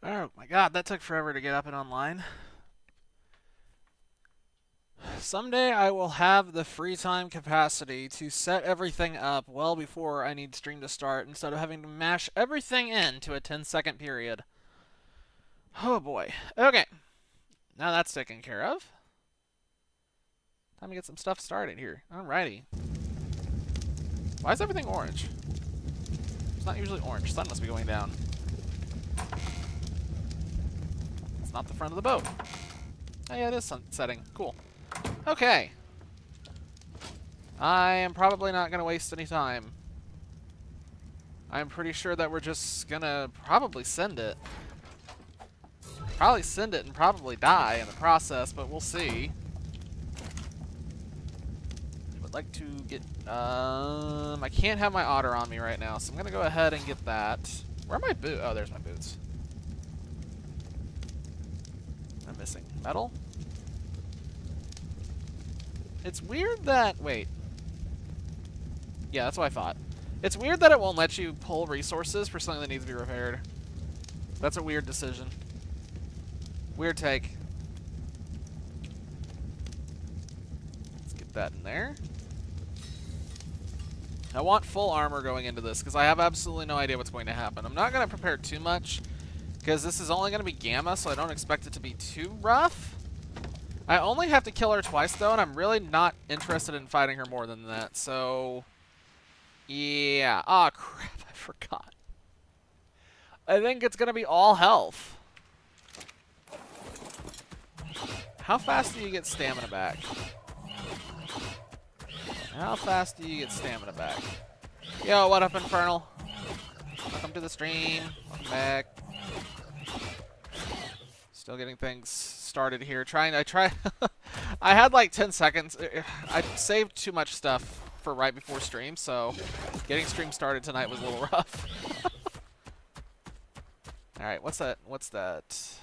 Oh my god, that took forever to get up and online. Someday I will have the free time capacity to set everything up well before I need stream to start instead of having to mash everything into a 10-second period. Oh boy. Okay. Now that's taken care of. Time to get some stuff started here. Alrighty. Why is everything orange? It's not usually orange. Sun must be going down. It's not the front of the boat. Oh yeah, it is sunsetting. Cool. Okay. I am probably not going to waste any time. I'm pretty sure that we're just going to probably send it. Probably send it and probably die in the process, but we'll see. I would like to get... I can't have my otter on me right now, so I'm going to go ahead and get that. Where are my boots? Oh, there's my boots. I'm missing metal. It's weird that... Wait. Yeah, that's what I thought. It's weird that it won't let you pull resources for something that needs to be repaired. That's a weird decision. Weird take. Let's get that in there. I want full armor going into this because I have absolutely no idea what's going to happen. I'm not going to prepare too much because this is only going to be Gamma, so I don't expect it to be too rough. I only have to kill her twice, though, and I'm really not interested in fighting her more than that, so... Yeah. Aw, crap, I forgot. I think it's going to be all health. How fast do you get stamina back? How fast do you get stamina back? Yo, what up, Infernal? Welcome to the stream. Welcome back. Still getting things started here. I had like 10 seconds. I saved too much stuff for right before stream, so getting stream started tonight was a little rough. Alright, what's that? What's that?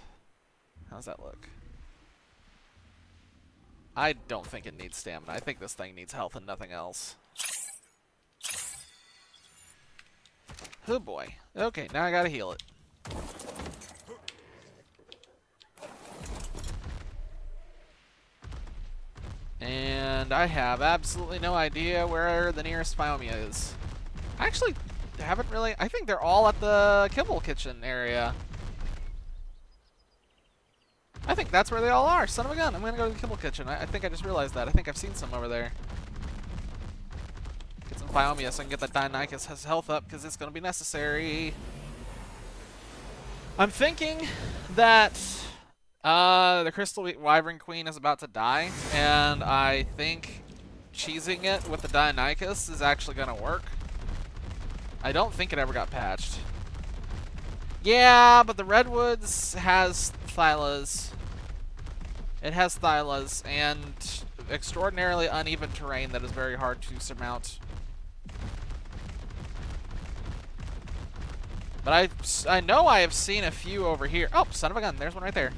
How's that look? I don't think it needs stamina. I think this thing needs health and nothing else. Oh boy. Okay, now I gotta heal it. And I have absolutely no idea where the nearest Phiomia is. I actually haven't really... I think they're all at the Kibble Kitchen area. I think that's where they all are. Son of a gun. I'm going to go to the Kibble Kitchen. I think I just realized that. I think I've seen some over there. Get some Phiomia so I can get that Deinonychus health up because it's going to be necessary. I'm thinking that the Crystal Wyvern Queen is about to die, and I think cheesing it with the Deinonychus is actually going to work. I don't think it ever got patched. Yeah, but the Redwoods has Thylas. It has Thylas and extraordinarily uneven terrain that is very hard to surmount. But I know I have seen a few over here. Oh, son of a gun. There's one right there.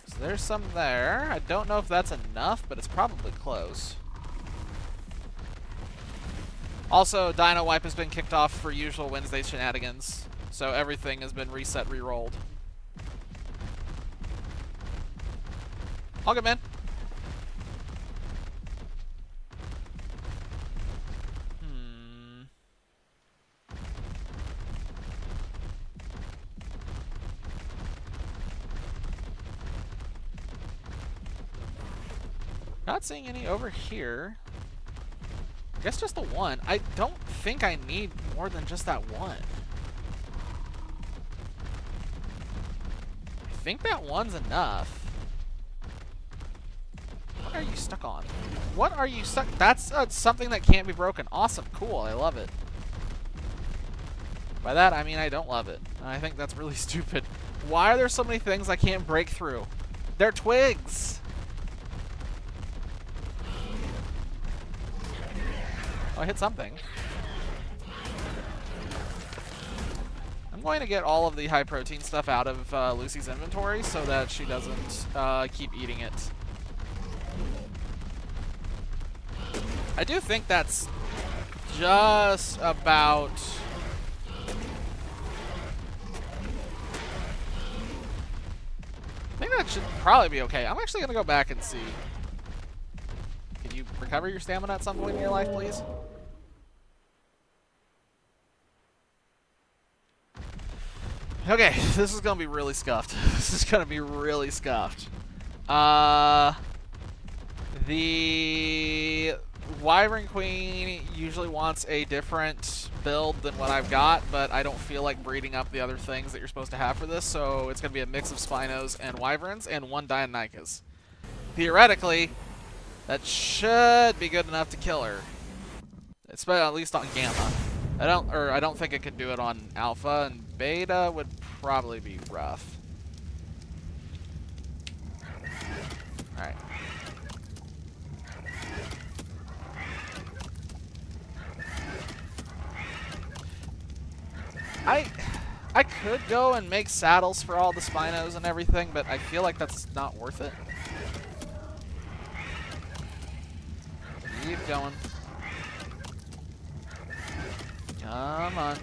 So there's some there. I don't know if that's enough, but it's probably close. Also, Dino Wipe has been kicked off for usual Wednesday shenanigans, so everything has been reset, re-rolled. All good, man. Not seeing any over here. I guess just the one. I don't think I need more than just that one. I think that one's enough. What are you stuck on? What are you stuck? That's something that can't be broken. Awesome. Cool. I love it. By that, I mean I don't love it. I think that's really stupid. Why are there so many things I can't break through? They're twigs. Oh, I hit something. I'm going to get all of the high protein stuff out of Lucy's inventory so that she doesn't keep eating it. I do think that's just about... I think that should probably be okay. I'm actually going to go back and see. Can you recover your stamina at some point in your life, please? Okay, this is going to be really scuffed. This is going to be really scuffed. The Wyvern Queen usually wants a different build than what I've got, but I don't feel like breeding up the other things that you're supposed to have for this, so it's going to be a mix of Spinos and Wyverns and 1 Dionychus. Theoretically, that should be good enough to kill her. It's at least on Gamma. I don't think it could do it on Alpha, and Beta would probably be rough. Alright. I could go and make saddles for all the Spinos and everything, but I feel like that's not worth it. Keep going. Come on.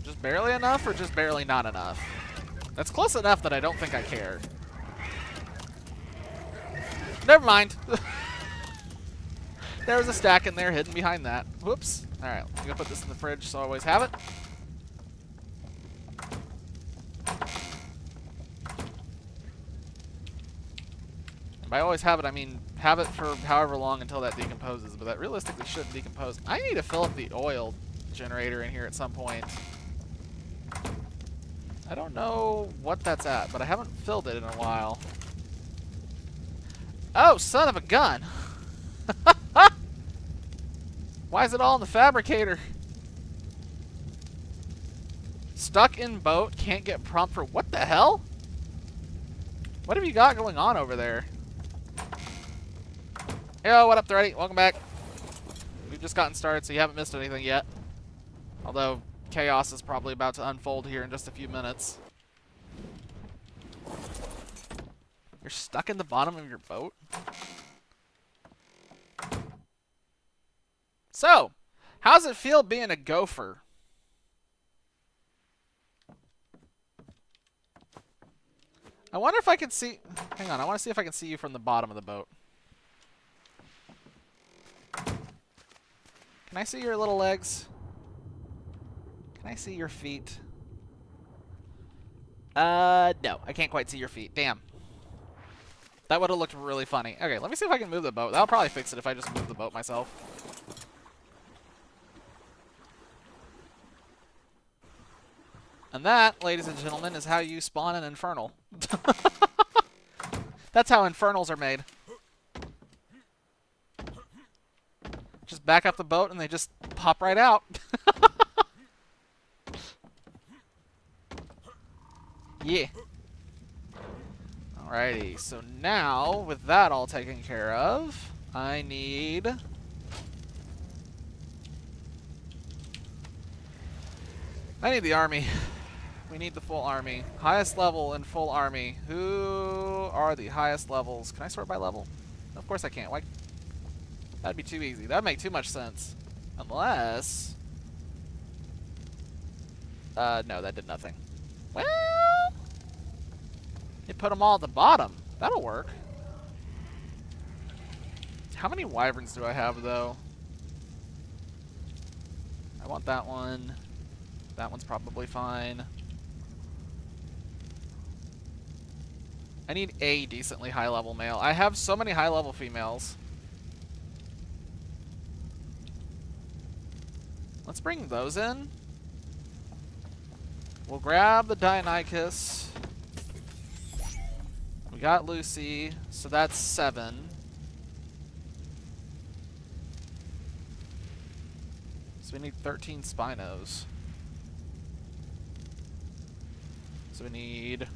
Just barely enough or just barely not enough? That's close enough that I don't think I care. Never mind. There was a stack in there hidden behind that. Whoops. Alright, I'm gonna put this in the fridge so I always have it. And by always have it, I mean have it for however long until that decomposes, but that realistically shouldn't decompose. I need to fill up the oil generator in here at some point. I don't know what that's at, but I haven't filled it in a while. Oh, son of a gun! Why is it all in the fabricator? Stuck in boat, can't get prompt for what the hell? What have you got going on over there? Yo, what up, Thready? Welcome back. We've just gotten started, so you haven't missed anything yet. Although, chaos is probably about to unfold here in just a few minutes. You're stuck in the bottom of your boat? So, how's it feel being a gopher? I wonder if I can see... Hang on, I want to see if I can see you from the bottom of the boat. Can I see your little legs? Can I see your feet? No, I can't quite see your feet. Damn. That would have looked really funny. Okay, let me see if I can move the boat. That'll probably fix it if I just move the boat myself. And that, ladies and gentlemen, is how you spawn an infernal. That's how infernals are made. Just back up the boat and they just pop right out. Yeah. Alrighty, so now, with that all taken care of, I need... the army. We need the full army. Highest level in full army. Who are the highest levels? Can I sort by level? Of course I can't. Why? That'd be too easy. That'd make too much sense. Unless... no, that did nothing. Well... They put them all at the bottom. That'll work. How many wyverns do I have, though? I want that one. That one's probably fine. I need a decently high-level male. I have so many high-level females. Let's bring those in. We'll grab the Dionychus. We got Lucy, so that's 7. So we need 13 Spinos. So we need...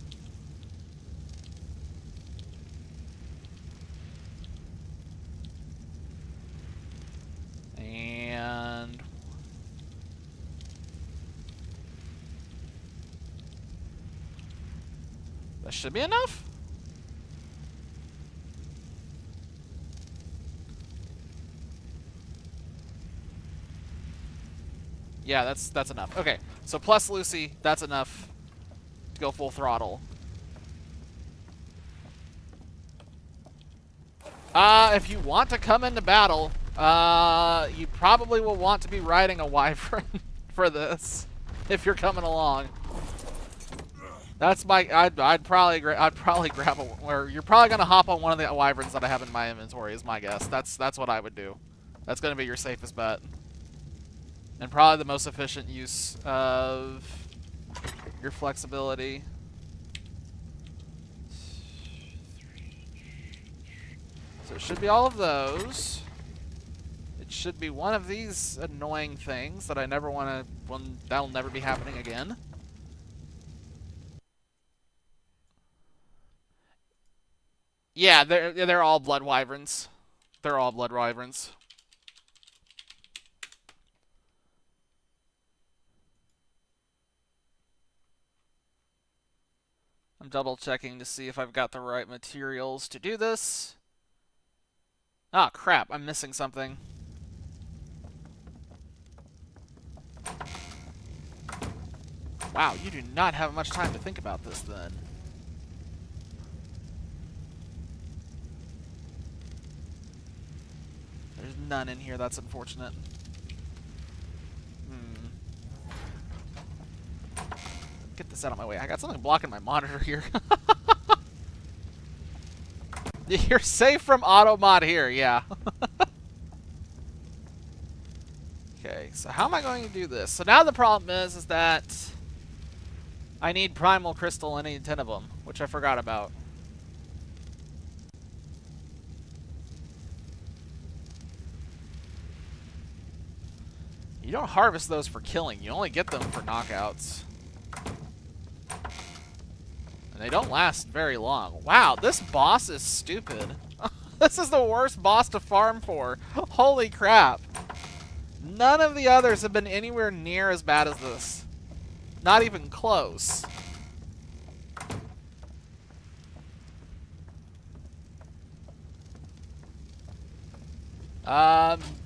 And... That should be enough. Yeah, that's enough. Okay, so plus Lucy, that's enough to go full throttle. If you want to come into battle, you probably will want to be riding a wyvern for this, if you're coming along. That's my. I'd probably grab a. Or you're probably gonna hop on one of the wyverns that I have in my inventory. Is my guess. That's what I would do. That's gonna be your safest bet, and probably the most efficient use of your flexibility. So it should be all of those. It should be one of these annoying things that I never want to. That'll never be happening again. Yeah, they're all blood wyverns. They're all blood wyverns. I'm double checking to see if I've got the right materials to do this. Ah, crap, I'm missing something. Wow, you do not have much time to think about this then. There's none in here, that's unfortunate. Get this out of my way. I got something blocking my monitor here. You're safe from auto mod here, yeah. Okay, so how am I going to do this? So now the problem is that I need primal crystal, and I need 10 of them, which I forgot about. You don't harvest those for killing, you only get them for knockouts. And they don't last very long. Wow, this boss is stupid. This is the worst boss to farm for. Holy crap. None of the others have been anywhere near as bad as this. Not even close.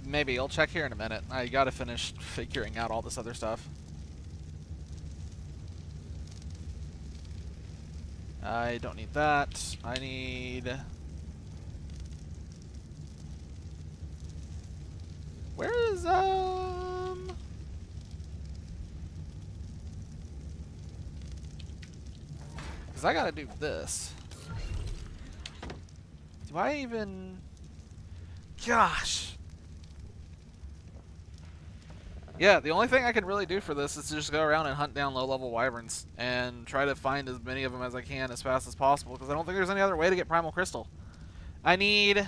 Maybe. I'll check here in a minute. I gotta finish figuring out all this other stuff. I don't need that. I need... Where is, Because I gotta do this. Do I even... Gosh! Yeah, the only thing I can really do for this is to just go around and hunt down low-level wyverns and try to find as many of them as I can as fast as possible, because I don't think there's any other way to get primal crystal. I need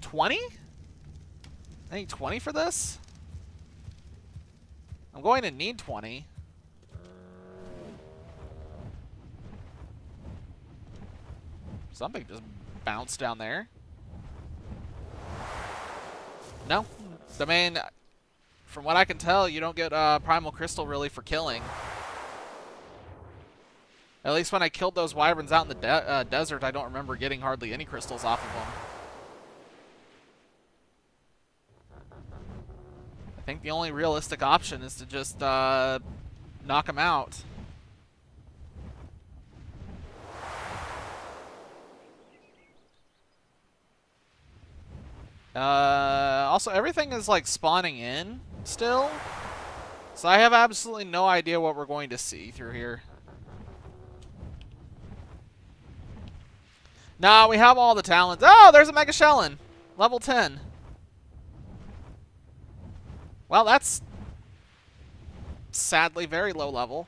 20? I need 20 for this? I'm going to need 20. Something just bounced down there. No. I mean, from what I can tell, you don't get primal crystal really for killing. At least when I killed those wyverns out in the desert, I don't remember getting hardly any crystals off of them. I think the only realistic option is to just knock them out. Also, everything is like spawning in still, so I have absolutely no idea what we're going to see through here. Nah, we have all the talents. Oh, there's a Mega Shellin, level 10. Well, that's sadly very low level.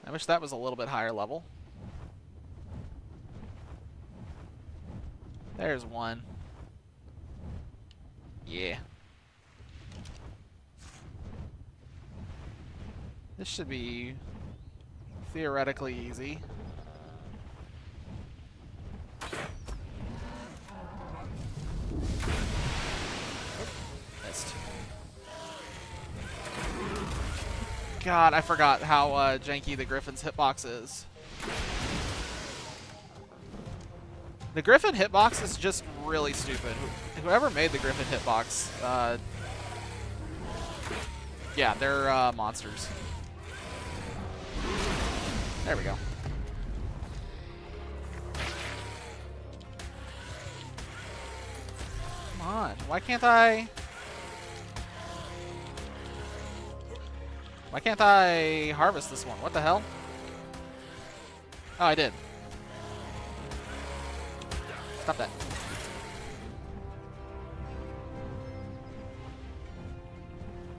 I wish that was a little bit higher level. There's one. Yeah. This should be theoretically easy. Missed. God, I forgot how janky the Griffin's hitbox is. The Griffin hitbox is just really stupid. Whoever made the Griffin hitbox, yeah, they're monsters. There we go. Come on, why can't I... Why can't I harvest this one? What the hell? Oh, I did. Stop that.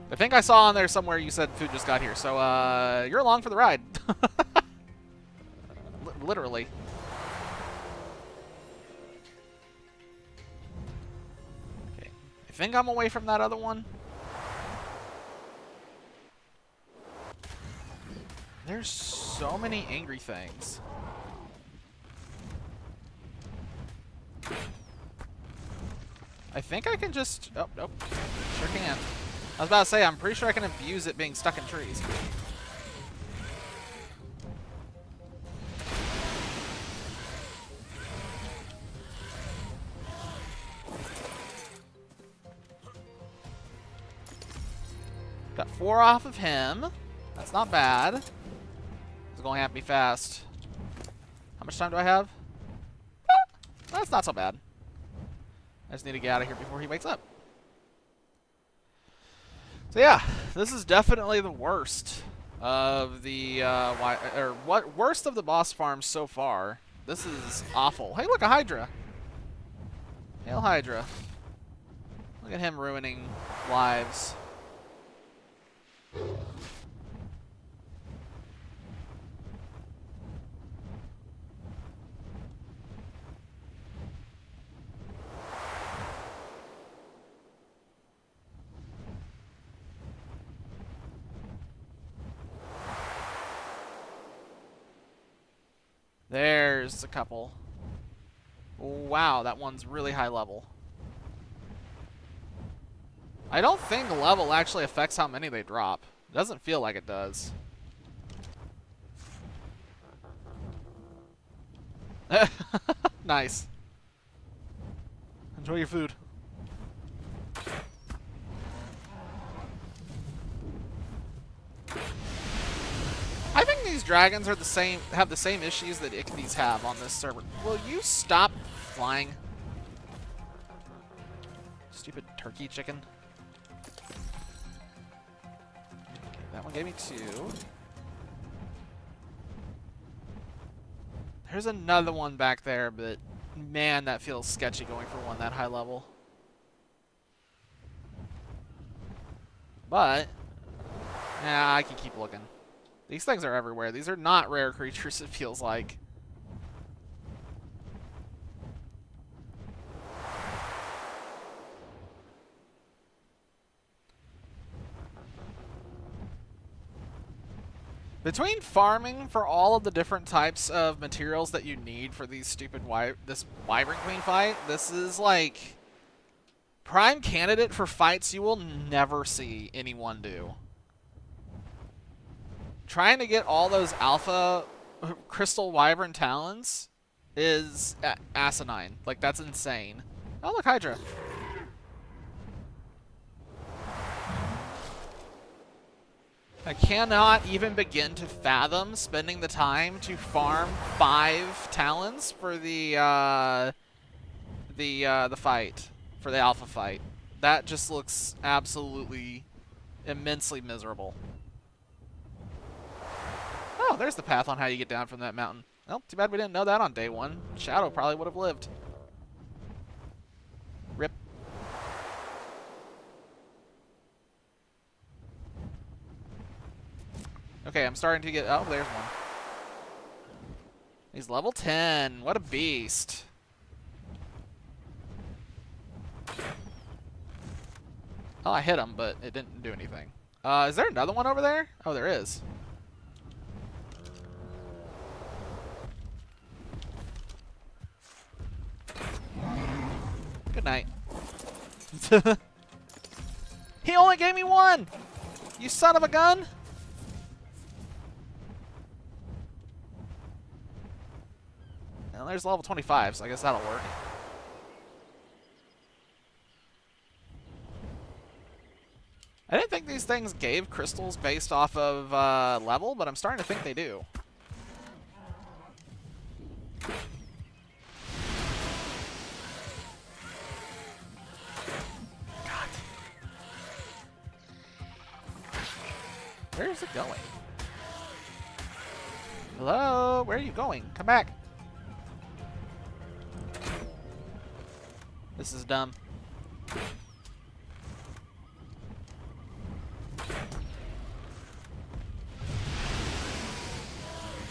I think I saw on there somewhere you said food just got here, so you're along for the ride. Literally. Okay. I think I'm away from that other one. There's so many angry things. I think I can just... Oh, nope. Sure can. I was about to say, I'm pretty sure I can abuse it being stuck in trees. Got 4 off of him. That's not bad. It's going to have to be fast. How much time do I have? That's not so bad. I just need to get out of here before he wakes up. So yeah, this is definitely the worst of the worst of the boss farms so far. This is awful. Hey, look, a Hydra. Hail Hydra. Look at him ruining lives. There's a couple. Wow, that one's really high level. I don't think level actually affects how many they drop. It doesn't feel like it does. Nice. Enjoy your food. I think these dragons are have the same issues that Ichthys have on this server. Will you stop flying? Stupid turkey chicken. Okay, that one gave me 2. There's another one back there, but man, that feels sketchy going for one that high level. But, yeah, I can keep looking. These things are everywhere. These are not rare creatures, it feels like. Between farming for all of the different types of materials that you need for these stupid this Wyvern Queen fight, this is like prime candidate for fights you will never see anyone do. Trying to get all those alpha Crystal Wyvern talons is asinine. Like, that's insane. Oh, look, Hydra. I cannot even begin to fathom spending the time to farm 5 talons for the fight, for the alpha fight. That just looks absolutely immensely miserable. Oh, there's the path on how you get down from that mountain. Well, too bad we didn't know that on day 1. Shadow probably would have lived. Rip. Okay, I'm starting to get... Oh, there's one. He's level 10. What a beast. Oh, I hit him, but it didn't do anything. Is there another one over there? Oh, there is. Good night. He only gave me 1! You son of a gun! Well, there's level 25, so I guess that'll work. I didn't think these things gave crystals based off of level, but I'm starting to think they do. God. Where is it going? Hello? Where are you going? Come back. This is dumb.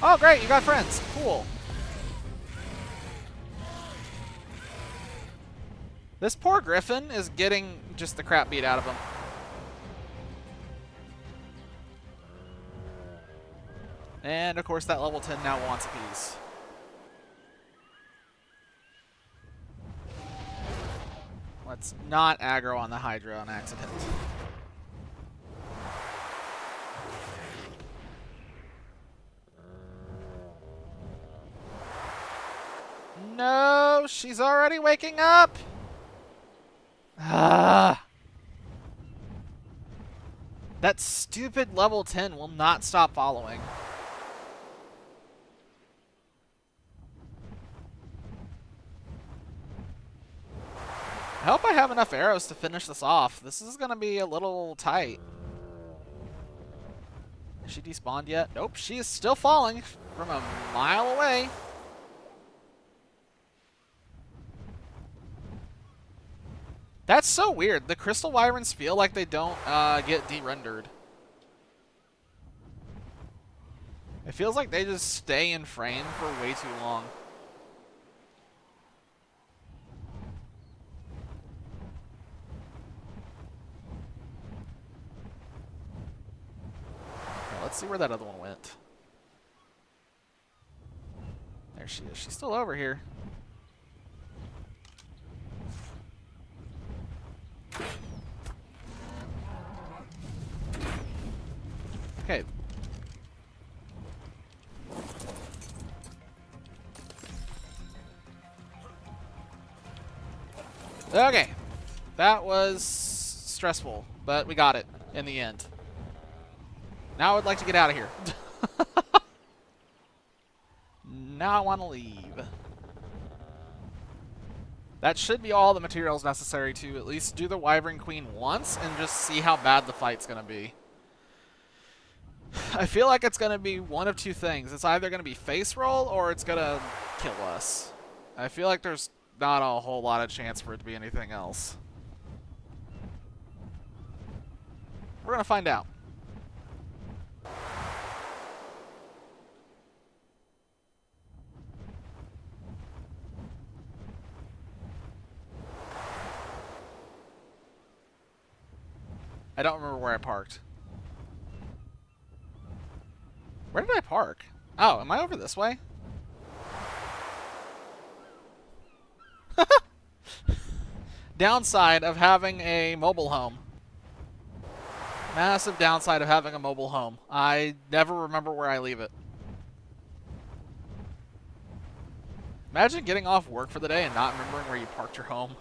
Oh, great, you got friends. Cool. This poor Griffin is getting just the crap beat out of him. And, of course, that level 10 now wants a piece. Let's not aggro on the Hydra on accident. No, she's already waking up. Ah. That stupid level 10 will not stop following. I hope I have enough arrows to finish this off. This is going to be a little tight. Is she despawned yet? Nope, she is still falling from a mile away. That's so weird. The Crystal Wyverns feel like they don't get de-rendered. It feels like they just stay in frame for way too long. Okay, let's see where that other one went. There she is. She's still over here. Okay. Okay. That was stressful, but we got it in the end. Now I would like to get out of here. Now I want to leave. That should be all the materials necessary to at least do the Wyvern Queen once and just see how bad the fight's going to be. I feel like it's going to be one of two things. It's either going to be face roll or it's going to kill us. I feel like there's not a whole lot of chance for it to be anything else. We're going to find out. I don't remember where I parked. Where did I park? Oh, am I over this way? Downside of having a mobile home. Massive downside of having a mobile home. I never remember where I leave it. Imagine getting off work for the day and not remembering where you parked your home.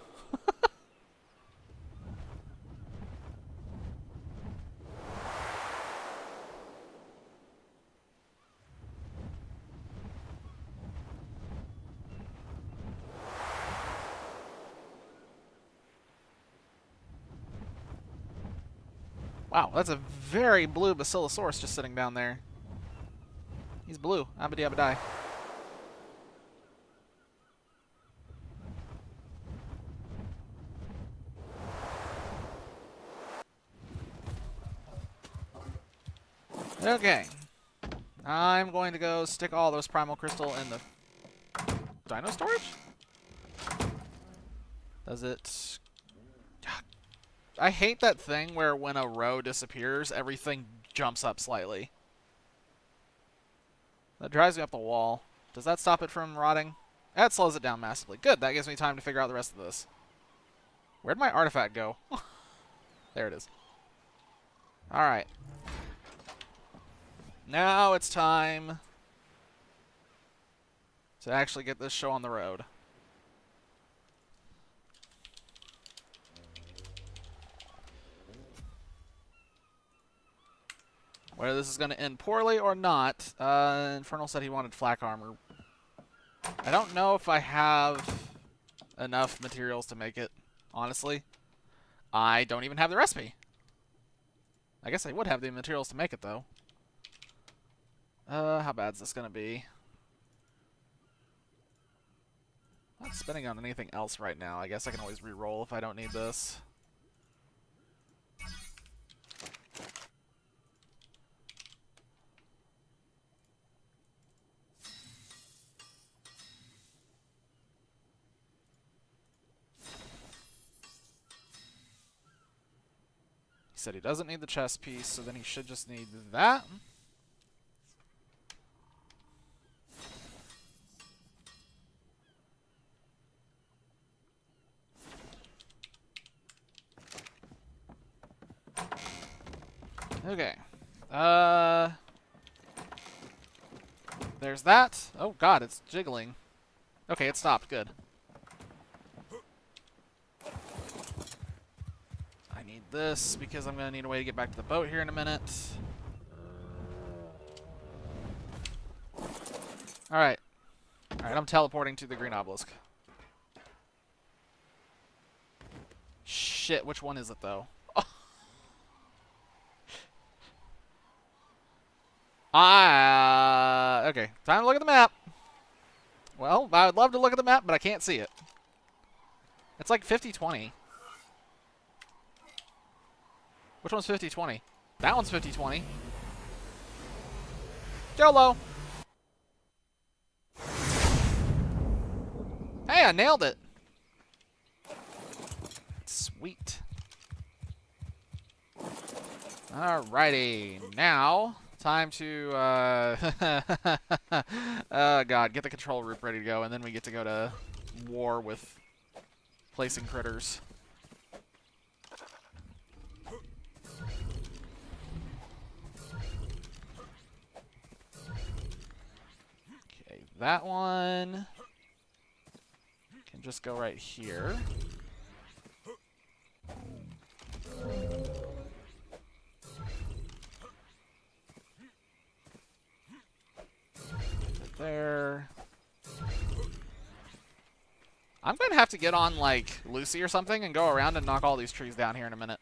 Wow, that's a very blue Basilosaurus just sitting down there. He's blue. Abba dabba die. Okay. I'm going to go stick all those primal crystal in the dino storage? Does it... I hate that thing where when a row disappears, everything jumps up slightly. That drives me up the wall. Does that stop it from rotting? That slows it down massively. Good, that gives me time to figure out the rest of this. Where'd my artifact go? There it is. Alright. Now it's time to actually get this show on the road. Whether this is going to end poorly or not, Infernal said he wanted flak armor. I don't know if I have enough materials to make it, honestly. I don't even have the recipe. I guess I would have the materials to make it, though. How bad is this going to be? I'm not spending on anything else right now. I guess I can always re-roll if I don't need this. He said he doesn't need the chest piece, so then he should just need that. Okay. There's that. Oh god, it's jiggling. Okay, it stopped. Good. I need this because I'm going to need a way to get back to the boat here in a minute. Alright. Alright, I'm teleporting to the green obelisk. Shit, which one is it though? Okay, time to look at the map. Well, I would love to look at the map, but I can't see it. It's like 50-20. Which one's 50-20? That one's 50-20. YOLO! Hey, I nailed it! Sweet. Alrighty, now... time to, oh god, get the control group ready to go, and then we get to go to war with placing critters. Okay, that one can just go right here. There. I'm going to have to get on, like, Lucy or something and go around and knock all these trees down here in a minute.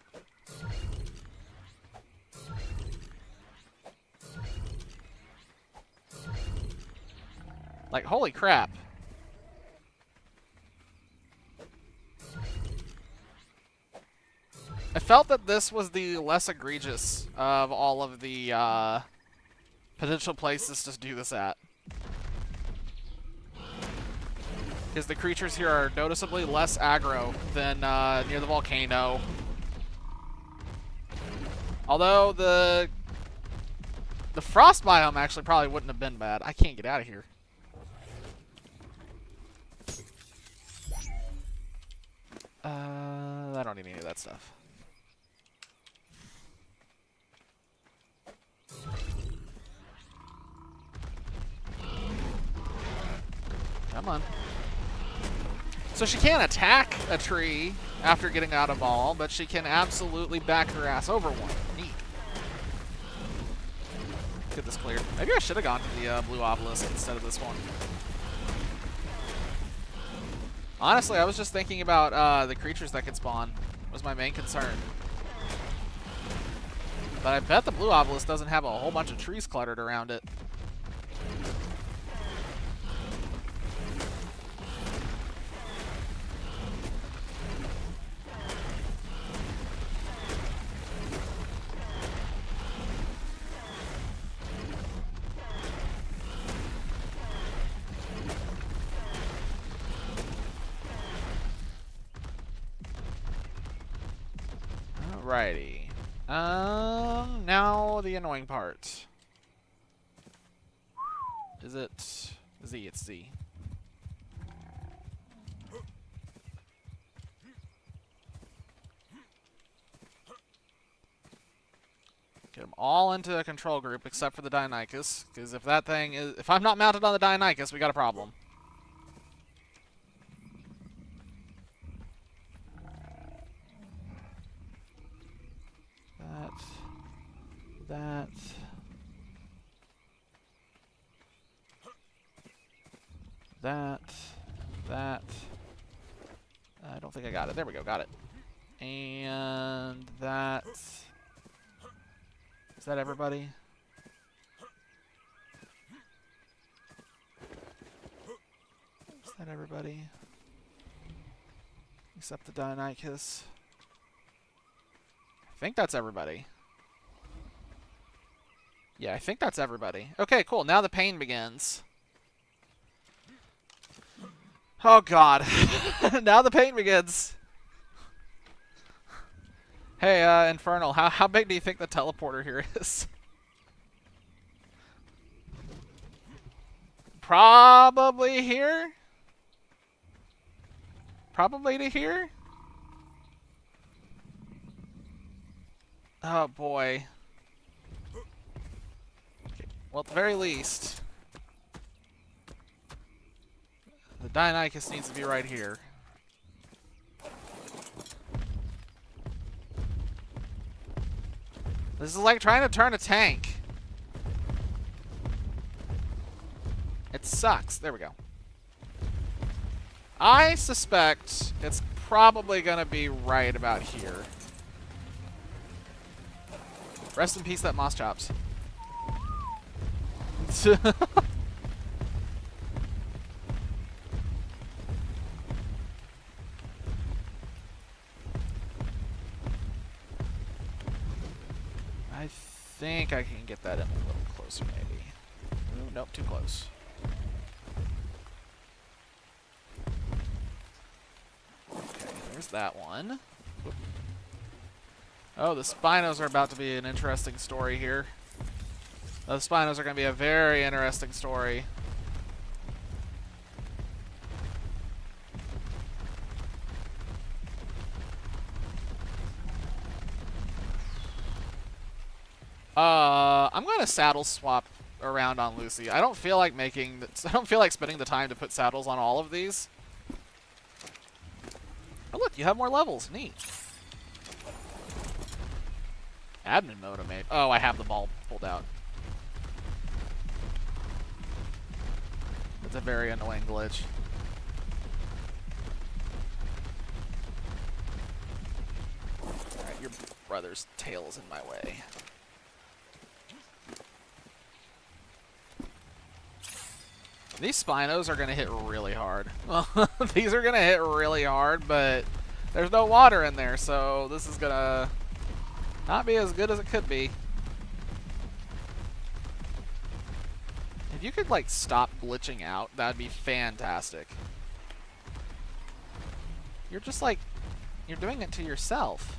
Like, holy crap. I felt that this was the less egregious of all of the potential places to do this at. Because the creatures here are noticeably less aggro than near the volcano. Although the frost biome actually probably wouldn't have been bad. I can't get out of here. I don't need any of that stuff. Come on. So she can't attack a tree after getting out of all, but she can absolutely back her ass over one. Neat. Get this cleared. Maybe I should have gone to the blue obelisk instead of this one. Honestly, I was just thinking about the creatures that could spawn. Was my main concern. But I bet the blue obelisk doesn't have a whole bunch of trees cluttered around it. Alrighty. Now the annoying part. Is it Z? It's Z. Get them all into a control group except for the Deinonychus, because if that thing is, if I'm not mounted on the Deinonychus, we got a problem. That. That. I don't think I got it. There we go. Got it. And that. Is that everybody? Is that everybody? Except the Deinonychus. I think that's everybody. Yeah, I think that's everybody. Okay, cool. Now the pain begins. Oh, God. Now the pain begins. Hey, Infernal, how big do you think the teleporter here is? Probably here? Probably to here? Oh, boy. Okay. Well, at the very least, the Deinonychus needs to be right here. This is like trying to turn a tank. It sucks. There we go. I suspect it's probably going to be right about here. Rest in peace, that Moss Chops. I think I can get that in a little closer, maybe. Ooh, nope, too close. Okay, there's that one. Oop. Oh, the Spinos are about to be an interesting story here. The Spinos are going to be a very interesting story. I'm going to saddle swap around on Lucy. I don't feel like spending the time to put saddles on all of these. Oh, look, you have more levels. Neat. Admin mode, maybe. Oh, I have the ball pulled out. It's a very annoying glitch. Alright, your brother's tail is in my way. These Spinos are going to hit really hard. These are going to hit really hard, but there's no water in there, so this is going to not be as good as it could be. If you could, like, stop glitching out, that'd be fantastic. You're just, like, you're doing it to yourself.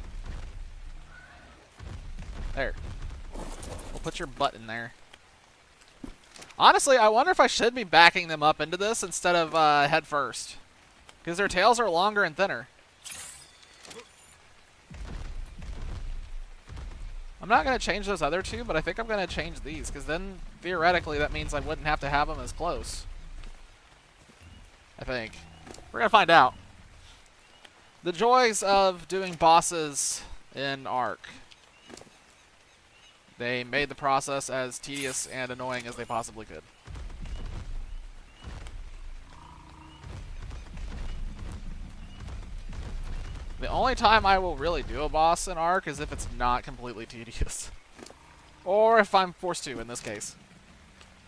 There. We'll put your butt in there. Honestly, I wonder if I should be backing them up into this instead of head first. Because their tails are longer and thinner. I'm not going to change those other two, but I think I'm going to change these. Because then, theoretically, that means I wouldn't have to have them as close. I think. We're going to find out. The joys of doing bosses in Ark. They made the process as tedious and annoying as they possibly could. The only time I will really do a boss in Ark is if it's not completely tedious. Or if I'm forced to, in this case.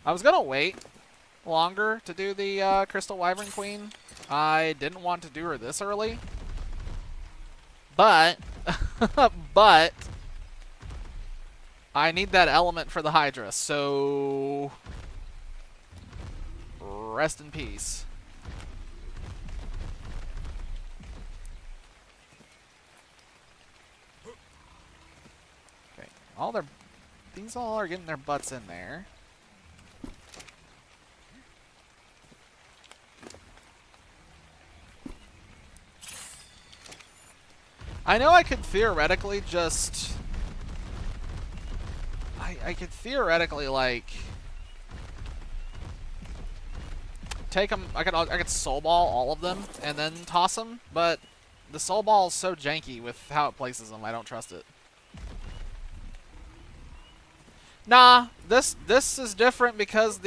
I was going to wait longer to do the Crystal Wyvern Queen. I didn't want to do her this early. But... but... I need that element for the Hydra, so... rest in peace. Okay, these all are getting their butts in there. I know I could theoretically just... I could theoretically, like, take them. I could soul ball all of them and then toss them, but the soul ball is so janky with how it places them. I don't trust it. Nah, this is different because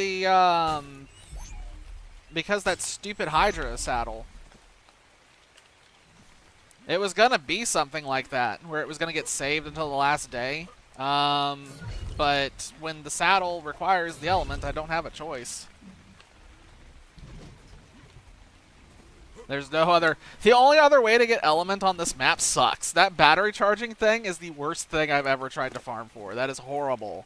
because that stupid Hydra saddle. It was gonna be something like that, where it was gonna get saved until the last day. But when the saddle requires the element, I don't have a choice. There's no other... The only other way to get element on this map sucks. That battery charging thing is the worst thing I've ever tried to farm for. That is horrible.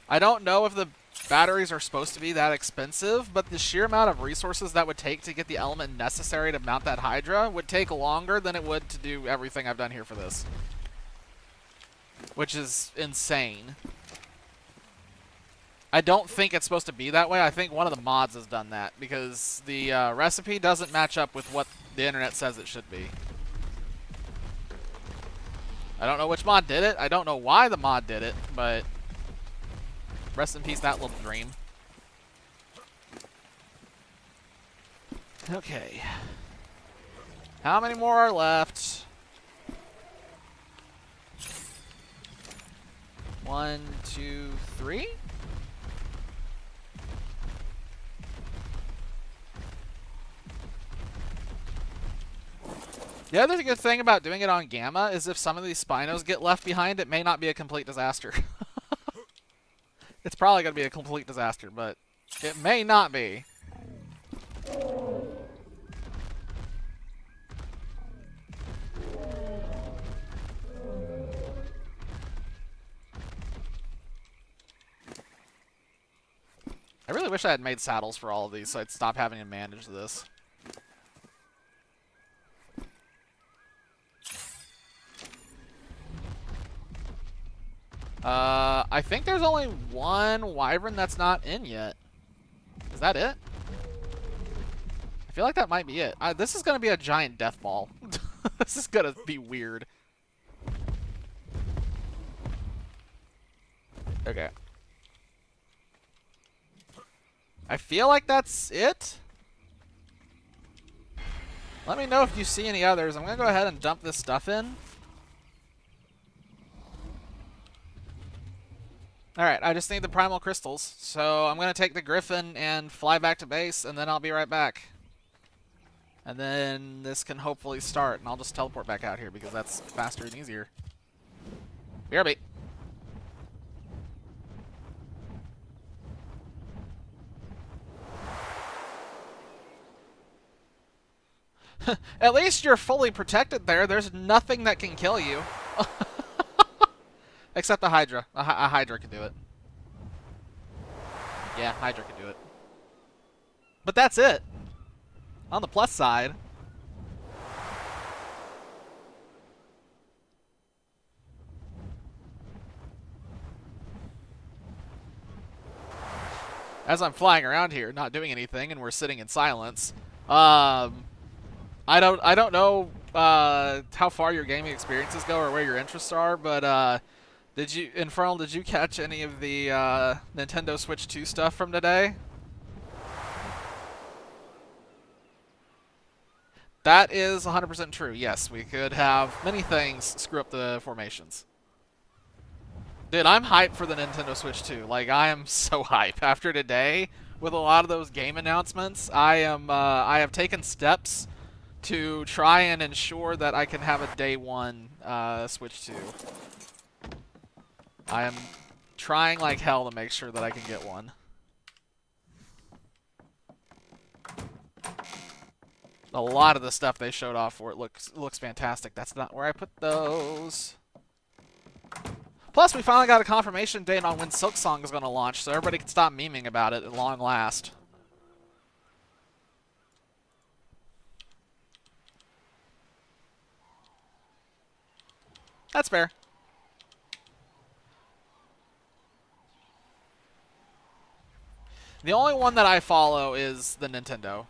I don't know if the batteries are supposed to be that expensive, but the sheer amount of resources that would take to get the element necessary to mount that Hydra would take longer than it would to do everything I've done here for this. Which is insane. I don't think it's supposed to be that way. I think one of the mods has done that, because the recipe doesn't match up with what the internet says it should be. I don't know which mod did it. I don't know why the mod did it, but rest in peace that little dream. Okay. How many more are left? 1, 2, 3? The other good thing about doing it on Gamma is if some of these Spinos get left behind, it may not be a complete disaster. It's probably going to be a complete disaster, but it may not be. I really wish I had made saddles for all of these so I'd stop having to manage this. I think there's only one Wyvern that's not in yet. Is that it? I feel like that might be it. This is going to be a giant death ball. This is going to be weird. Okay. I feel like that's it. Let me know if you see any others. I'm going to go ahead and dump this stuff in. Alright, I just need the primal crystals, so I'm going to take the Griffin and fly back to base, and then I'll be right back. And then this can hopefully start, and I'll just teleport back out here because that's faster and easier. BRB. At least you're fully protected there. There's nothing that can kill you. Except the Hydra. A Hydra can do it. Yeah, Hydra can do it. But that's it. On the plus side. As I'm flying around here, not doing anything, and we're sitting in silence, I don't know how far your gaming experiences go or where your interests are, but did you catch any of the Nintendo Switch 2 stuff from today? That is 100% true. Yes, we could have many things screw up the formations. Dude, I'm hyped for the Nintendo Switch 2. Like, I am so hyped. After today, with a lot of those game announcements, I have taken steps to try and ensure that I can have a day one Switch 2. I am trying like hell to make sure that I can get one. A lot of the stuff they showed off for it looks fantastic. That's not where I put those. Plus, we finally got a confirmation date on when Silksong is going to launch, so everybody can stop memeing about it at long last. That's fair. The only one that I follow is the Nintendo.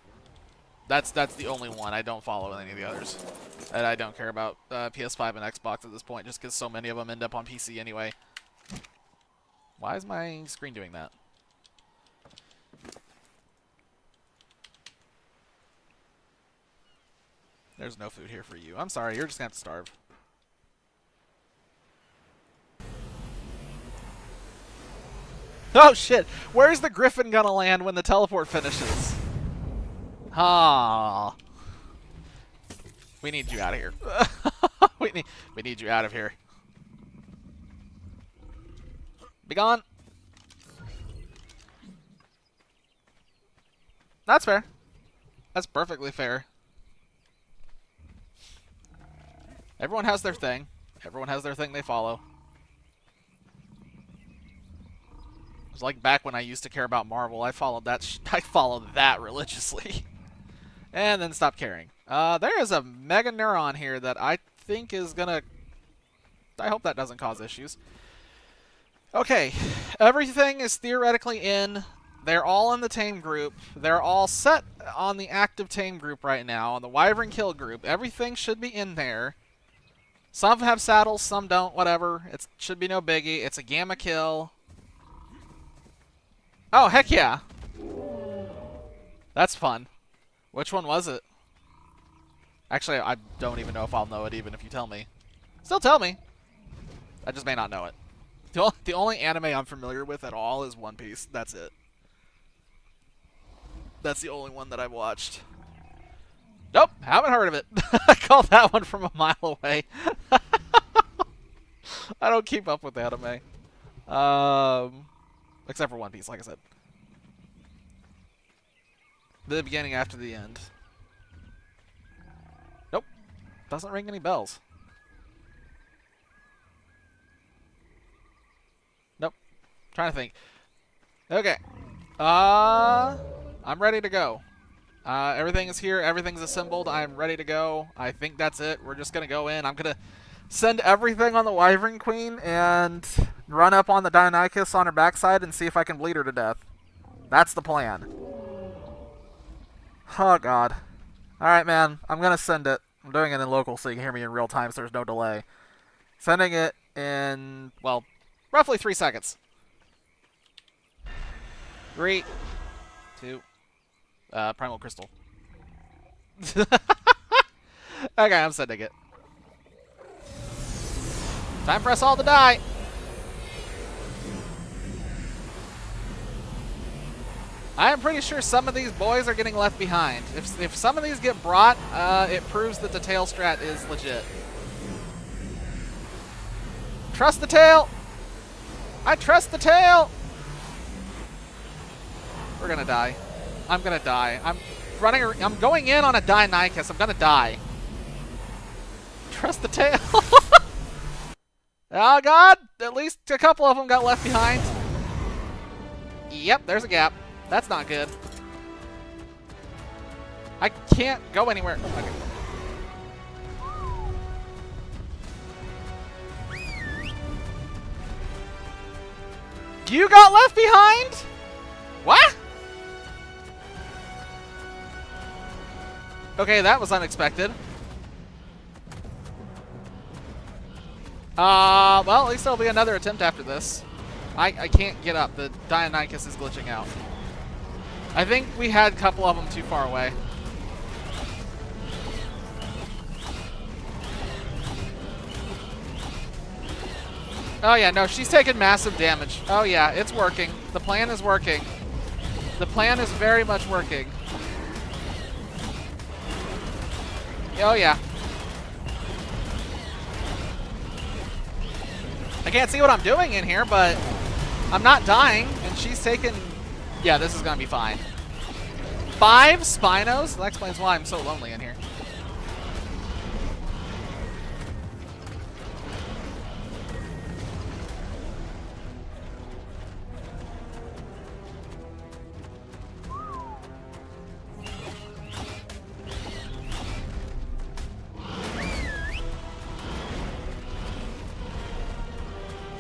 That's the only one. I don't follow any of the others. And I don't care about PS5 and Xbox at this point, just because so many of them end up on PC anyway. Why is my screen doing that? There's no food here for you. I'm sorry, you're just going to have to starve. Oh shit! Where's the Griffin gonna land when the teleport finishes? Ah. We need you out of here. we need you out of here. Be gone. That's fair. That's perfectly fair. Everyone has their thing. Everyone has their thing they follow. It was like back when I used to care about Marvel. I followed that religiously. And then stopped caring. There is a Mega Neuron here that I think is gonna... I hope that doesn't cause issues. Okay. Everything is theoretically in. They're all in the tame group. They're all set on the active tame group right now, on the Wyvern kill group. Everything should be in there. Some have saddles, some don't, whatever. It should be no biggie. It's a gamma kill. Oh, heck yeah. That's fun. Which one was it? Actually, I don't even know if I'll know it even if you tell me. Still tell me. I just may not know it. The only anime I'm familiar with at all is One Piece. That's it. That's the only one that I've watched. Nope, haven't heard of it. I called that one from a mile away. I don't keep up with anime. Except for One Piece, like I said. The beginning after the end. Nope. Doesn't ring any bells. Nope. Trying to think. Okay. I'm ready to go. Everything is here. Everything's assembled. I'm ready to go. I think that's it. We're just going to go in. I'm going to send everything on the Wyvern Queen and run up on the Deinonychus on her backside and see if I can bleed her to death. That's the plan. Oh, God. Alright, man. I'm going to send it. I'm doing it in local so you can hear me in real time so there's no delay. Sending it in, well, roughly 3 seconds. 3, 2, Primal Crystal. Okay, I'm sending it. Time for us all to die. I am pretty sure some of these boys are getting left behind. If some of these get brought, it proves that the tail strat is legit. Trust the tail! I trust the tail! We're gonna die. I'm gonna die. I'm going in on a Deinonychus. I'm gonna die. Trust the tail. Oh God! At least a couple of them got left behind. Yep, there's a gap. That's not good. I can't go anywhere. Okay. You got left behind? What? Okay, that was unexpected. Well, at least there'll be another attempt after this. I can't get up. The Deinonychus is glitching out. I think we had a couple of them too far away. Oh yeah, no, she's taking massive damage. Oh yeah, it's working. The plan is working. The plan is very much working. Oh yeah. I can't see what I'm doing in here, but I'm not dying, and she's taking... Yeah, this is going to be fine. 5 Spinos? That explains why I'm so lonely in here.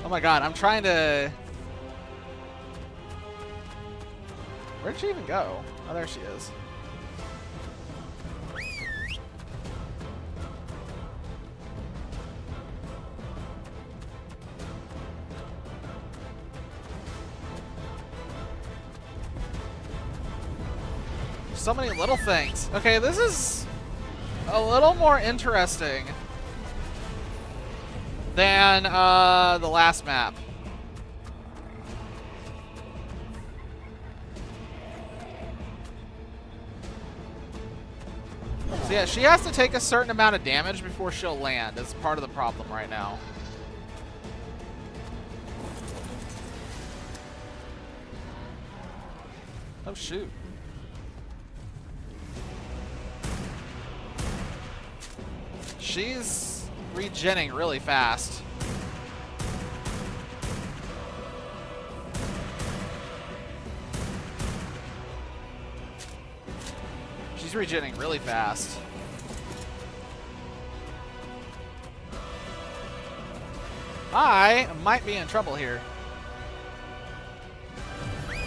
Oh my God, I'm trying to... Where'd she even go? Oh, there she is. So many little things. Okay, this is a little more interesting than the last map. So yeah, she has to take a certain amount of damage before she'll land. That's part of the problem right now. Oh shoot. She's regenning really fast. She's regenning really fast. I might be in trouble here. Let's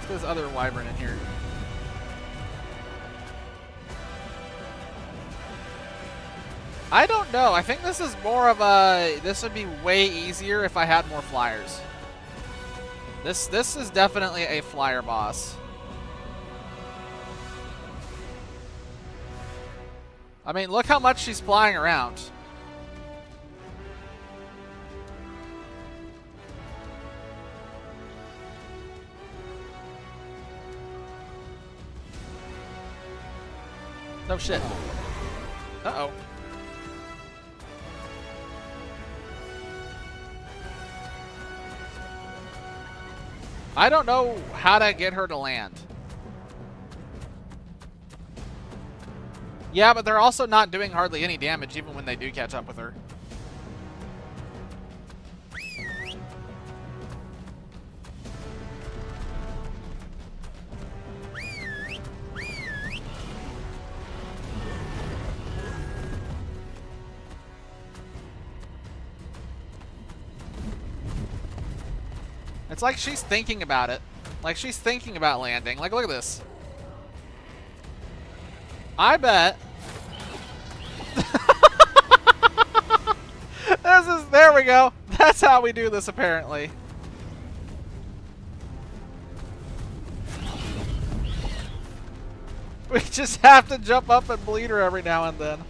get this other wyvern in here. I don't know. I think this is more of a... This would be way easier if I had more flyers. This is definitely a flyer boss. I mean, look how much she's flying around. No shit. Uh-oh. I don't know how to get her to land. Yeah, but they're also not doing hardly any damage even when they do catch up with her. It's like she's thinking about it. Like she's thinking about landing. Like, look at this. I bet. There we go. That's how we do this, apparently. We just have to jump up and bleed her every now and then.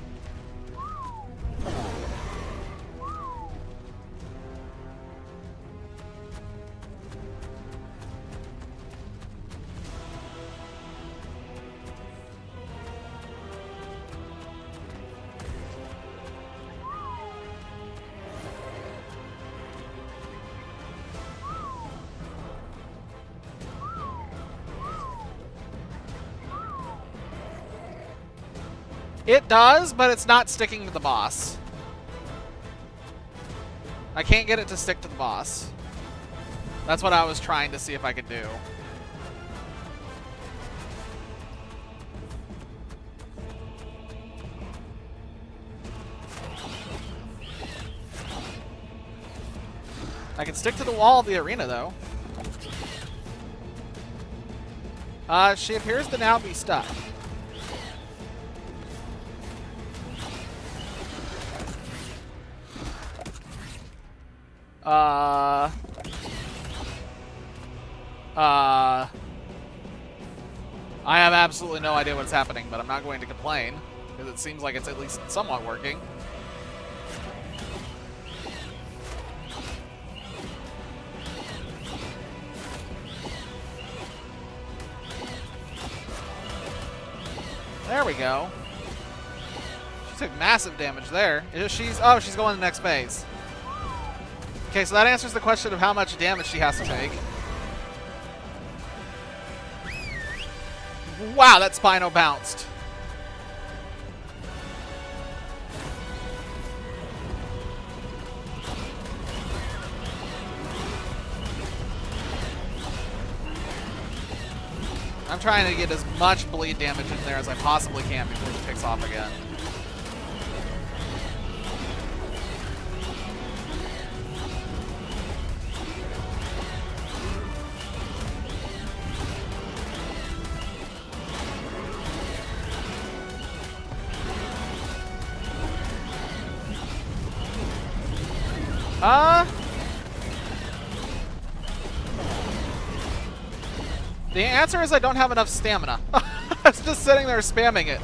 It does, but it's not sticking to the boss. I can't get it to stick to the boss. That's what I was trying to see if I could do. I can stick to the wall of the arena, though. She appears to now be stuck. I have absolutely no idea what's happening, but I'm not going to complain, because it seems like it's at least somewhat working. There we go. She took massive damage there. She's going to the next phase. Okay, so that answers the question of how much damage she has to take. Wow, that Spino bounced. I'm trying to get as much bleed damage in there as I possibly can before she picks off again. The answer is I don't have enough stamina. I was just sitting there spamming it.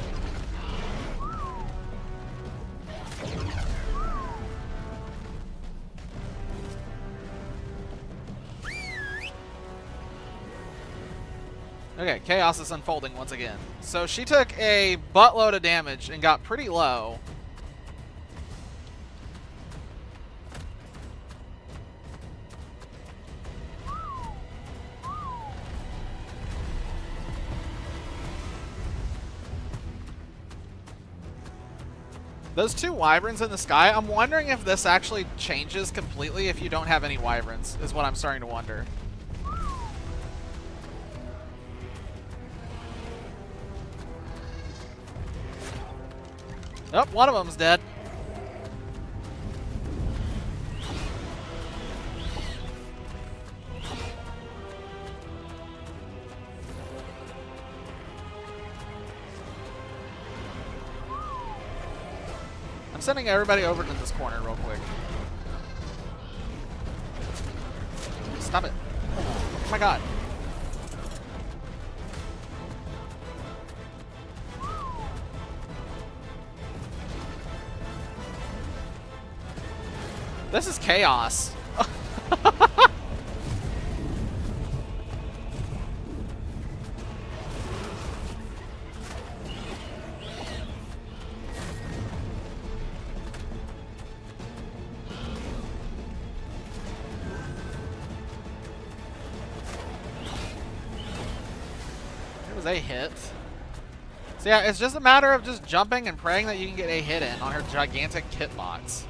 Okay, chaos is unfolding once again. So she took a buttload of damage and got pretty low. Those two wyverns in the sky, I'm wondering if this actually changes completely if you don't have any wyverns, is what I'm starting to wonder. Oh, one of them's dead. I'm sending everybody over to this corner real quick. Stop it. Oh my god. This is chaos. It was a hit. So yeah, it's just a matter of just jumping and praying that you can get a hit in on her gigantic kit box.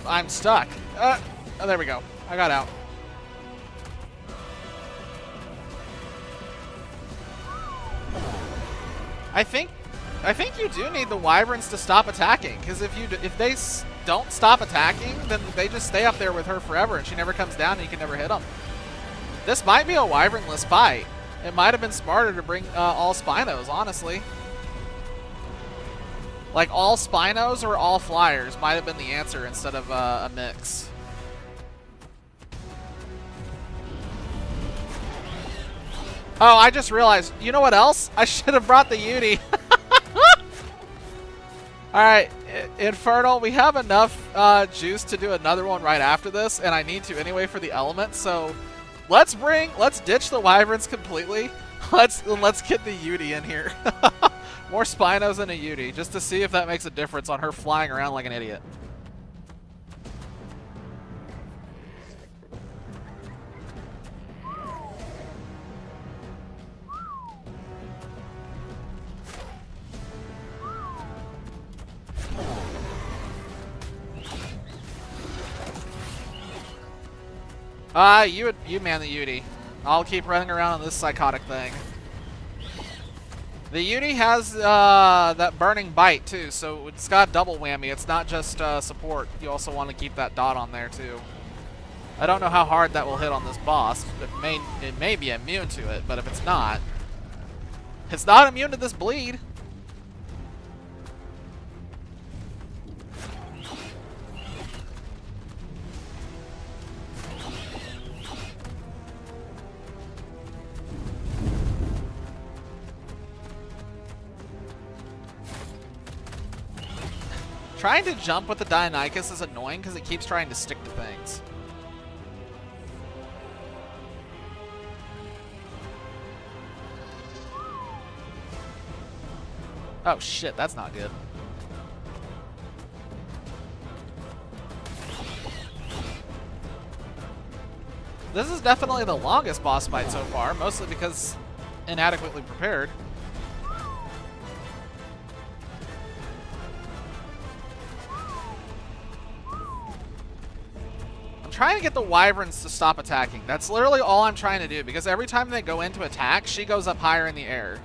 I'm stuck. Oh, there we go. I got out. I think you do need the wyverns to stop attacking, because if they don't stop attacking, then they just stay up there with her forever, and she never comes down, and you can never hit them. This might be a wyvernless fight. It might have been smarter to bring all Spinos, honestly. Like, all Spinos or all Flyers might have been the answer instead of a mix. Oh, I just realized, you know what else? I should have brought the Yudi. Alright, Infernal, we have enough juice to do another one right after this, and I need to anyway for the element, so let's ditch the wyverns completely. Let's get the Yudi in here. More Spinos and a Yudi, just to see if that makes a difference on her flying around like an idiot. You man the Yudi. I'll keep running around on this psychotic thing. The Yudi has that burning bite too, so it's got double whammy. It's not just support. You also want to keep that dot on there too. I don't know how hard that will hit on this boss. It may be immune to it, but if it's not immune to this bleed. Trying to jump with the Deinonychus is annoying because it keeps trying to stick to things. Oh shit, that's not good. This is definitely the longest boss fight so far, mostly because inadequately prepared. Trying to get the wyverns to stop attacking. That's literally all I'm trying to do, because every time they go into attack, she goes up higher in the air.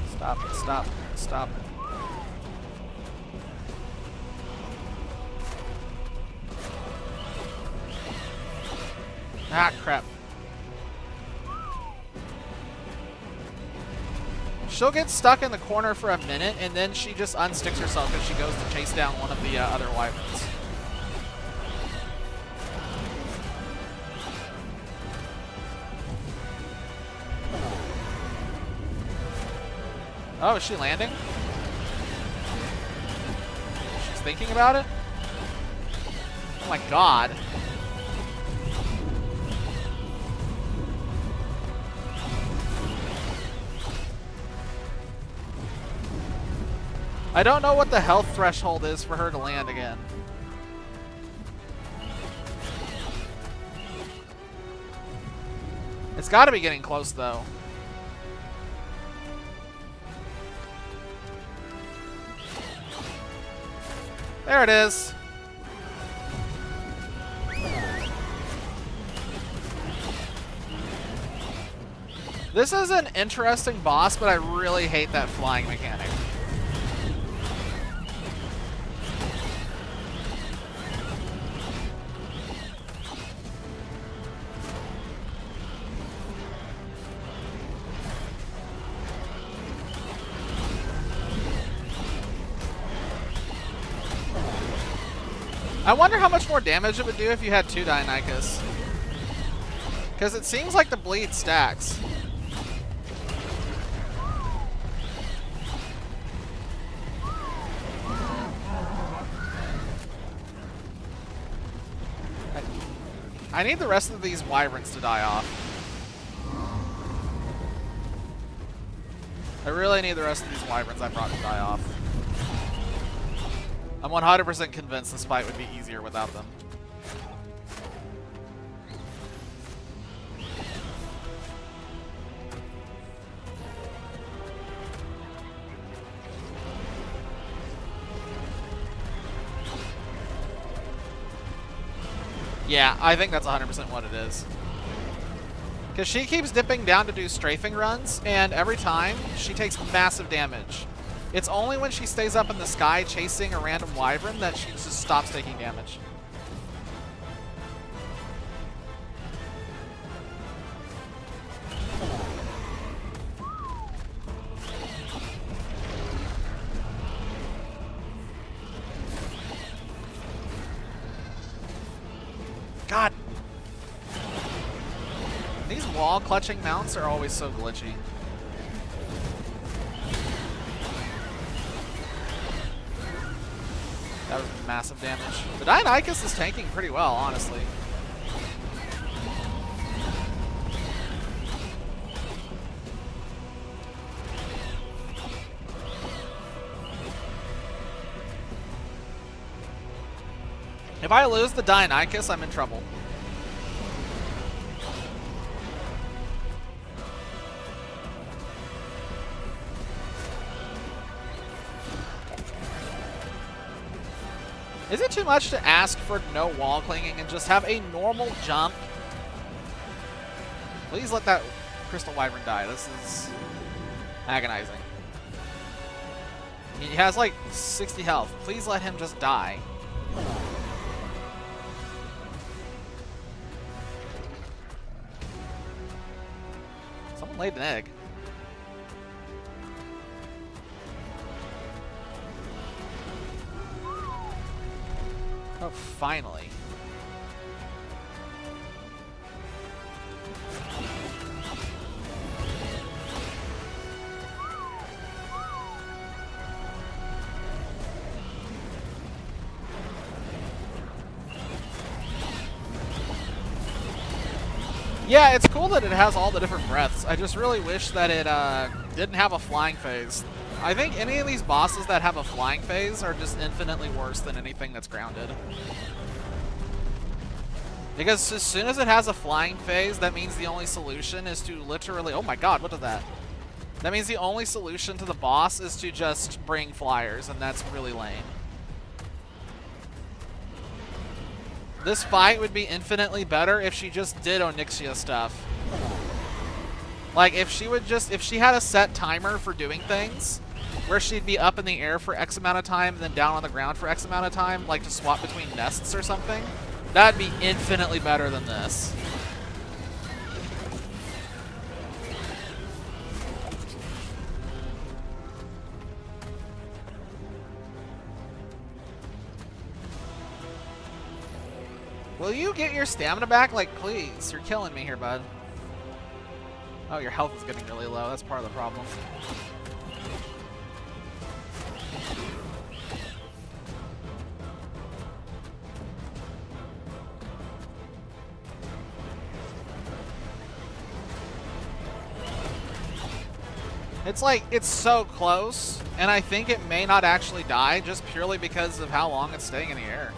Stop it, stop it, stop it. Ah, crap. she'll get stuck in the corner for a minute, and then she just unsticks herself because she goes to chase down one of the other wyverns. Oh, is she landing? She's thinking about it? Oh my god. I don't know what the health threshold is for her to land again. It's got to be getting close, though. There it is. This is an interesting boss, but I really hate that flying mechanic. I wonder how much more damage it would do if you had 2 Dionychus. Because it seems like the bleed stacks. I need the rest of these wyverns to die off. I really need the rest of these wyverns I brought to die off. I'm 100% convinced this fight would be easier without them. Yeah, I think that's 100% what it is. Because she keeps dipping down to do strafing runs, and every time, she takes massive damage. It's only when she stays up in the sky chasing a random wyvern that she just stops taking damage. God. These wall clutching mounts are always so glitchy. That was massive damage. The Dionychus is tanking pretty well, honestly. If I lose the Dionychus, I'm in trouble. Is it too much to ask for no wall clinging and just have a normal jump? Please let that Crystal Wyvern die. This is agonizing. He has like 60 health. Please let him just die. Someone laid an egg. Oh, finally. Yeah, it's cool that it has all the different breaths. I just really wish that it didn't have a flying phase. I think any of these bosses that have a flying phase are just infinitely worse than anything that's grounded. Because as soon as it has a flying phase, that means the only solution is to literally... Oh my god, what is that? That means the only solution to the boss is to just bring flyers, and that's really lame. This fight would be infinitely better if she just did Onyxia stuff. Like, if she had a set timer for doing things, where she'd be up in the air for X amount of time, and then down on the ground for X amount of time, like to swap between nests or something, that'd be infinitely better than this. Will you get your stamina back? Like, please. You're killing me here, bud. Oh, your health is getting really low. That's part of the problem. It's like, it's so close, and I think it may not actually die just purely because of how long it's staying in the air.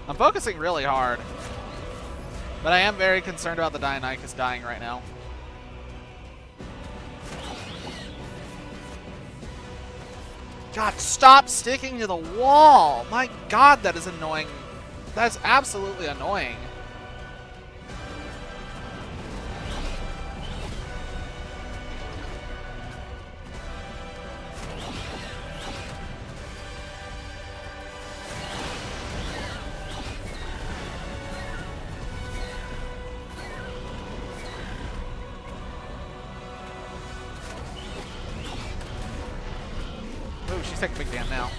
I'm focusing really hard, but I am very concerned about the Dionychus dying right now. God, stop sticking to the wall! My God, that is annoying. That's absolutely annoying. She's taking a big damn now.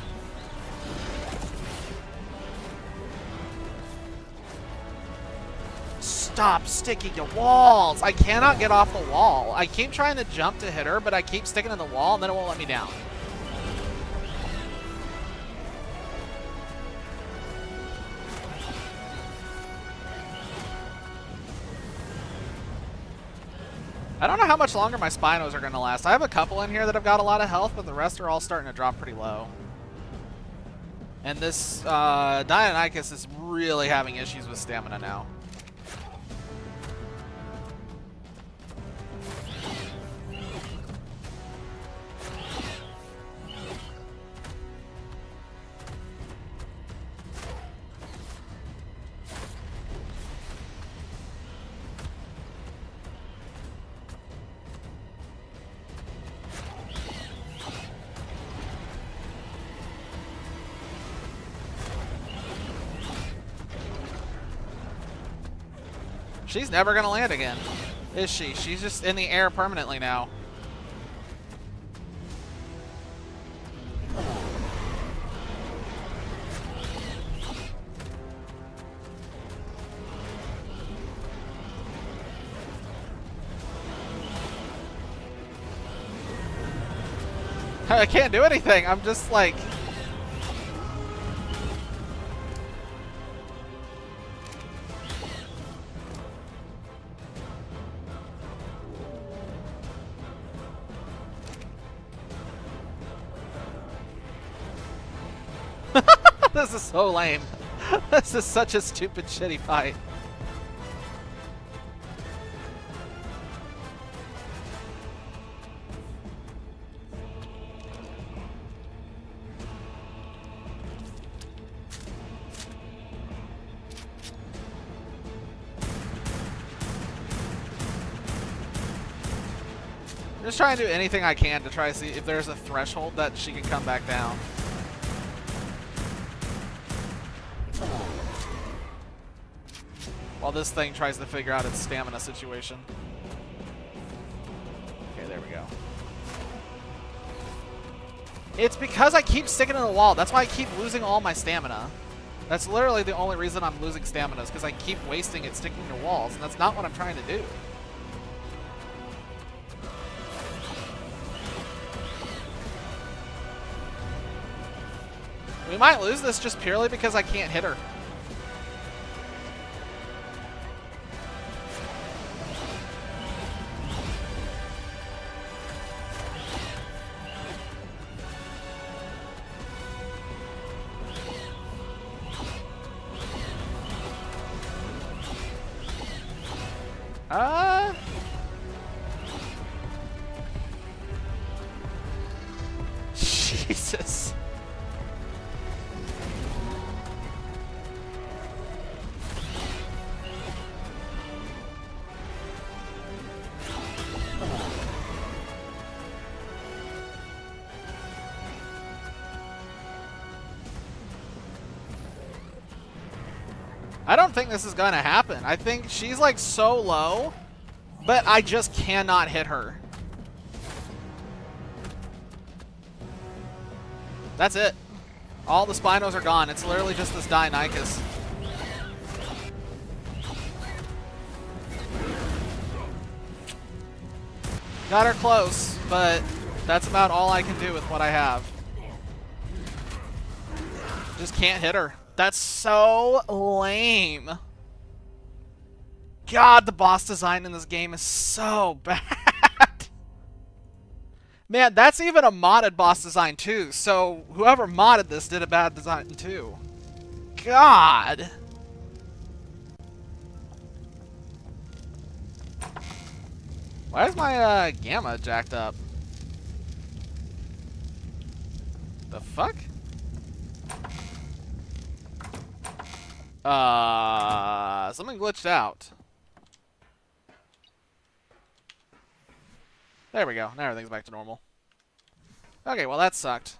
Stop sticking to walls! I cannot get off the wall. I keep trying to jump to hit her, but I keep sticking to the wall and then it won't let me down. I don't know how much longer my Spinos are going to last. I have a couple in here that have got a lot of health, but the rest are all starting to drop pretty low. And this Dionychus is really having issues with stamina now. She's never gonna land again, is she? She's just in the air permanently now. I can't do anything. I'm just like... This is so lame. This is such a stupid, shitty fight. I'm just trying to do anything I can to try to see if there's a threshold that she can come back down. While this thing tries to figure out its stamina situation. Okay, there we go. It's because I keep sticking to the wall. That's why I keep losing all my stamina. That's literally the only reason I'm losing stamina, is because I keep wasting it sticking to walls, and that's not what I'm trying to do. We might lose this just purely because I can't hit her. Jesus. I don't think this is going to happen. I think she's like so low, but I just cannot hit her. That's it. All the Spinos are gone. It's literally just this Dionychus. Got her close, but that's about all I can do with what I have. Just can't hit her. That's so lame. God, the boss design in this game is so bad. Man, that's even a modded boss design too, so whoever modded this did a bad design too. God. Why is my gamma jacked up? The fuck? Something glitched out. There we go. Now everything's back to normal. Okay, well that sucked.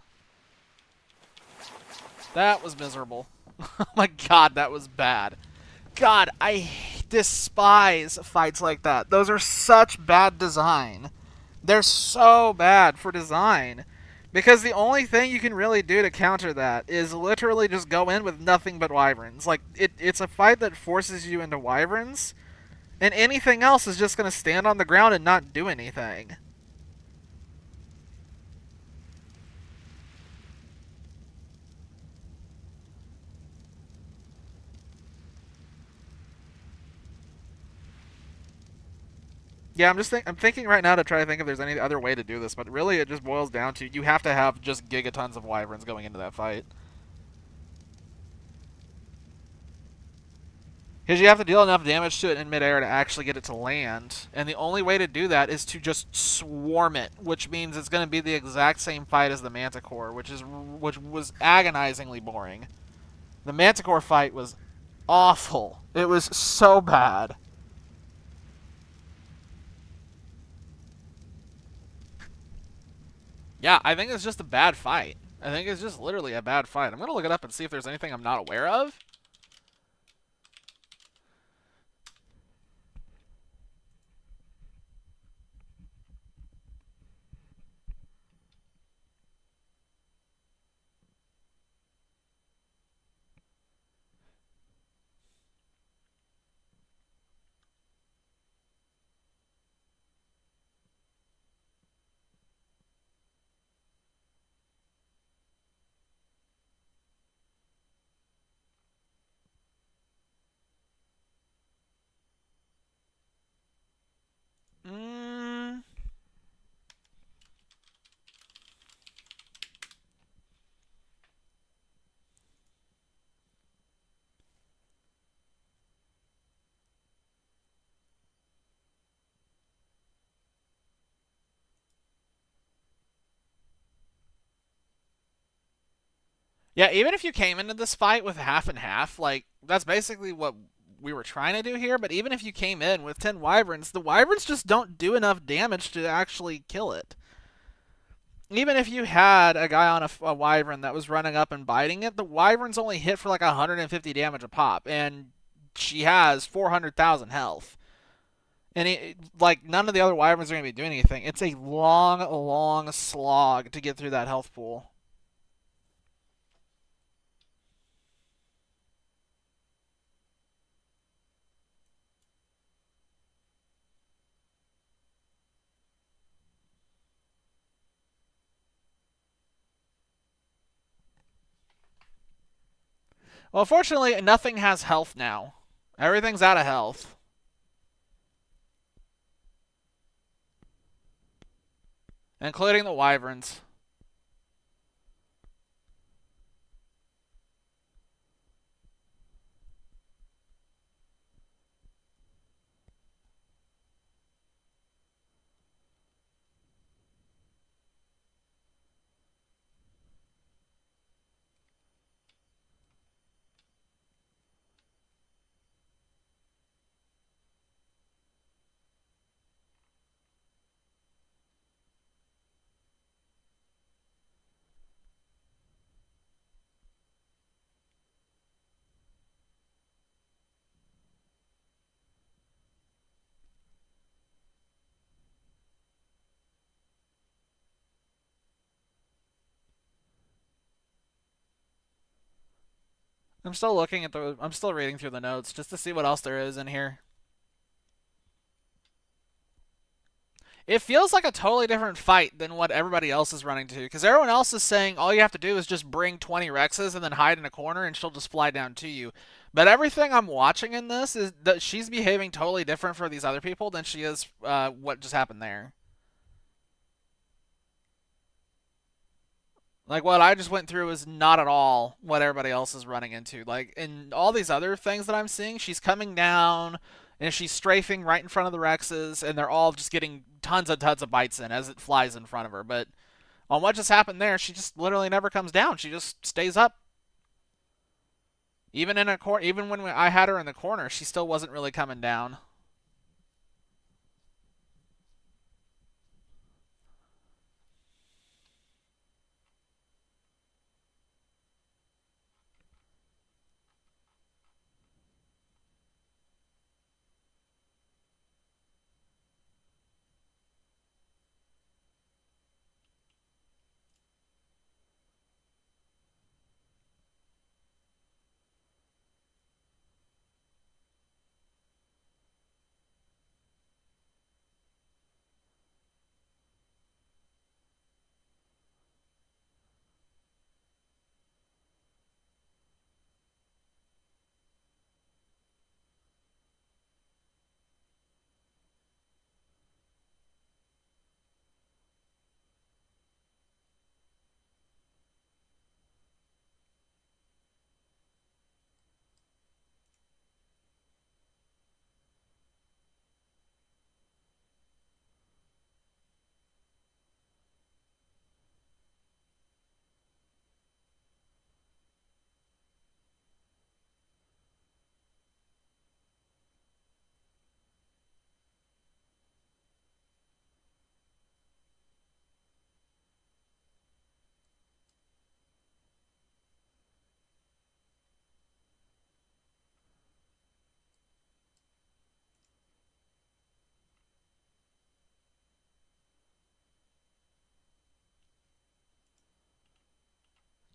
That was miserable. Oh my god, that was bad. God, I despise fights like that. Those are such bad design. They're so bad for design. Because the only thing you can really do to counter that is literally just go in with nothing but wyverns. Like, it's a fight that forces you into wyverns, and anything else is just going to stand on the ground and not do anything. Yeah, I'm thinking right now to try to think if there's any other way to do this, but really it just boils down to you have to have just gigatons of wyverns going into that fight. Because you have to deal enough damage to it in midair to actually get it to land, and the only way to do that is to just swarm it, which means it's going to be the exact same fight as the Manticore, which was agonizingly boring. The Manticore fight was awful. It was so bad. Yeah, I think it's just a bad fight. I think it's just literally a bad fight. I'm going to look it up and see if there's anything I'm not aware of. Mm. Yeah, even if you came into this fight with half and half, like, that's basically what we were trying to do here, but even if you came in with 10 wyverns, the wyverns just don't do enough damage to actually kill it. Even if you had a guy on a wyvern that was running up and biting it, the wyverns only hit for like 150 damage a pop, and she has 400,000 health. And like, none of the other wyverns are going to be doing anything. It's a long, long slog to get through that health pool. Well, fortunately, nothing has health now. Everything's out of health. Including the wyverns. I'm still looking at the. I'm still reading through the notes just to see what else there is in here. It feels like a totally different fight than what everybody else is running to, because everyone else is saying all you have to do is just bring 20 Rexes and then hide in a corner and she'll just fly down to you. But everything I'm watching in this is that she's behaving totally different for these other people than she is what just happened there. Like, what I just went through is not at all what everybody else is running into. Like, in all these other things that I'm seeing, she's coming down and she's strafing right in front of the Rexes, and they're all just getting tons and tons of bites in as it flies in front of her. But on what just happened there, she just literally never comes down. She just stays up. Even in a even when I had her in the corner, she still wasn't really coming down.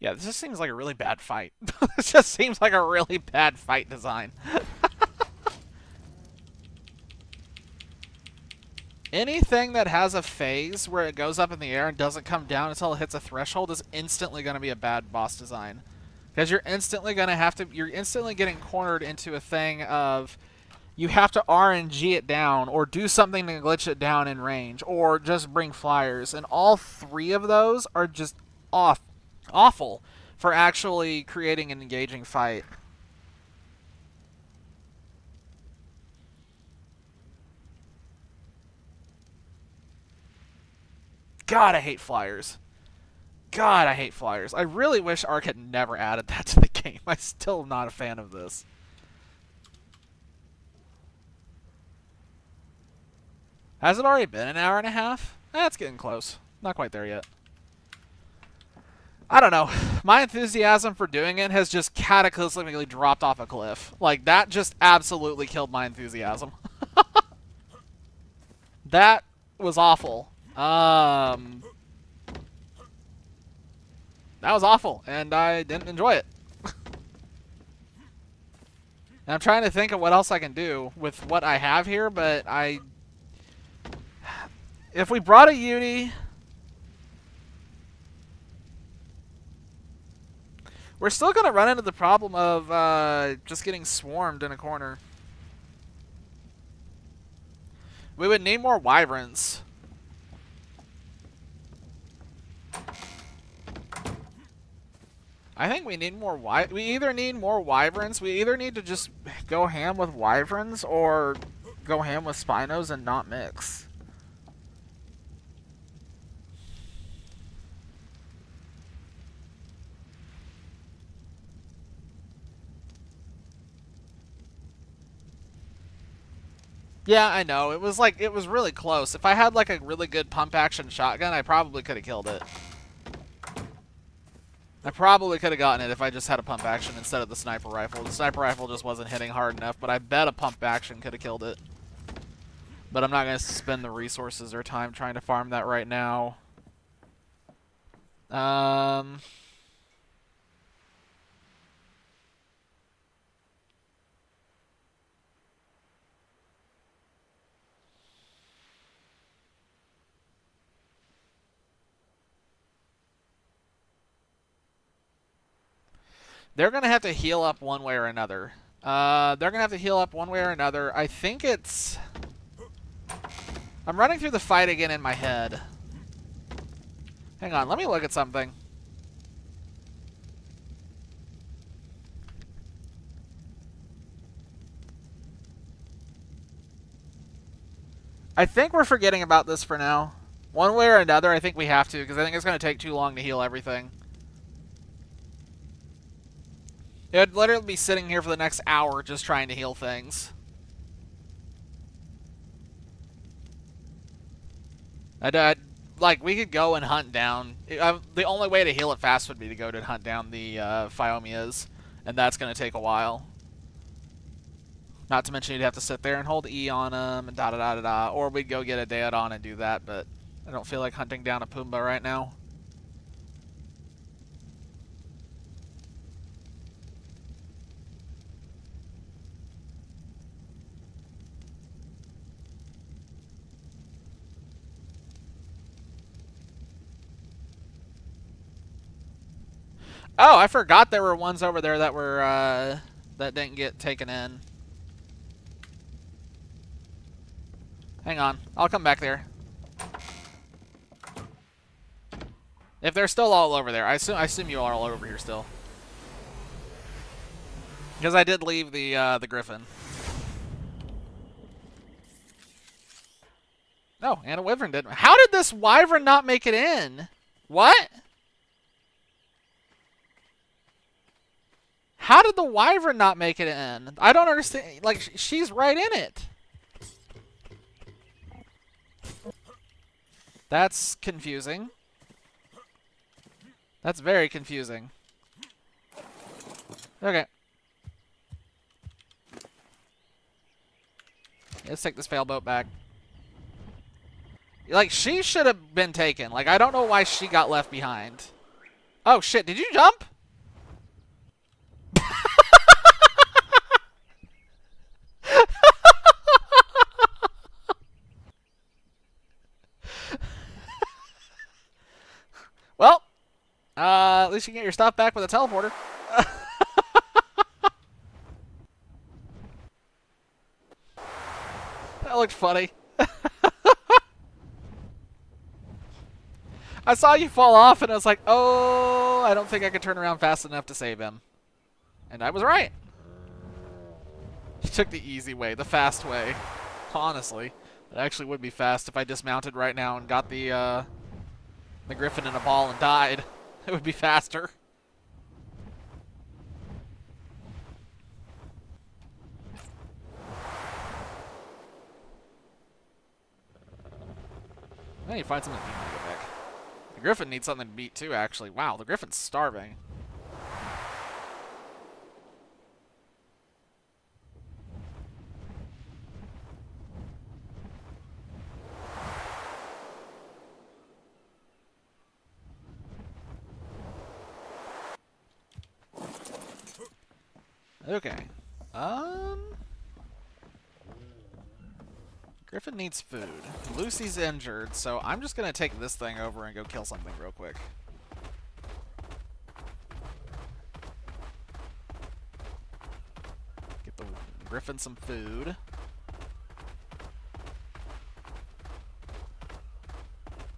Yeah, this just seems like a really bad fight. This just seems like a really bad fight design. Anything that has a phase where it goes up in the air and doesn't come down until it hits a threshold is instantly going to be a bad boss design. Because you're instantly going to have to... You're instantly getting cornered into a thing of... You have to RNG it down, or do something to glitch it down in range, or just bring flyers. And all three of those are just awful for actually creating an engaging fight. God, I hate flyers. God, I hate flyers. I really wish Ark had never added that to the game. I'm still not a fan of this. Has it already been an hour and a half? It's getting close. Not quite there yet. I don't know. My enthusiasm for doing it has just cataclysmically dropped off a cliff. Like, that just absolutely killed my enthusiasm. That was awful. That was awful, and I didn't enjoy it. And I'm trying to think of what else I can do with what I have here, but if we brought a Uni... We're still going to run into the problem of just getting swarmed in a corner. We would need more Wyverns. I think we need more we either need more Wyverns, we either need to just go ham with Wyverns, or go ham with Spinos and not mix. Yeah, I know. It was really close. If I had like a really good pump action shotgun, I probably could have killed it. I probably could have gotten it if I just had a pump action instead of the sniper rifle. The sniper rifle just wasn't hitting hard enough, but I bet a pump action could have killed it. But I'm not going to spend the resources or time trying to farm that right now. They're going to have to heal up one way or another. They're going to have to heal up one way or another. I think it's... I'm running through the fight again in my head. Hang on, let me look at something. I think we're forgetting about this for now. One way or another, I think we have to, because I think it's going to take too long to heal everything. It would literally be sitting here for the next hour just trying to heal things. Like, we could go and hunt down... the only way to heal it fast would be to go to hunt down the Phiomias, and that's going to take a while. Not to mention you'd have to sit there and hold E on them, and da-da-da-da-da, or we'd go get a Daedon and do that, but I don't feel like hunting down a Pumbaa right now. Oh, I forgot there were ones over there that were, that didn't get taken in. Hang on. I'll come back there. If they're still all over there. I assume you are all over here still. Because I did leave the Griffin. Oh, and a Wyvern didn't. How did this Wyvern not make it in? What? How did the Wyvern not make it in? I don't understand. Like, she's right in it. That's confusing. That's very confusing. Okay. Let's take this fail boat back. Like, she should have been taken. Like, I don't know why she got left behind. Oh, shit. Did you jump? Well, at least you can get your stuff back with a teleporter. That looked funny. I saw you fall off, and I was like, oh, I don't think I could turn around fast enough to save him. And I was right. You took the easy way, the fast way. Honestly, it actually would be fast if I dismounted right now and got the Griffin in a ball and died. It would be faster. I need to find something to eat when I get back. The Griffin needs something to beat too, actually. Wow, the Griffin's starving. Okay. Griffin needs food. Lucy's injured, so I'm just gonna take this thing over and go kill something real quick. Get the Griffin some food.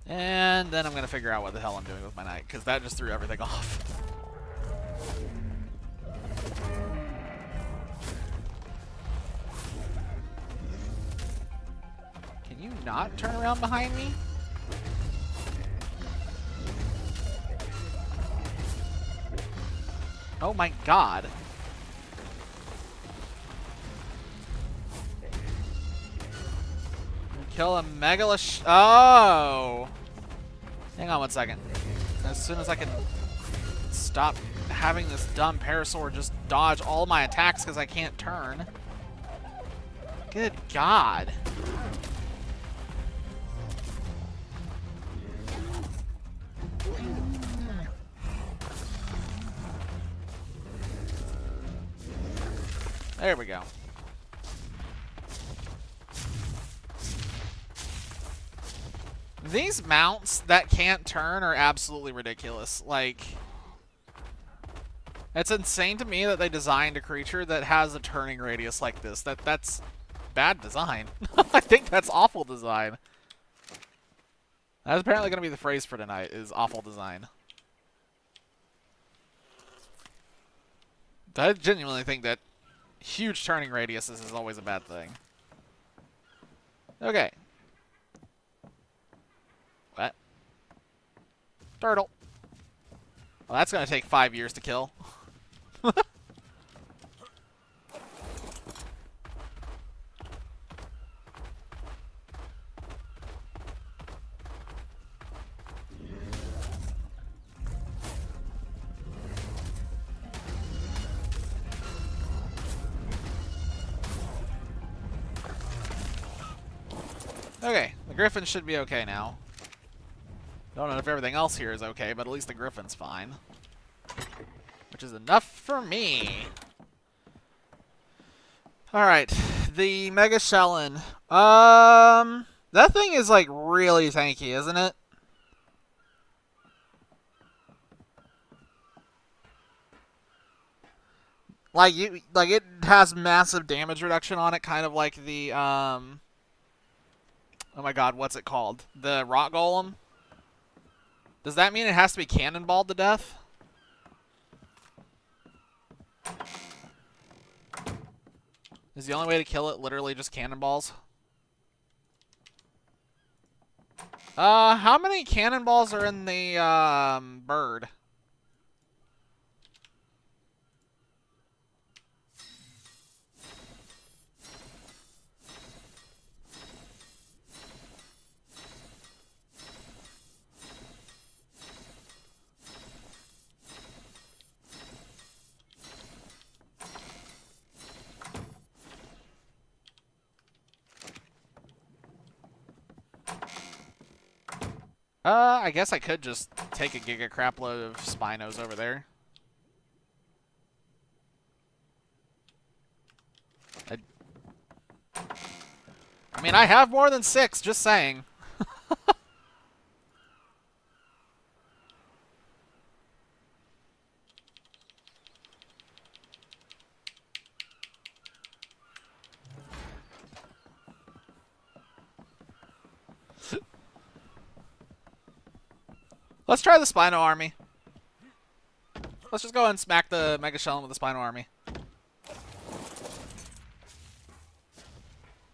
And then I'm gonna figure out what the hell I'm doing with my knight, because that just threw everything off. Can you not turn around behind me? Oh my god. Kill a megalish. Oh! Hang on one second. As soon as I can stop having this dumb Parasaur just dodge all my attacks because I can't turn. Good god. There we go. These mounts that can't turn are absolutely ridiculous. Like, It's insane to me that they designed a creature that has a turning radius like this. That's bad design. I think that's awful design. That's apparently going to be the phrase for tonight, is awful design. I genuinely think that huge turning radiuses is always a bad thing. Okay. What? Turtle. Well, that's going to take 5 years to kill. Okay, the Griffin should be okay now. Don't know if everything else here is okay, but at least the Griffin's fine. Which is enough for me. Alright, the Mega Shellin. That thing is like really tanky, isn't it? Like it has massive damage reduction on it, kind of like the oh my god, what's it called? The Rock Golem? Does that mean it has to be cannonballed to death? Is the only way to kill it literally just cannonballs? How many cannonballs are in the bird? I guess I could just take a giga crapload of Spinos over there. I mean, I have more than 6, just saying. Let's try the Spino army. Let's just go ahead and smack the Mega Shellin with the Spino army.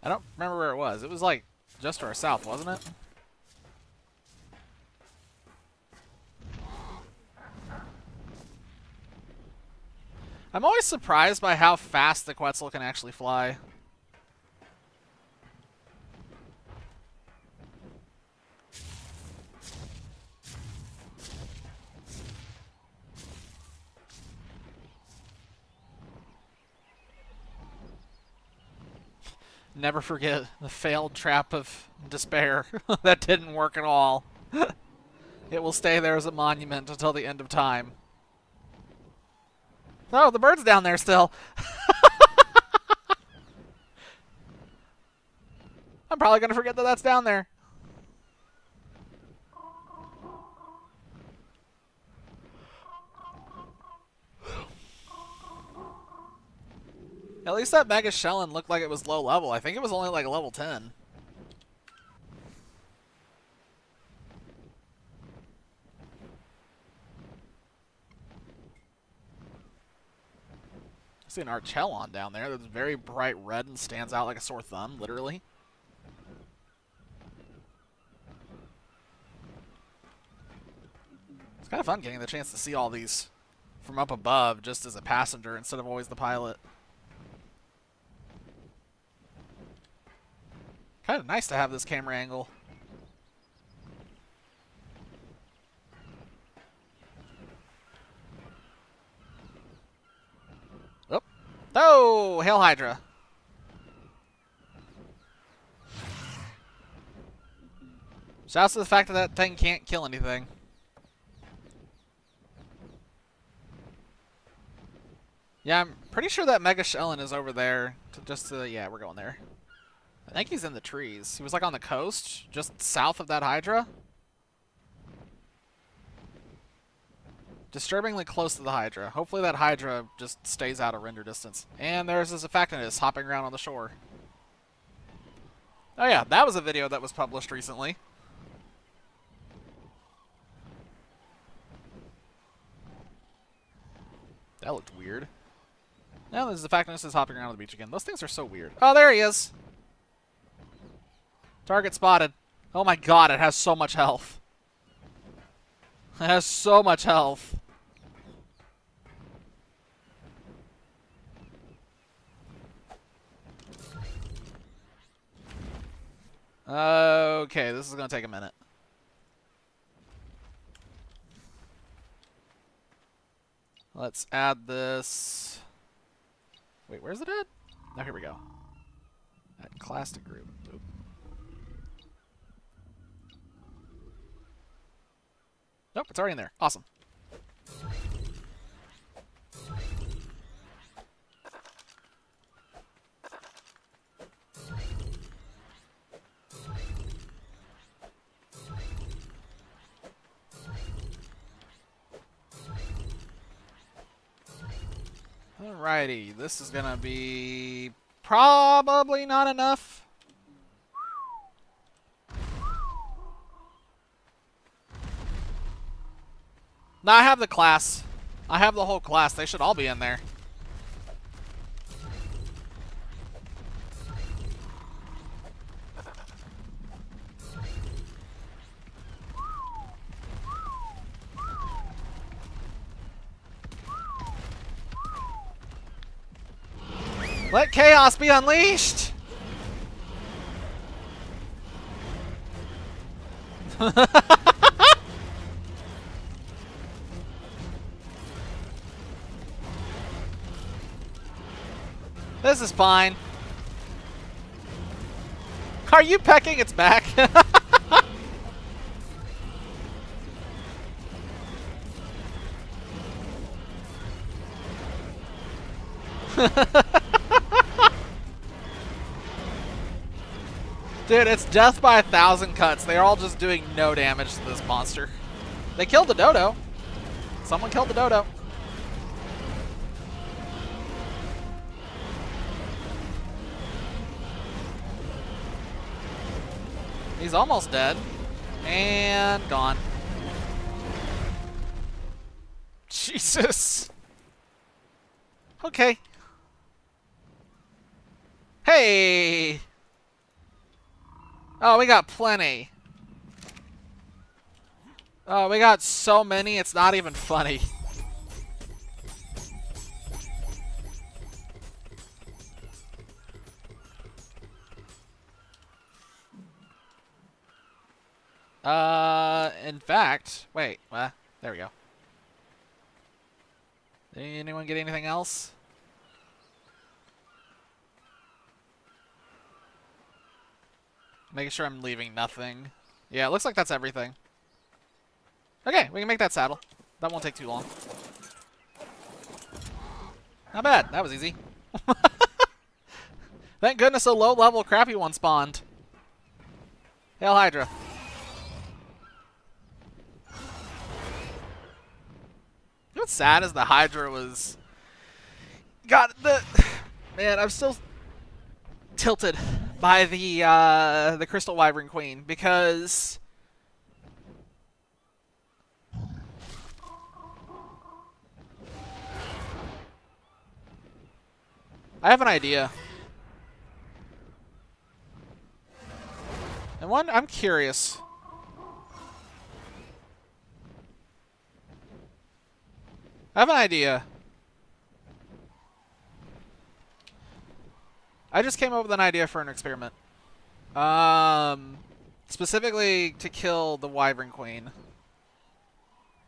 I don't remember where it was. It was like just to our south, wasn't it? I'm always surprised by how fast the Quetzal can actually fly. Never forget the failed trap of despair. That didn't work at all. It will stay there as a monument until the end of time. Oh, the bird's down there still. I'm probably going to forget that that's down there. At least that Mega Shellin looked like it was low level. I think it was only like level 10. I see an Archelon down there that's very bright red and stands out like a sore thumb, literally. It's kind of fun getting the chance to see all these from up above just as a passenger instead of always the pilot. Kind of nice to have this camera angle. Oh, oh, Hail Hydra. Shouts to the fact that that thing can't kill anything. Yeah, I'm pretty sure that Mega Shellin is over there. Yeah, we're going there. I think he's in the trees. He was like on the coast, just south of that Hydra. Disturbingly close to the Hydra. Hopefully that Hydra just stays out of render distance. And there's this Effectiveness hopping around on the shore. Oh yeah, that was a video that was published recently. That looked weird. Now there's Effectiveness is hopping around on the beach again. Those things are so weird. Oh, there he is. Target spotted. Oh my god, it has so much health. It has so much health. Okay, this is going to take a minute. Let's add this. Wait, where's it at? Oh, here we go. Add class to group. Oop. Nope, it's already in there. Awesome. Alrighty, this is gonna be probably not enough. No, I have the class. I have the whole class. They should all be in there. Let chaos be unleashed! This is fine. Are you pecking its back? Dude, it's death by 1,000 cuts. They're all just doing no damage to this monster. They killed the dodo. Someone killed the dodo. He's almost dead. And gone. Jesus. Okay. Hey! Oh, we got plenty. Oh, we got so many, it's not even funny. In fact, wait, there we go. Did anyone get anything else? Making sure I'm leaving nothing. Yeah, it looks like that's everything. Okay, we can make that saddle. That won't take too long. Not bad. That was easy. Thank goodness a low-level crappy one spawned. Hail Hydra. You know what's sad is the Hydra was... Man, I'm still tilted by the Crystal Wyvern Queen because I have an idea. And one, I'm curious. I have an idea. I just came up with an idea for an experiment. Specifically to kill the Wyvern Queen.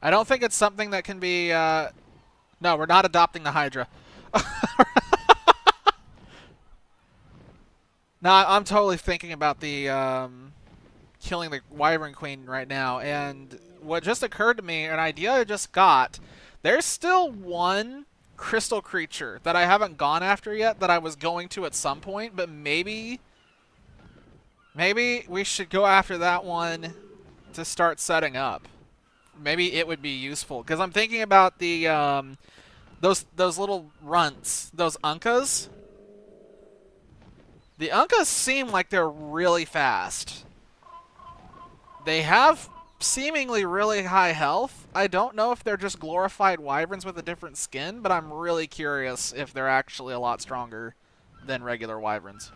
I don't think it's something that can be, no, we're not adopting the Hydra. No, I'm totally thinking about the, killing the Wyvern Queen right now. And what just occurred to me, an idea I just got, there's still one crystal creature that I haven't gone after yet that I was going to at some point, but maybe we should go after that one to start setting up maybe it would be useful. Because I'm thinking about the, those little runts, those Unkas. The Unkas seem like they're really fast. They have seemingly really high health. I don't know if they're just glorified wyverns with a different skin, but I'm really curious if they're actually a lot stronger than regular wyverns.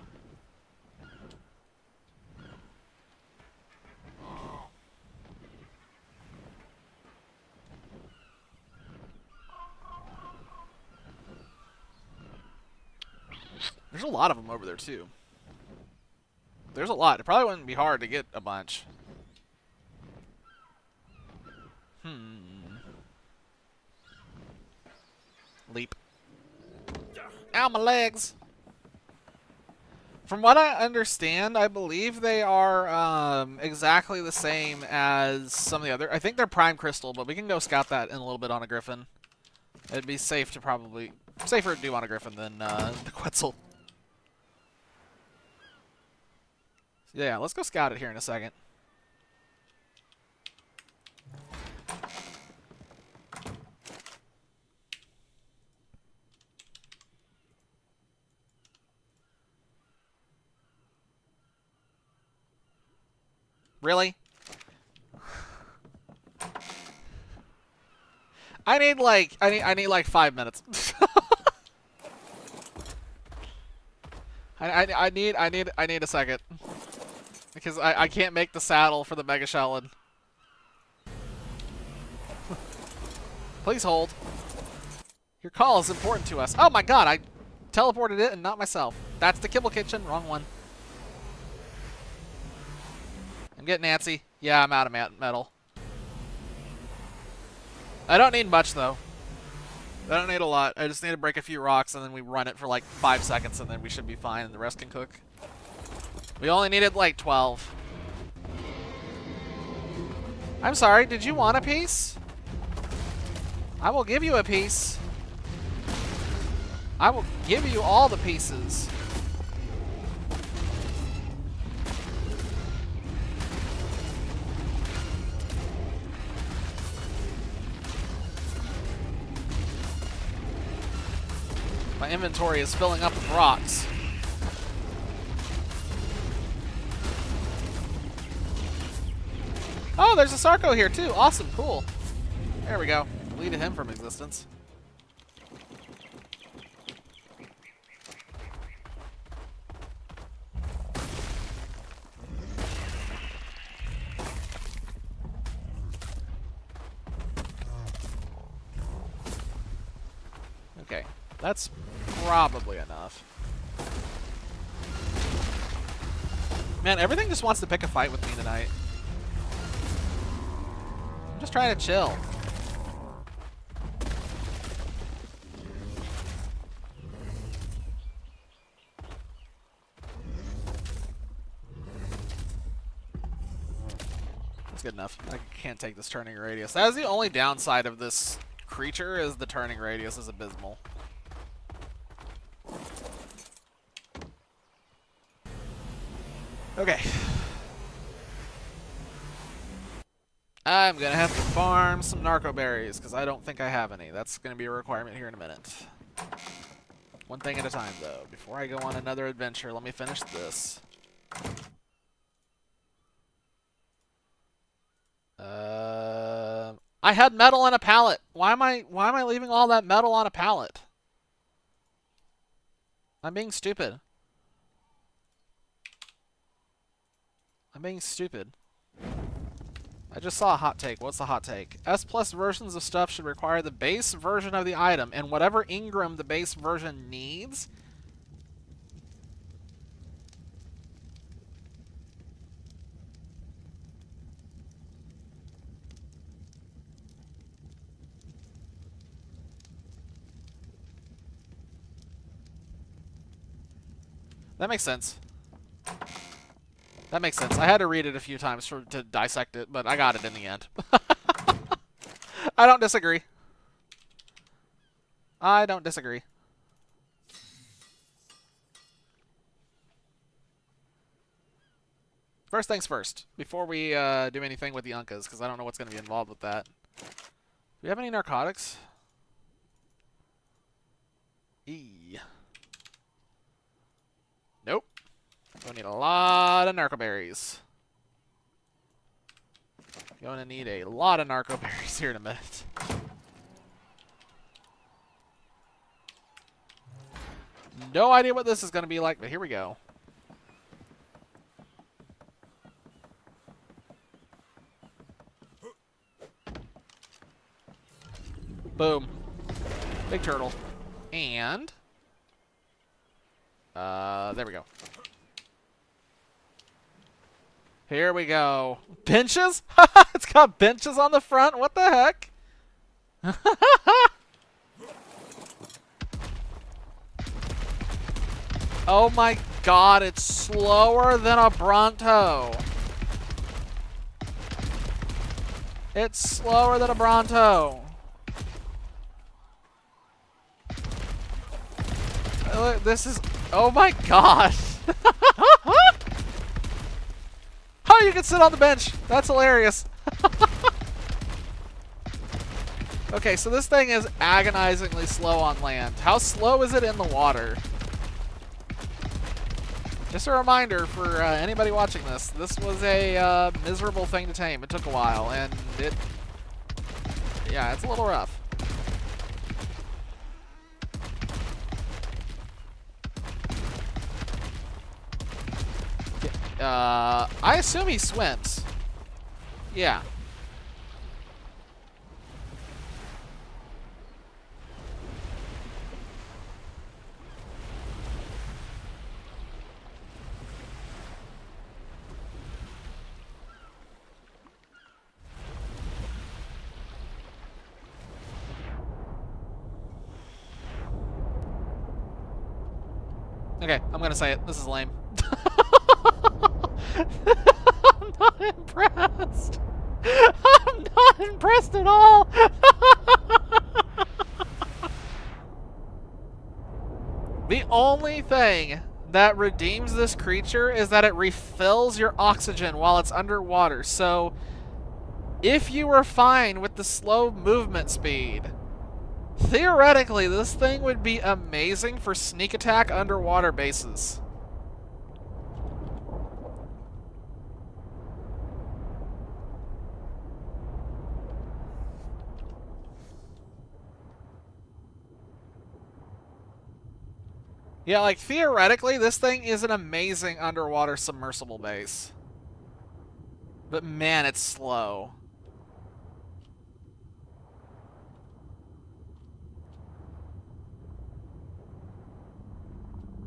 There's a lot of them over there, too. There's a lot. It probably wouldn't be hard to get a bunch. Leap. Ow, my legs! From what I understand, I believe they are exactly the same as some of the other. I think they're Prime Crystal, but we can go scout that in a little bit on a Griffin. It'd be safer to do on a Griffin than the Quetzal. Yeah, let's go scout it here in a second. Really? I need like 5 minutes. I need a second. Because I can't make the saddle for the Mega Shellin. Please hold. Your call is important to us. Oh my god, I teleported it and not myself. That's the Kibble Kitchen. Wrong one. I'm getting antsy. Yeah, I'm out of metal. I don't need much, though. I don't need a lot. I just need to break a few rocks, and then we run it for like 5 seconds, and then we should be fine, and the rest can cook. We only needed like 12. I'm sorry, did you want a piece? I will give you a piece. I will give you all the pieces. My inventory is filling up with rocks. Oh, there's a Sarco here too. Awesome, cool. There we go. Deleted him from existence. Okay, that's probably enough. Man, everything just wants to pick a fight with me tonight. I'm just trying to chill. That's good enough. I can't take this turning radius. That is the only downside of this creature, is the turning radius is abysmal. Okay. I'm gonna have to farm some narco berries because I don't think I have any. That's gonna be a requirement here in a minute. One thing at a time, though. Before I go on another adventure, let me finish this. I had metal on a pallet. Why am I leaving all that metal on a pallet? I'm being stupid. I'm being stupid. I just saw a hot take. What's the hot take? S+ versions of stuff should require the base version of the item, and whatever engram the base version needs. That makes sense. That makes sense. I had to read it a few times to dissect it, but I got it in the end. I don't disagree. I don't disagree. First things first, before we do anything with the Uncas, because I don't know what's going to be involved with that. Do we have any narcotics? Nope. We'll need a lot of narco berries. Going to need a lot of narco berries here in a minute. No idea what this is going to be like, but here we go. Boom. Big turtle. And there we go. Here we go. Benches? It's got benches on the front. What the heck? Oh my god, it's slower than a Bronto. It's slower than a Bronto. Look, this is... Oh my god. Oh, you can sit on the bench. That's hilarious. Okay, so this thing is agonizingly slow on land. How slow is it in the water? Just a reminder for anybody watching this. This was a miserable thing to tame. It took a while, and it... Yeah, it's a little rough. I assume he swims. Yeah. Okay, I'm gonna say it. This is lame. I'm not impressed. I'm not impressed at all. The only thing that redeems this creature is that it refills your oxygen while it's underwater. So, if you were fine with the slow movement speed, theoretically, this thing would be amazing for sneak attack underwater bases. Yeah, like, theoretically, this thing is an amazing underwater submersible base. But man, it's slow.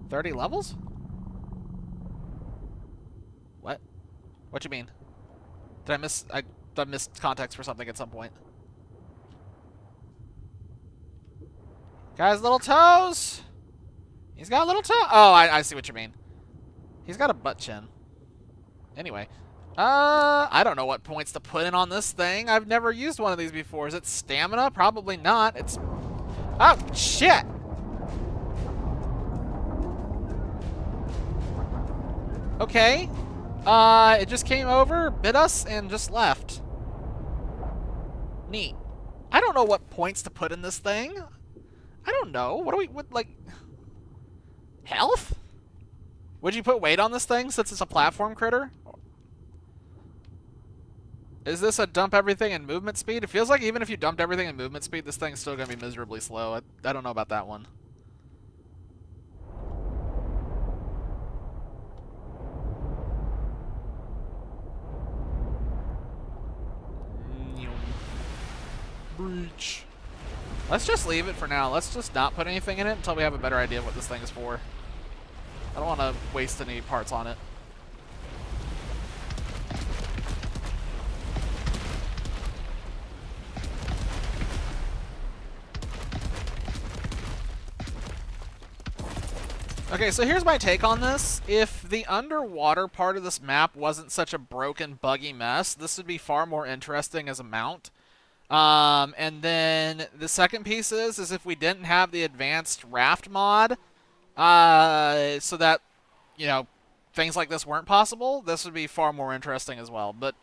$30 levels? What? What you mean? Did I miss... I missed context for something at some point. Guy's little toes! He's got a little toe. Oh, I see what you mean. He's got a butt chin. Anyway. I don't know what points to put in on this thing. I've never used one of these before. Is it stamina? Probably not. It's... Oh, shit! Okay. It just came over, bit us, and just left. Neat. I don't know what points to put in this thing. I don't know. What do we... What, like... Health? Would you put weight on this thing since it's a platform critter? Is this a dump everything in movement speed? It feels like even if you dumped everything in movement speed, this thing's still going to be miserably slow. I don't know about that one. Breach. Let's just leave it for now. Let's just not put anything in it until we have a better idea of what this thing is for. I don't want to waste any parts on it. Okay, so here's my take on this. If the underwater part of this map wasn't such a broken, buggy mess, this would be far more interesting as a mount. And then the second piece is if we didn't have the advanced raft mod, so that, you know, things like this weren't possible, this would be far more interesting as well. But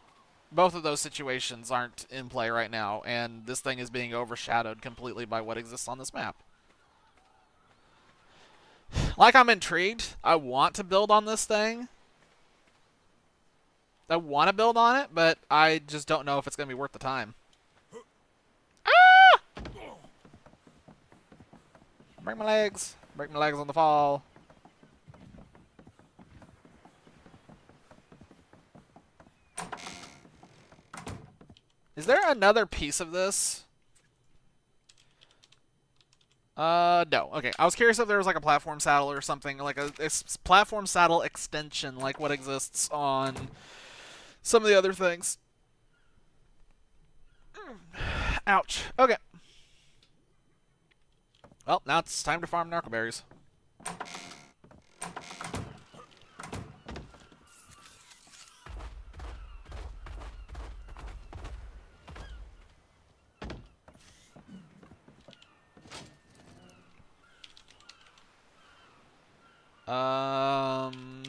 both of those situations aren't in play right now, and this thing is being overshadowed completely by what exists on this map. Like, I'm intrigued. I want to build on this thing. I want to build on it, but I just don't know if it's going to be worth the time. Ah! Break my legs. Break my legs on the fall. Is there another piece of this? No. Okay. I was curious if there was like a platform saddle or something, like a platform saddle extension, like what exists on some of the other things. Ouch. Okay. Well, now it's time to farm narcoberries.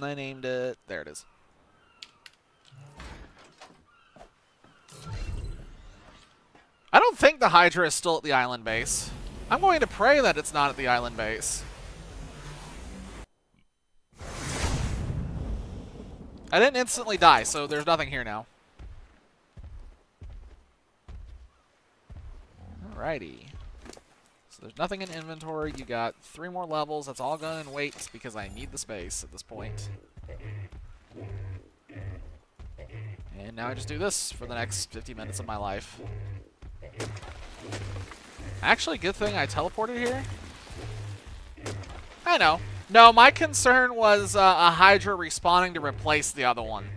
I named it. There it is. I don't think the Hydra is still at the island base. I'm going to pray that it's not at the island base. I didn't instantly die, so there's nothing here now. Alrighty. So there's nothing in inventory. You got 3 more levels. That's all going in weight because I need the space at this point. And now I just do this for the next 50 minutes of my life. Actually, good thing I teleported here. I know. No, my concern was a Hydra respawning to replace the other one.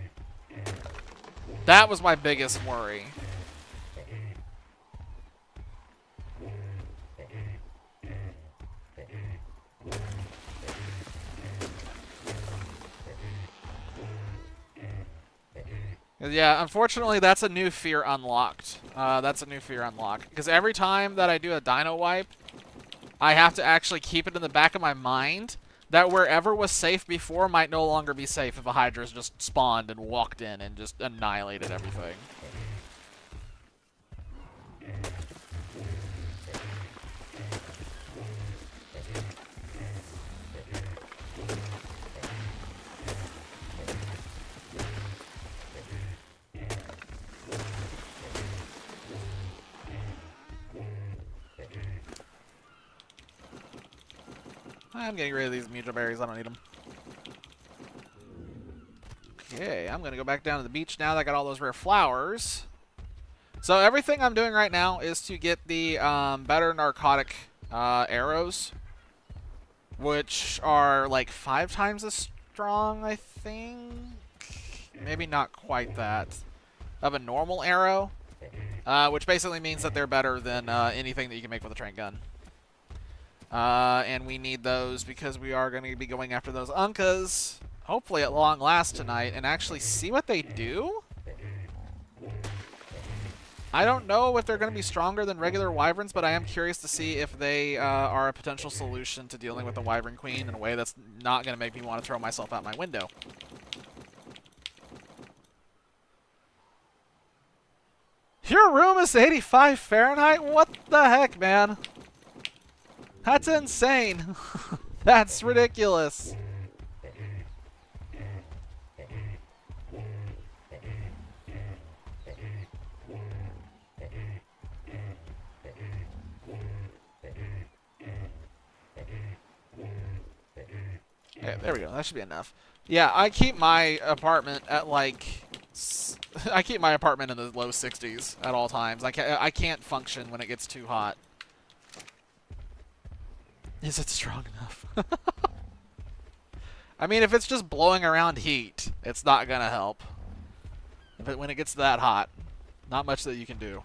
That was my biggest worry. Yeah, unfortunately, that's a new fear unlocked. That's a new fear unlocked. Because every time that I do a dino wipe, I have to actually keep it in the back of my mind that wherever was safe before might no longer be safe if a Hydra's just spawned and walked in and just annihilated everything. I'm getting rid of these muta berries. I don't need them. Okay, I'm going to go back down to the beach now that I got all those rare flowers. So everything I'm doing right now is to get the better narcotic arrows, which are like 5 times as strong, I think. Maybe not quite that. Of a normal arrow, which basically means that they're better than anything that you can make with a train gun. And we need those because we are going to be going after those Uncas, hopefully at long last tonight, and actually see what they do. I don't know if they're going to be stronger than regular wyverns, but I am curious to see if they are a potential solution to dealing with the Wyvern Queen in a way that's not going to make me want to throw myself out my window. Your room is 85 Fahrenheit? What the heck, man? That's insane. That's ridiculous. Okay, there we go. That should be enough. Yeah, I keep my apartment at like... I keep my apartment in the low 60s at all times. I can't function when it gets too hot. Is it strong enough? I mean, if it's just blowing around heat, it's not going to help. But when it gets that hot, not much that you can do.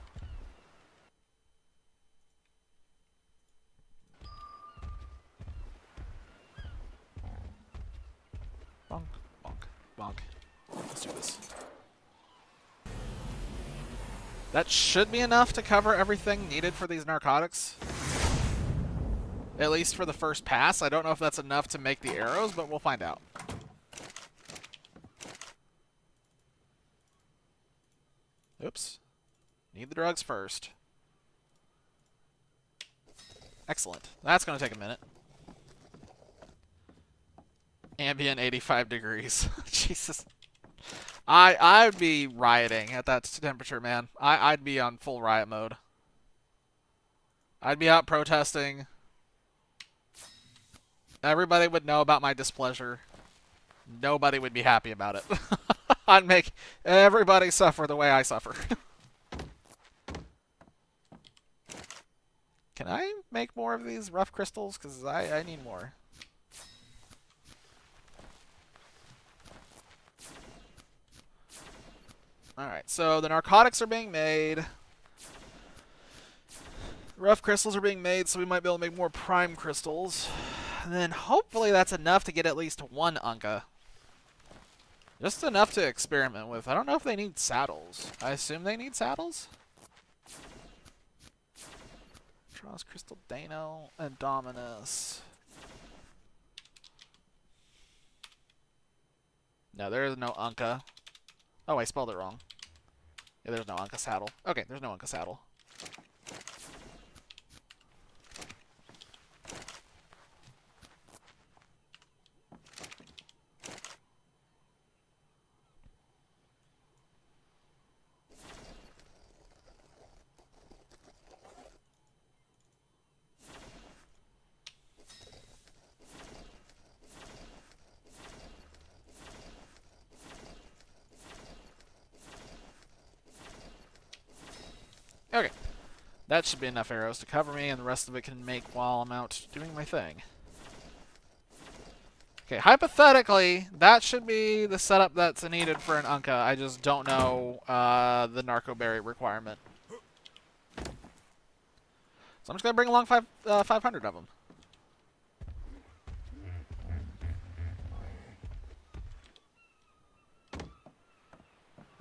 Bonk, bonk, bonk. Let's do this. That should be enough to cover everything needed for these narcotics. At least for the first pass. I don't know if that's enough to make the arrows, but we'll find out. Oops. Need the drugs first. Excellent. That's going to take a minute. Ambient 85 degrees. Jesus. I'd be rioting at that temperature, man. I'd be on full riot mode. I'd be out protesting. Everybody would know about my displeasure. Nobody would be happy about it. I'd make everybody suffer the way I suffer. Can I make more of these rough crystals? Because I need more. Alright, so the narcotics are being made. Rough crystals are being made, so we might be able to make more prime crystals. And then hopefully that's enough to get at least one Unca. Just enough to experiment with. I don't know if they need saddles. I assume they need saddles? Draws Crystal Dano and Dominus. No, there is no Unca. Oh, I spelled it wrong. Yeah, there's no Unca saddle. Okay, there's no Unca saddle. Okay. That should be enough arrows to cover me, and the rest of it can make while I'm out doing my thing. Okay, hypothetically, that should be the setup that's needed for an Unca. I just don't know the narco berry requirement. So I'm just going to bring along 500 of them.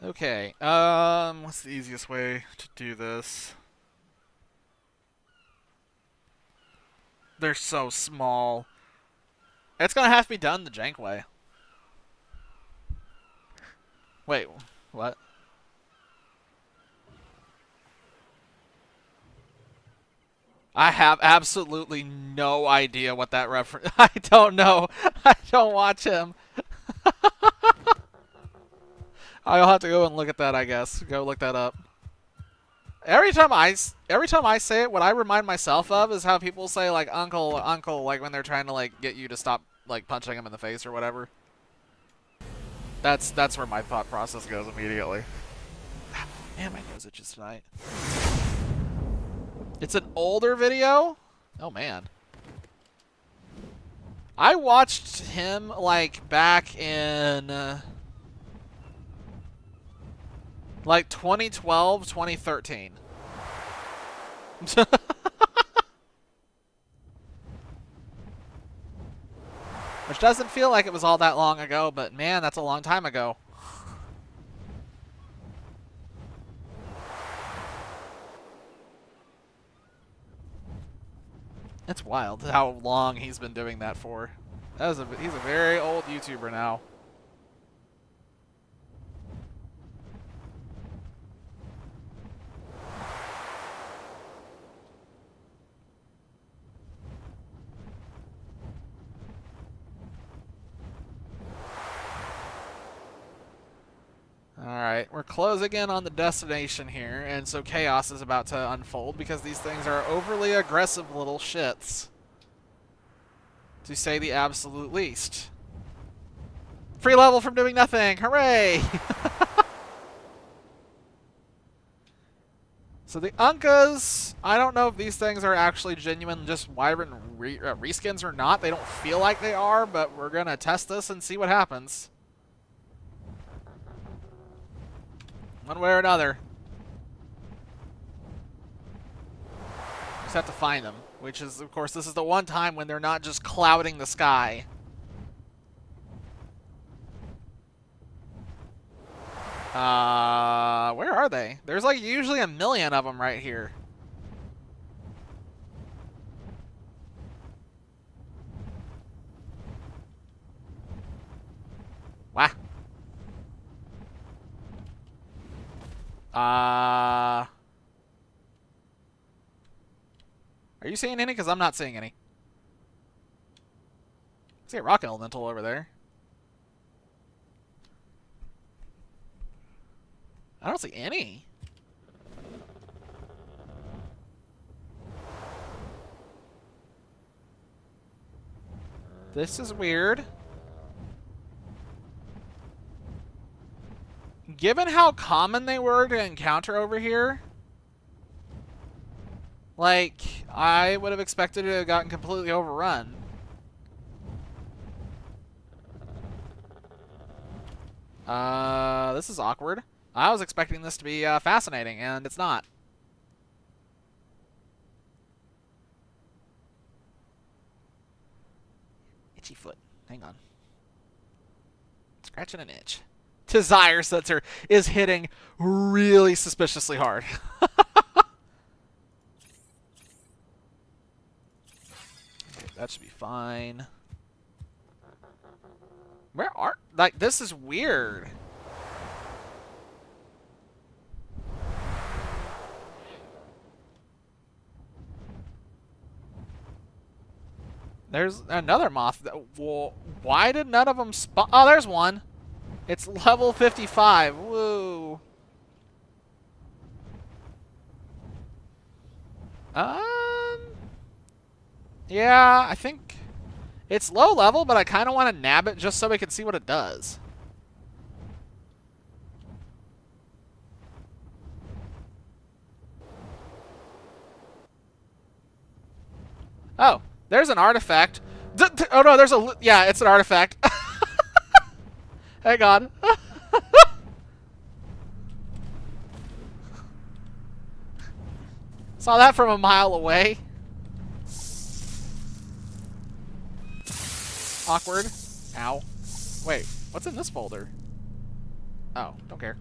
Okay, what's the easiest way to do this? They're so small. It's gonna have to be done the jank way. Wait, what? I have absolutely no idea what that reference... I don't know. I don't watch him. I'll have to go and look at that, I guess. Go look that up. Every time I say it, what I remind myself of is how people say, like, uncle, like, when they're trying to, like, get you to stop, like, punching them in the face or whatever. That's where my thought process goes immediately. Man, my nose itches tonight. It's an older video? Oh, man. I watched him, like, back in... like 2012, 2013. Which doesn't feel like it was all that long ago, but man, that's a long time ago. It's wild how long he's been doing that for. He's a very old YouTuber now. Alright, we're closing in on the destination here, and so chaos is about to unfold because these things are overly aggressive little shits. To say the absolute least. Free level from doing nothing! Hooray! So the Uncas, I don't know if these things are actually genuine just Wyvern reskins or not. They don't feel like they are, but we're going to test this and see what happens. One way or another. Just have to find them, which is, of course, this is the one time when they're not just clouding the sky. Where are they? There's like usually a million of them right here. Wow. Are you seeing any? Because I'm not seeing any. I see a rock elemental over there. I don't see any. This is weird. Given how common they were to encounter over here, like, I would have expected to have gotten completely overrun. This is awkward. I was expecting this to be fascinating, and it's not. Itchy foot. Hang on. Scratching an itch. Desire sensor is hitting really suspiciously hard. Okay, that should be fine. Where are... Like, this is weird. There's another moth. Well, why did none of them spawn? Oh, there's one. It's level 55. Woo. Yeah, I think it's low level, but I kind of want to nab it just so we can see what it does. Oh, there's an artifact. Oh no, there's a... Yeah, it's an artifact. Hang on. Saw that from a mile away. Awkward. Ow. Wait, what's in this folder? Oh, don't care.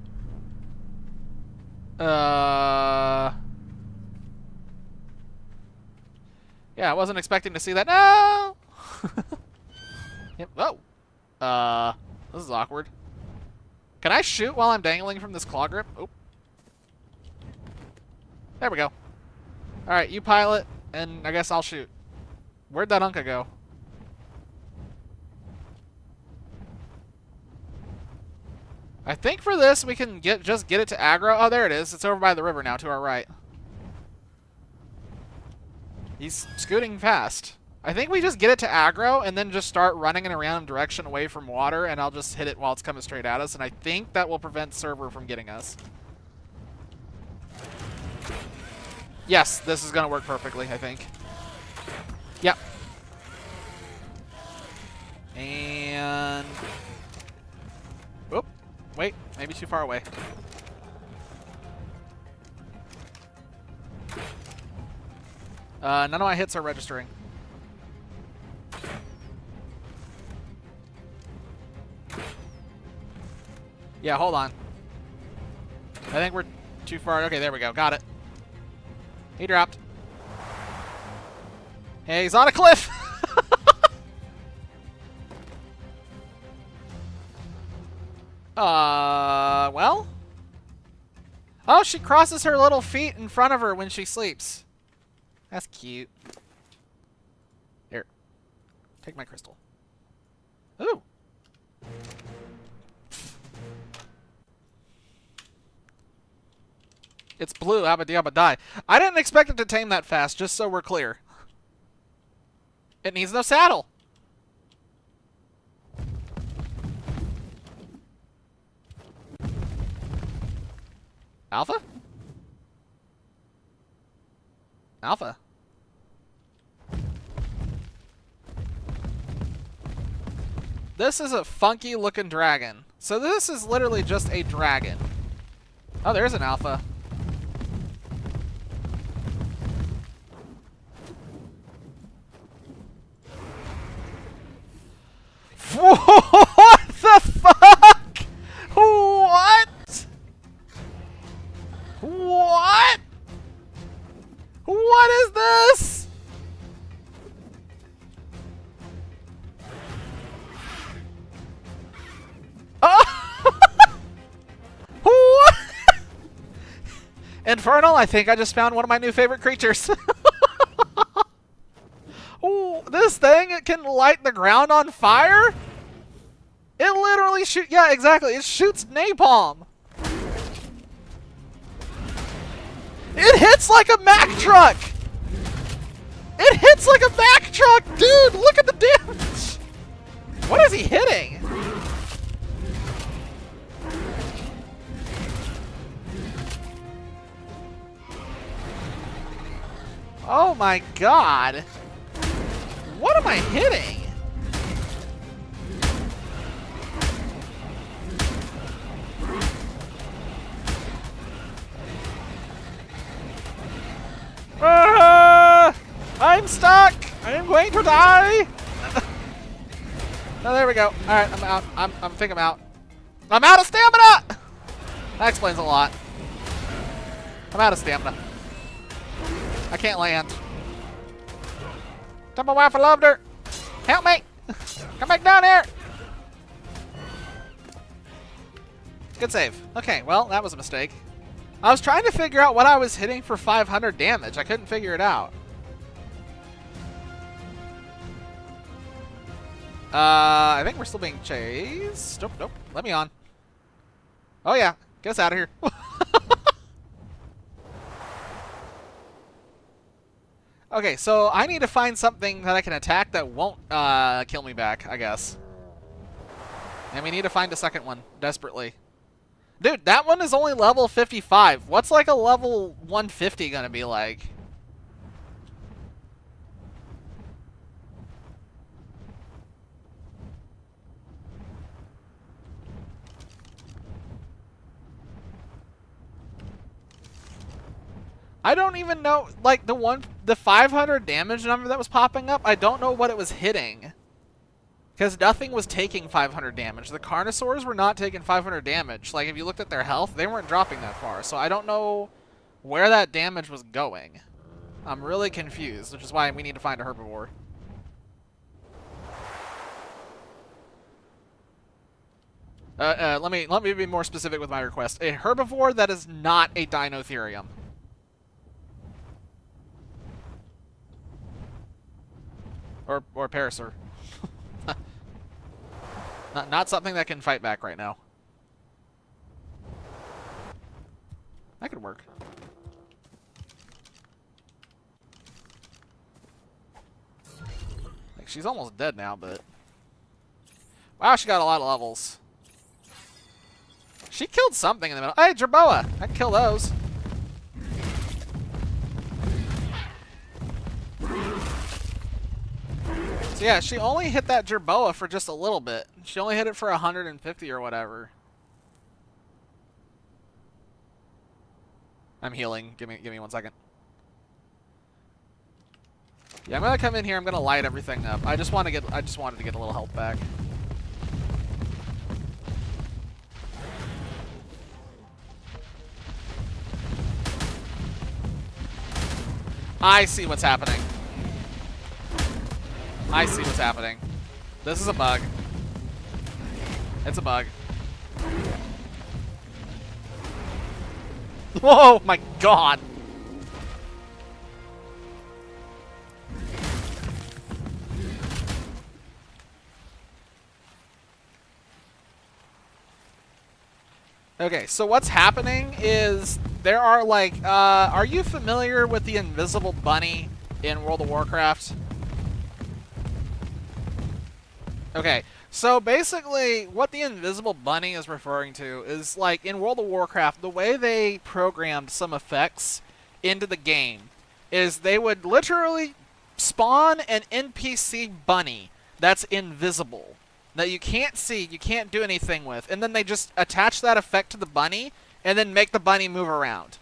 Yeah, I wasn't expecting to see that. No! Yep. Oh. This is awkward. Can I shoot while I'm dangling from this claw grip? Oh. There we go. Alright, you pilot, and I guess I'll shoot. Where'd that Unca go? I think for this we can just get it to aggro. Oh, there it is. It's over by the river now to our right. He's scooting fast. I think we just get it to aggro and then just start running in a random direction away from water, and I'll just hit it while it's coming straight at us, and I think that will prevent server from getting us. Yes, this is going to work perfectly, I think. Yep. And... Whoop. Wait, maybe too far away. None of my hits are registering. Yeah, hold on. I think we're too far. Okay, there we go. Got it. He dropped. Hey, he's on a cliff! Well? Oh, she crosses her little feet in front of her when she sleeps. That's cute. Here. Take my crystal. Ooh. It's blue, abba dabba die. I didn't expect it to tame that fast, just so we're clear. It needs no saddle. Alpha? Alpha. This is a funky looking dragon. So this is literally just a dragon. Oh, there's an alpha. What the fuck? What? What? What is this? Oh. What? Infernal, I think I just found one of my new favorite creatures. Ooh, this thing, it can light the ground on fire? It literally shoots, yeah, exactly, it shoots napalm. It hits like a Mack truck! It hits like a Mack truck! Dude, look at the damage! What is he hitting? Oh my god! What am I hitting? I'm stuck! I am going to die! Oh, there we go. Alright, I'm out. I think I'm out. I'm out of stamina! That explains a lot. I'm out of stamina. I can't land. Tell my wife I loved her. Help me! Come back down here! Good save. Okay, well, that was a mistake. I was trying to figure out what I was hitting for 500 damage. I couldn't figure it out. I think we're still being chased. Nope, nope. Let me on. Oh, yeah. Get us out of here. Okay, so I need to find something that I can attack that won't kill me back, I guess. And we need to find a second one, desperately. Dude, that one is only level 55. What's like a level 150 gonna be like? I don't even know, like the 500 damage number that was popping up, I don't know what it was hitting. Because nothing was taking 500 damage. The Carnosaurs were not taking 500 damage. Like, if you looked at their health, they weren't dropping that far. So I don't know where that damage was going. I'm really confused, which is why we need to find a herbivore. Let me be more specific with my request. A herbivore that is not a Dinotherium. Or Parasaur. Not something that can fight back right now. That could work. Like, she's almost dead now, but... Wow, she got a lot of levels. She killed something in the middle. Hey, Jerboa! I can kill those. So yeah, she only hit that Jerboa for just a little bit. She only hit it for 150 or whatever. I'm healing. Give me 1 second. Yeah, I'm gonna come in here. I'm gonna light everything up. I just wanted to get a little health back. I see what's happening. I see what's happening. This is a bug. It's a bug. Whoa, my God. Okay, so what's happening is there are like, are you familiar with the invisible bunny in World of Warcraft? Okay, so basically what the invisible bunny is referring to is, like, in World of Warcraft, the way they programmed some effects into the game is they would literally spawn an NPC bunny that's invisible, that you can't see, you can't do anything with, and then they just attach that effect to the bunny and then make the bunny move around.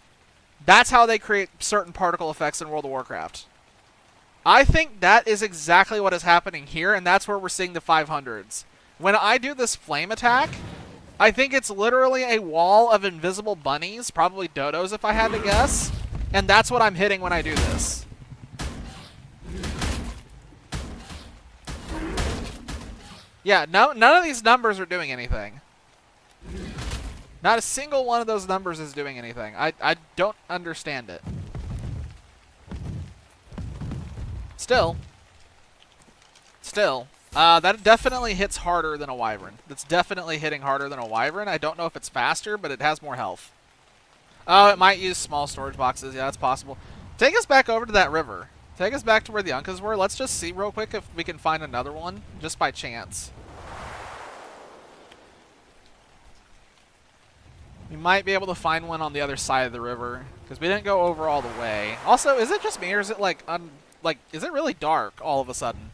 That's how they create certain particle effects in World of Warcraft. I think that is exactly what is happening here, and that's where we're seeing the 500s. When I do this flame attack, I think it's literally a wall of invisible bunnies, probably dodos if I had to guess, and that's what I'm hitting when I do this. Yeah, none of these numbers are doing anything. Not a single one of those numbers is doing anything. I don't understand it. Still, that definitely hits harder than a wyvern. That's definitely hitting harder than a wyvern. I don't know if it's faster, but it has more health. Oh, it might use small storage boxes. Yeah, that's possible. Take us back over to that river. Take us back to where the Uncas were. Let's just see real quick if we can find another one, just by chance. We might be able to find one on the other side of the river, because we didn't go over all the way. Also, is it just me, or is it like, is it really dark all of a sudden?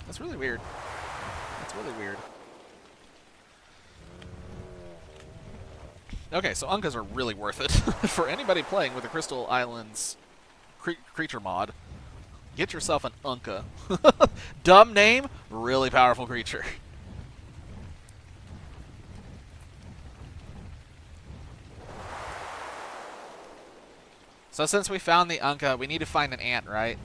That's really weird. That's really weird. Okay, so Uncas are really worth it for anybody playing with the Crystal Islands creature mod. Get yourself an Unca. Dumb name, really powerful creature. So since we found the Unca, we need to find an ant, right?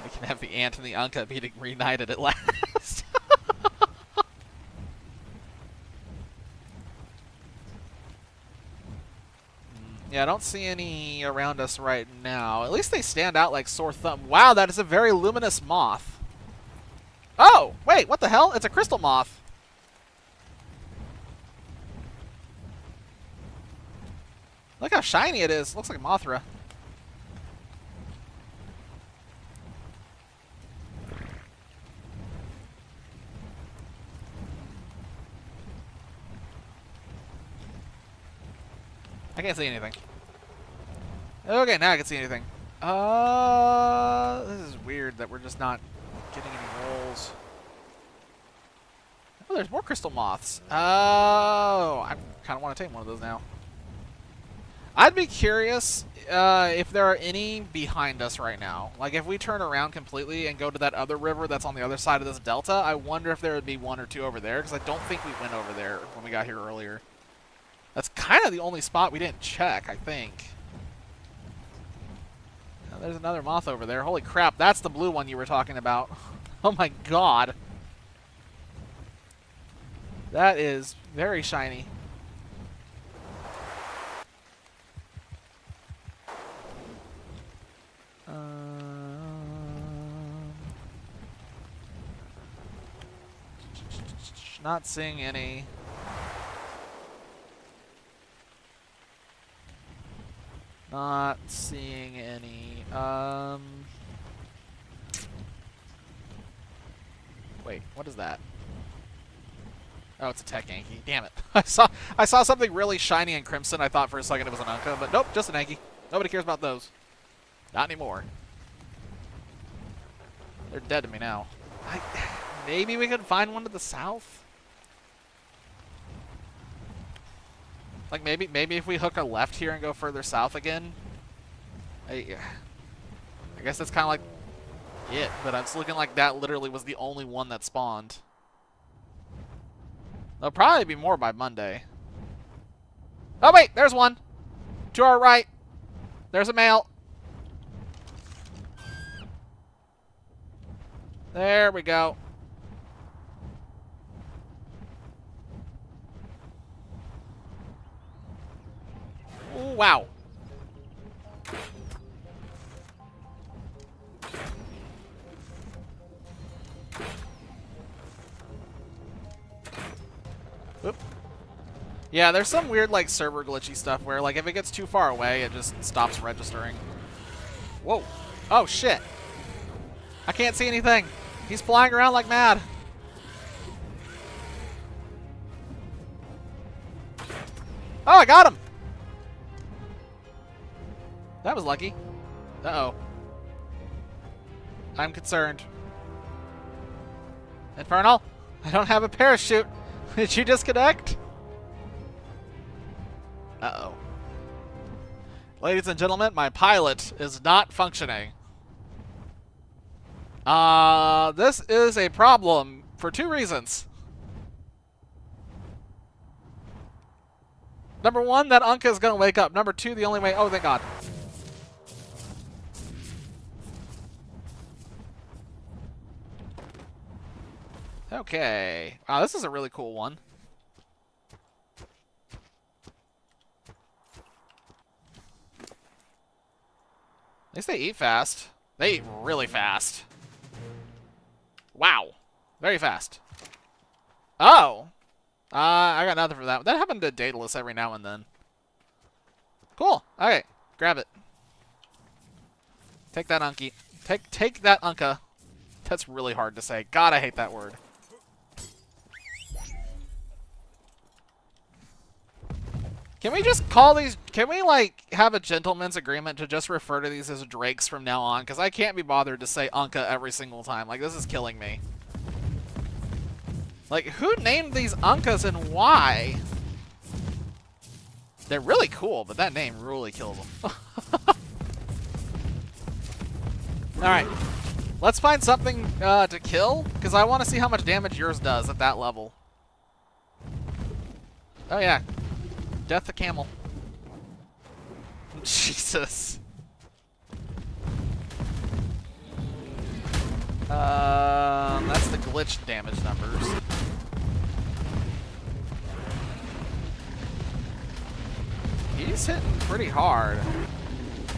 We can have the ant and the Unca be reunited at last. Yeah, I don't see any around us right now. At least they stand out like sore thumb. Wow, that is a very luminous moth. Oh, wait, what the hell? It's a crystal moth. Look how shiny it is. Looks like Mothra. I can't see anything. Okay, now I can see anything. This is weird that we're just not getting any rolls. Oh, there's more crystal moths. Oh, I kind of want to tame one of those now. I'd be curious if there are any behind us right now. Like, if we turn around completely and go to that other river that's on the other side of this delta, I wonder if there would be one or two over there, because I don't think we went over there when we got here earlier. That's kind of the only spot we didn't check, I think. Oh, there's another moth over there. Holy crap, that's the blue one you were talking about. Oh my god. That is very shiny. Not seeing any. Not seeing any. Wait, what is that? Oh, it's a tech Yankee. Damn it! I saw something really shiny and crimson. I thought for a second it was an Unca, but nope, just an Yankee. Nobody cares about those. Not anymore. They're dead to me now. Maybe we could find one to the south. Like maybe if we hook a left here and go further south again. I guess that's kind of like it, but it's looking like that literally was the only one that spawned. There'll probably be more by Monday. Oh wait, there's one. To our right. There's a male. There we go. Ooh, wow. Oop. Yeah, there's some weird like server glitchy stuff where like if it gets too far away, it just stops registering. Whoa. Oh shit. I can't see anything. He's flying around like mad. Oh, I got him. That was lucky. Uh-oh. I'm concerned. Infernal, I don't have a parachute. Did you disconnect? Uh-oh. Ladies and gentlemen, my pilot is not functioning. This is a problem for two reasons. Number one, that Unka is going to wake up. Number two, the only way... Oh, thank God. Okay. Wow, this is a really cool one. At least they eat fast. They eat really fast. Wow. Very fast. Oh. I got nothing for that. That happened to Daedalus every now and then. Cool. Okay. Grab it. Take that Unky. Take that Unka. That's really hard to say. God, I hate that word. Can we just call these... Can we, like, have a gentleman's agreement to just refer to these as drakes from now on? Because I can't be bothered to say Unka every single time. Like, this is killing me. Like, who named these Unkas and why? They're really cool, but that name really kills them. Alright. Let's find something to kill, because I want to see how much damage yours does at that level. Oh, yeah. Death the camel. Jesus. That's the glitch damage numbers. He's hitting pretty hard.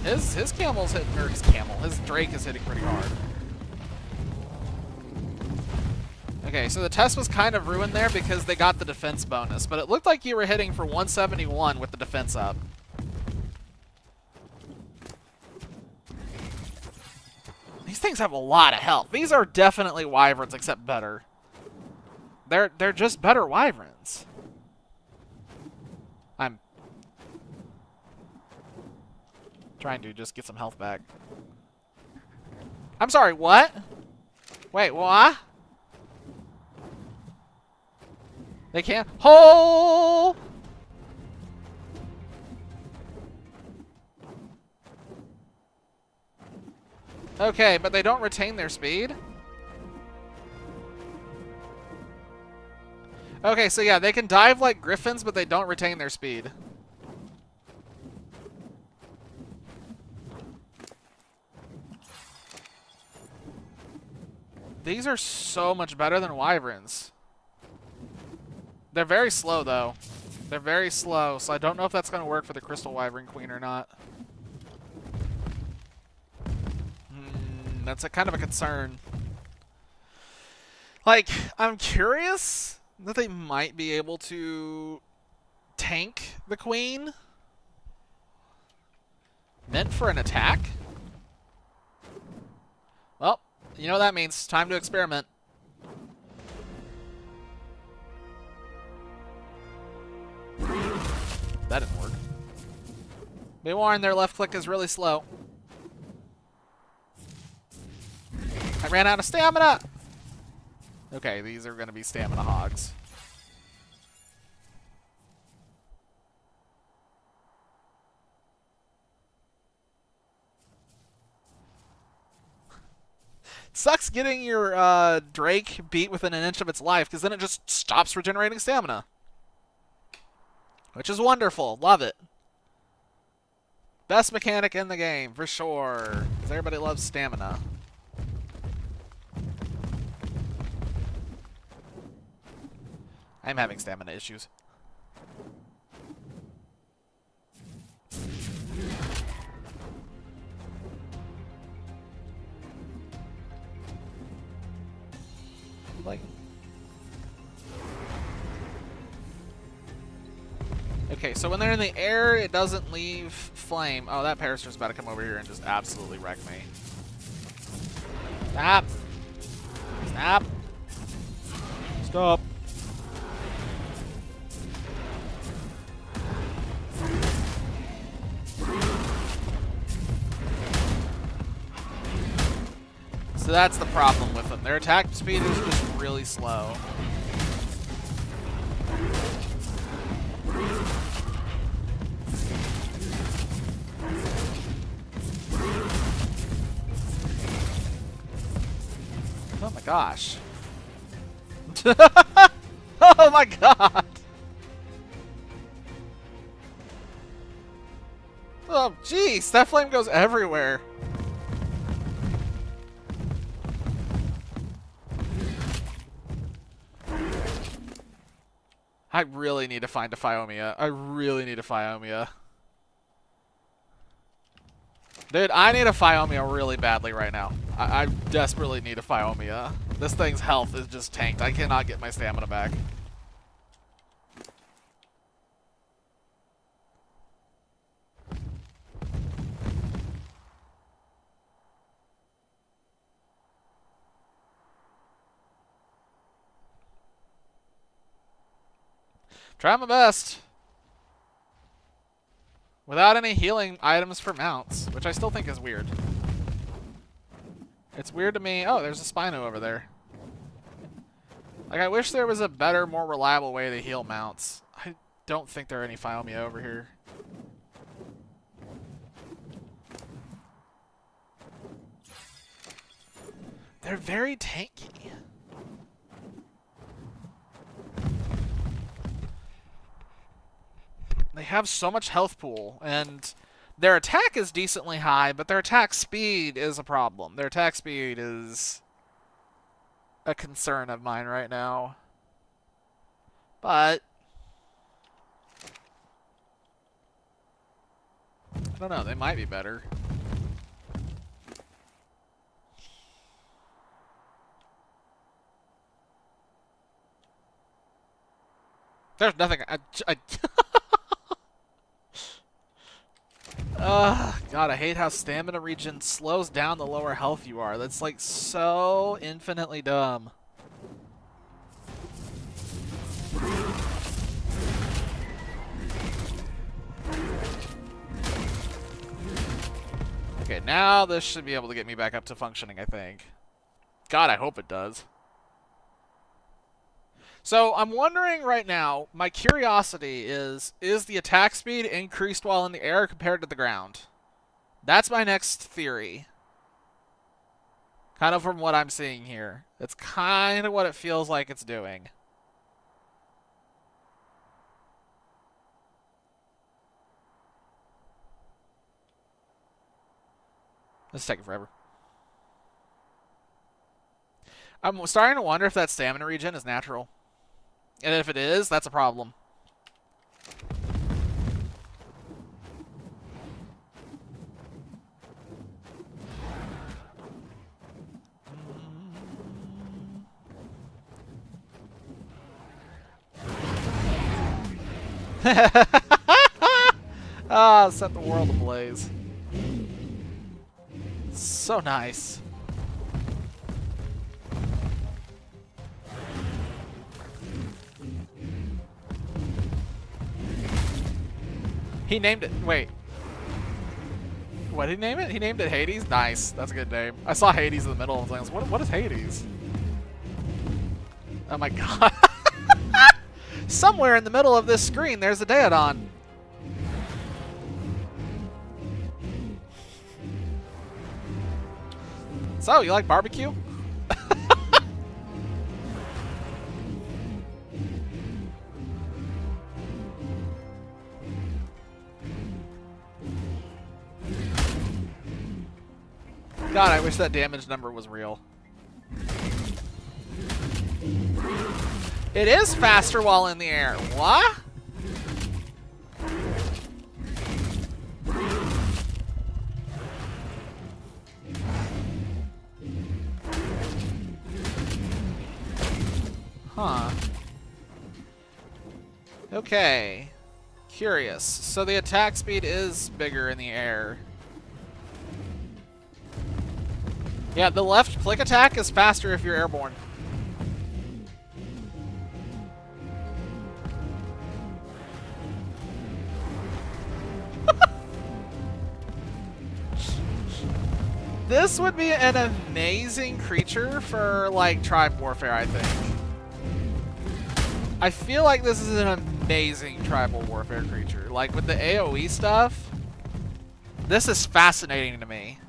His camel's hitting, or his drake is hitting pretty hard. Okay, so the test was kind of ruined there because they got the defense bonus, but it looked like you were hitting for 171 with the defense up. These things have a lot of health. These are definitely wyverns, except better. They're just better wyverns. I'm trying to just get some health back. I'm sorry, what? Wait, what? They can't. Oh! Okay, but they don't retain their speed? Okay, so yeah, they can dive like griffins, but they don't retain their speed. These are so much better than wyverns. They're very slow, though. They're very slow, so I don't know if that's going to work for the Crystal Wyvern Queen or not. That's a kind of a concern. Like, I'm curious that they might be able to tank the Queen. Meant for an attack? Well, you know what that means. Time to experiment. That didn't work. Be warned, their left click is really slow. I ran out of stamina! Okay, these are going to be stamina hogs. Sucks getting your Drake beat within an inch of its life, because then it just stops regenerating stamina. Which is wonderful. Love it. Best mechanic in the game, for sure. Because everybody loves stamina. I'm having stamina issues. Like... Okay, so when they're in the air, it doesn't leave flame. Oh, that Parasaur's about to come over here and just absolutely wreck me. Stop! Stop! Stop! So that's the problem with them. Their attack speed is just really slow. Oh my gosh. Oh my god! Oh, jeez, that flame goes everywhere. I really need to find a Phiomia. I really need a Phiomia. Dude, I need a Phiomia really badly right now. I desperately need a Phiomia. This thing's health is just tanked. I cannot get my stamina back. Try my best. Without any healing items for mounts, which I still think is weird. It's weird to me. Oh, there's a Spino over there. Like, I wish there was a better, more reliable way to heal mounts. I don't think there are any Phiomia over here. They're very tanky. They have so much health pool, and their attack is decently high, but their attack speed is a problem. Their attack speed is a concern of mine right now. But I don't know, they might be better. There's nothing. God, I hate how stamina regen slows down the lower health you are. That's like so infinitely dumb. Okay, now this should be able to get me back up to functioning, I think. God, I hope it does. So I'm wondering right now, my curiosity is the attack speed increased while in the air compared to the ground? That's my next theory. Kind of from what I'm seeing here. It's kind of what it feels like it's doing. This is taking forever. I'm starting to wonder if that stamina regen is natural. And if it is, that's a problem. Ah, set the world ablaze. So nice. He named it. Wait. What did he name it? He named it Hades? Nice. That's a good name. I saw Hades in the middle of things. What is Hades? Oh my god. Somewhere in the middle of this screen, there's a Daedon. So, you like barbecue? God, I wish that damage number was real. It is faster while in the air. What? Huh. Okay. Curious. So the attack speed is bigger in the air. Yeah, the left click attack is faster if you're airborne. This would be an amazing creature for, like, tribe warfare, I think. I feel like this is an amazing tribal warfare creature. Like, with the AoE stuff, this is fascinating to me.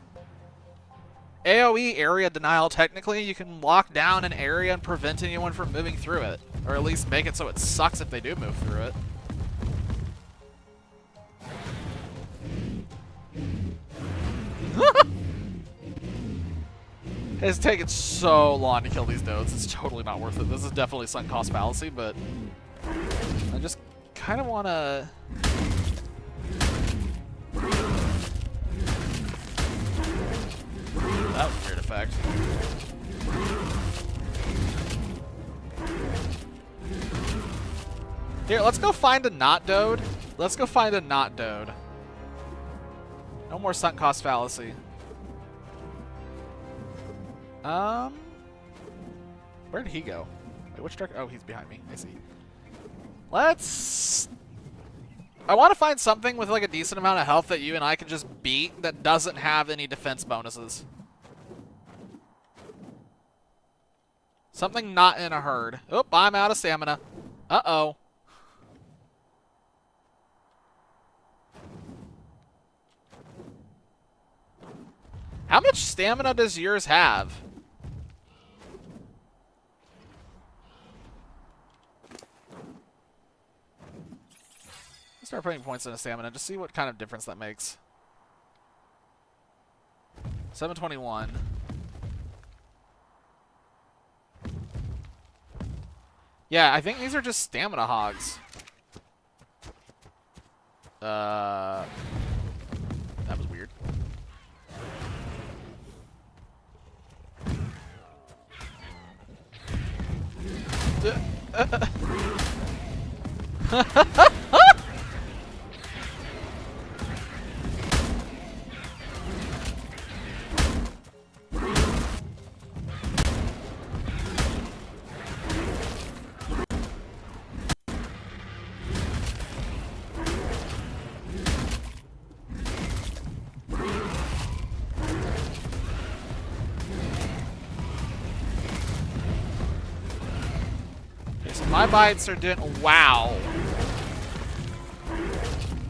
AoE area denial, technically, you can lock down an area and prevent anyone from moving through it. Or at least make it so it sucks if they do move through it. It's taken so long to kill these nodes. It's totally not worth it. This is definitely sunk cost fallacy, but I just kind of want to. That was a weird effect. Here, let's go find a not dode. Let's go find a not dode. No more sunk cost fallacy. Where did he go? Wait, which direction? Oh, he's behind me. I see. Let's. I want to find something with like a decent amount of health that you and I can just beat that doesn't have any defense bonuses. Something not in a herd. Oop, I'm out of stamina. Uh-oh. How much stamina does yours have? Let's start putting points into stamina. Just see what kind of difference that makes. 721. Yeah, I think these are just stamina hogs. That was weird. My bites are doing. Wow.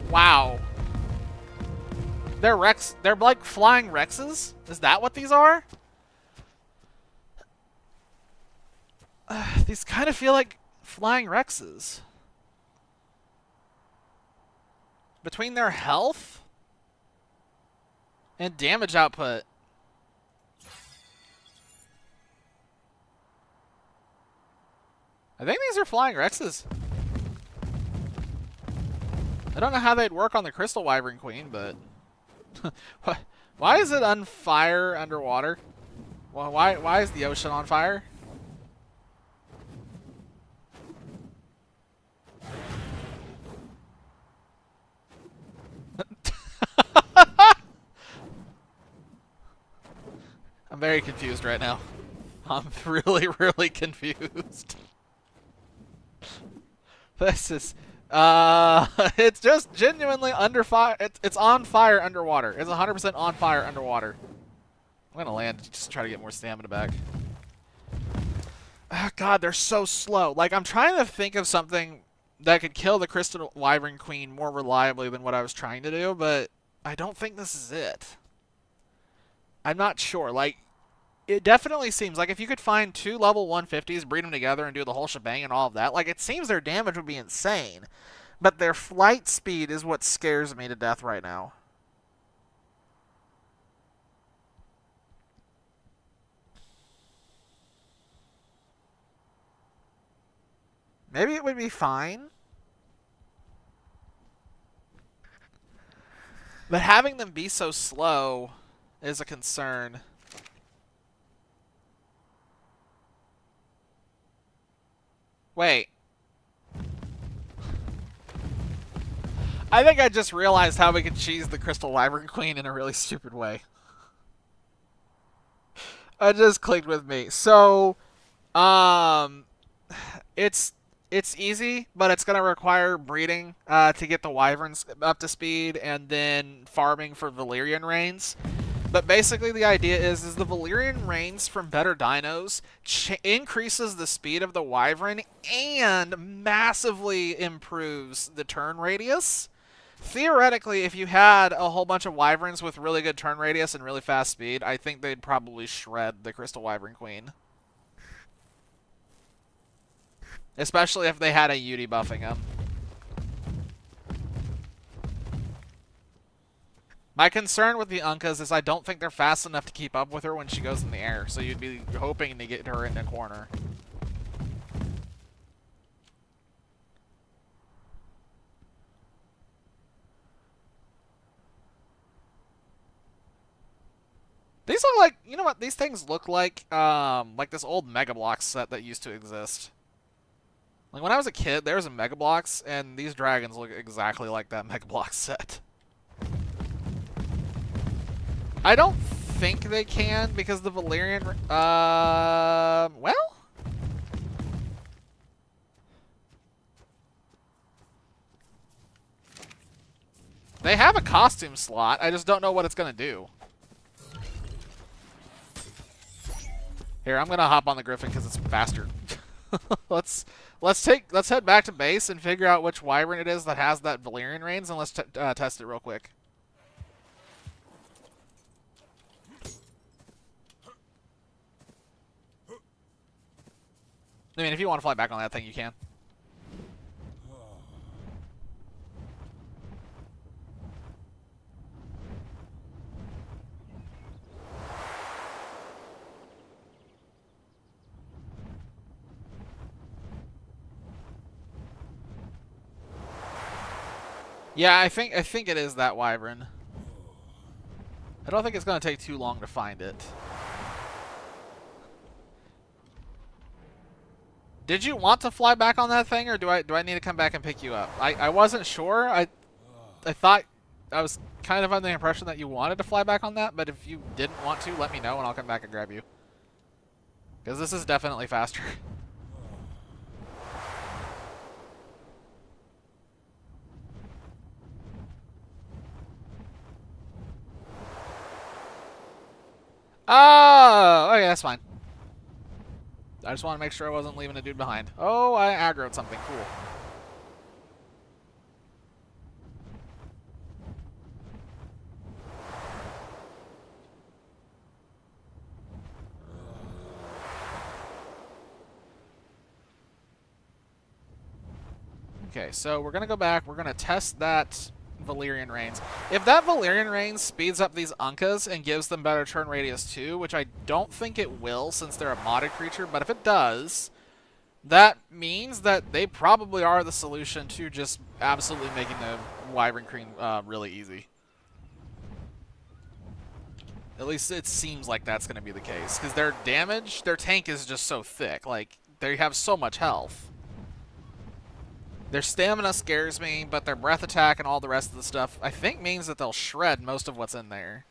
Wow. They're Rex. They're like flying Rexes? Is that what these are? These kind of feel like flying Rexes. Between their health and damage output. I think these are flying Rexes. I don't know how they'd work on the Crystal Wyvern Queen, but why is it on fire underwater? Well, why is the ocean on fire? I'm very confused right now. I'm really, really confused. This is, it's just genuinely under fire. It's on fire underwater. It's 100% on fire underwater. I'm gonna land just to try to get more stamina back. Oh, God, they're so slow. Like, I'm trying to think of something that could kill the Crystal Wyvern Queen more reliably than what I was trying to do, but I don't think this is it. I'm not sure. Like, it definitely seems like if you could find 2 level 150s, breed them together, and do the whole shebang and all of that, like, it seems their damage would be insane. But their flight speed is what scares me to death right now. Maybe it would be fine. But having them be so slow is a concern. Wait. I think I just realized how we could cheese the Crystal Wyvern Queen in a really stupid way. It just clicked with me. So, it's easy, but it's going to require breeding to get the wyverns up to speed and then farming for Valyrian reigns. But basically the idea is the Valyrian reigns from better dinos increases the speed of the wyvern and massively improves the turn radius. Theoretically, if you had a whole bunch of wyverns with really good turn radius and really fast speed, I think they'd probably shred the Crystal Wyvern Queen. Especially if they had a UD buffing them. My concern with the Uncas is I don't think they're fast enough to keep up with her when she goes in the air, so you'd be hoping to get her in a corner. These look like, you know what, these things look like this old Mega Bloks set that used to exist. Like, when I was a kid, there was a Mega Bloks, and these dragons look exactly like that Mega Bloks set. I don't think they can, because the Valyrian... well? They have a costume slot, I just don't know what it's gonna do. Here, I'm gonna hop on the Griffin because it's faster. let's head back to base and figure out which wyvern it is that has that Valyrian reins, and let's test it real quick. I mean, if you want to fly back on that thing, you can. Yeah, I think it is that wyvern. I don't think it's going to take too long to find it. Did you want to fly back on that thing, or do I need to come back and pick you up? I wasn't sure. I thought I was kind of under the impression that you wanted to fly back on that, but if you didn't want to, let me know and I'll come back and grab you. Because this is definitely faster. Oh, okay, that's fine. I just want to make sure I wasn't leaving a dude behind. Oh, I aggroed something. Cool. Okay, so we're going to go back. We're going to test that Valyrian reins. If that Valyrian reins speeds up these Uncas and gives them better turn radius too, which I don't think it will since they're a modded creature, but if it does, that means that they probably are the solution to just absolutely making the Wyvern Queen really easy. At least it seems like that's going to be the case, because their damage, their tank is just so thick. Like, they have so much health. Their stamina scares me, but their breath attack and all the rest of the stuff, I think, means that they'll shred most of what's in there.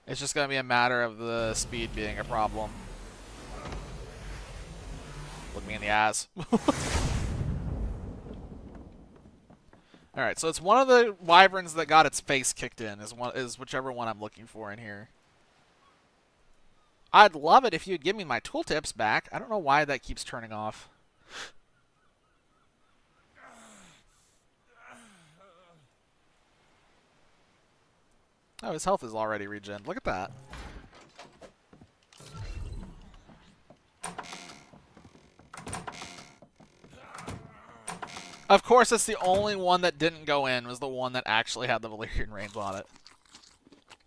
It's just going to be a matter of the speed being a problem. Look me in the eyes. Alright, so it's one of the wyverns that got its face kicked in, is whichever one I'm looking for in here. I'd love it if you'd give me my tooltips back. I don't know why that keeps turning off. Oh, his health is already regened. Look at that. Of course, it's the only one that didn't go in was the one that actually had the Valyrian reins on it.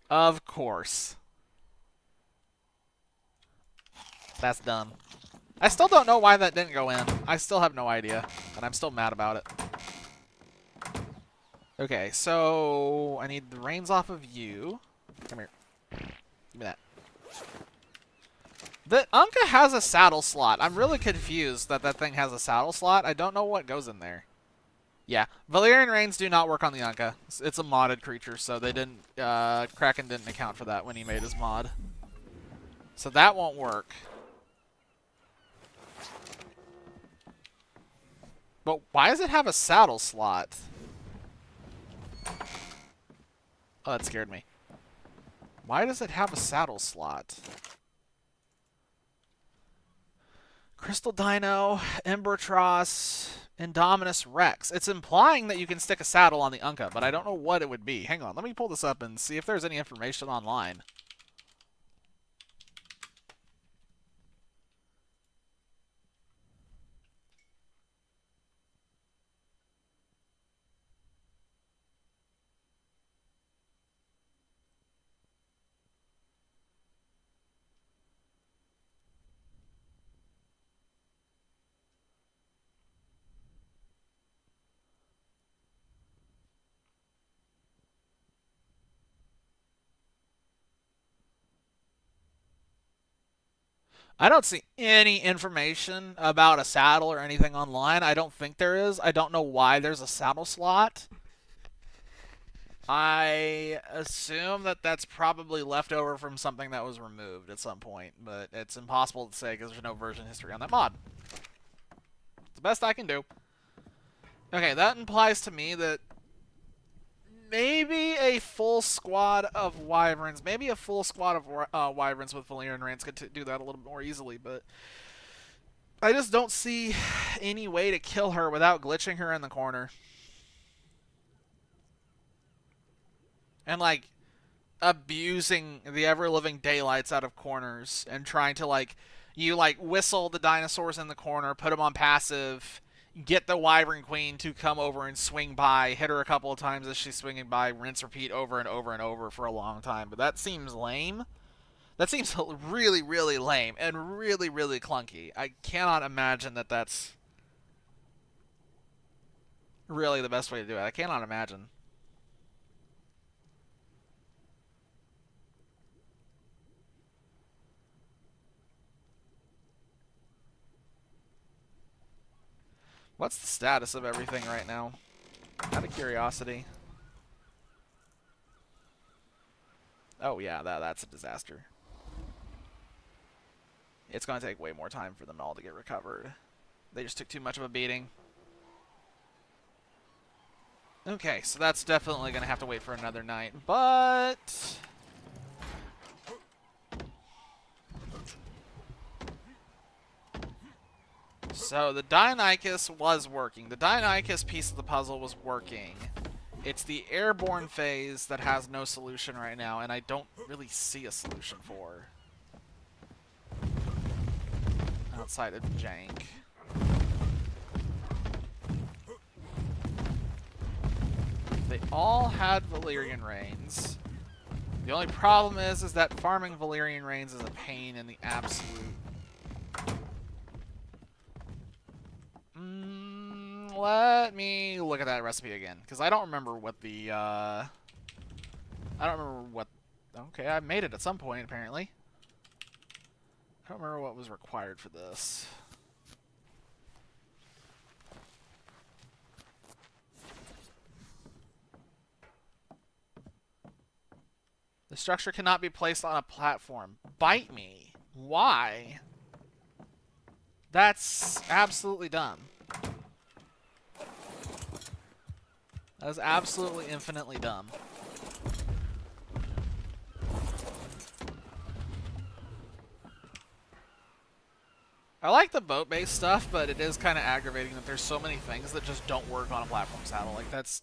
Of course. That's dumb. I still don't know why that didn't go in. I still have no idea, and I'm still mad about it. Okay, so I need the reins off of you. Come here. Give me that. The Unca has a saddle slot. I'm really confused that that thing has a saddle slot. I don't know what goes in there. Yeah, Valyrian reins do not work on the Unca. It's a modded creature, so they didn't. Kraken didn't account for that when he made his mod. So that won't work. But why does it have a saddle slot? Oh, that scared me. Why does it have a saddle slot? Crystal Dino, Embertross, Indominus Rex. It's implying that you can stick a saddle on the Unca, but I don't know what it would be. Hang on, let me pull this up and see if there's any information online. I don't see any information about a saddle or anything online. I don't think there is. I don't know why there's a saddle slot. I assume that that's probably left over from something that was removed at some point, but it's impossible to say because there's no version history on that mod. It's the best I can do. Okay, that implies to me that maybe a full squad of wyverns, maybe a full squad of wyverns with Valyrian Reigns could do that a little bit more easily, but I just don't see any way to kill her without glitching her in the corner. And, like, abusing the ever-living daylights out of corners and trying to, like, you, like, whistle the dinosaurs in the corner, put them on passive, get the Wyvern Queen to come over and swing by, hit her a couple of times as she's swinging by, rinse, repeat over and over and over for a long time. But that seems lame. That seems really, really lame and really, really clunky. I cannot imagine that that's really the best way to do it. I cannot imagine. What's the status of everything right now? Out of curiosity. Oh yeah, that's a disaster. It's going to take way more time for them all to get recovered. They just took too much of a beating. Okay, so that's definitely going to have to wait for another night, but... So the Deinonychus was working. The Deinonychus piece of the puzzle was working. It's the airborne phase that has no solution right now, and I don't really see a solution for. Outside of jank. They all had Valyrian Reigns. The only problem is that farming Valyrian Reigns is a pain in the absolute. Let me look at that recipe again, because I don't remember what the, I don't remember what... Okay, I made it at some point, apparently. I don't remember what was required for this. The structure cannot be placed on a platform. Bite me. Why? That's absolutely dumb. That is absolutely infinitely dumb. I like the boat-based stuff, but it is kind of aggravating that there's so many things that just don't work on a platform saddle. Like, that's...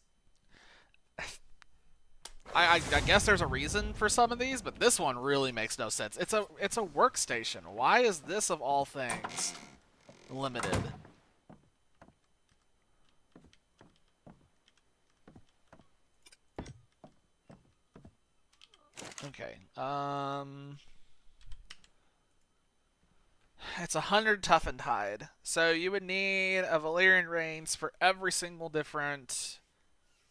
I guess there's a reason for some of these, but this one really makes no sense. It's a workstation. Why is this, of all things, limited? Okay. It's 100 toughened hide. So you would need a Valyrian Reigns for every single different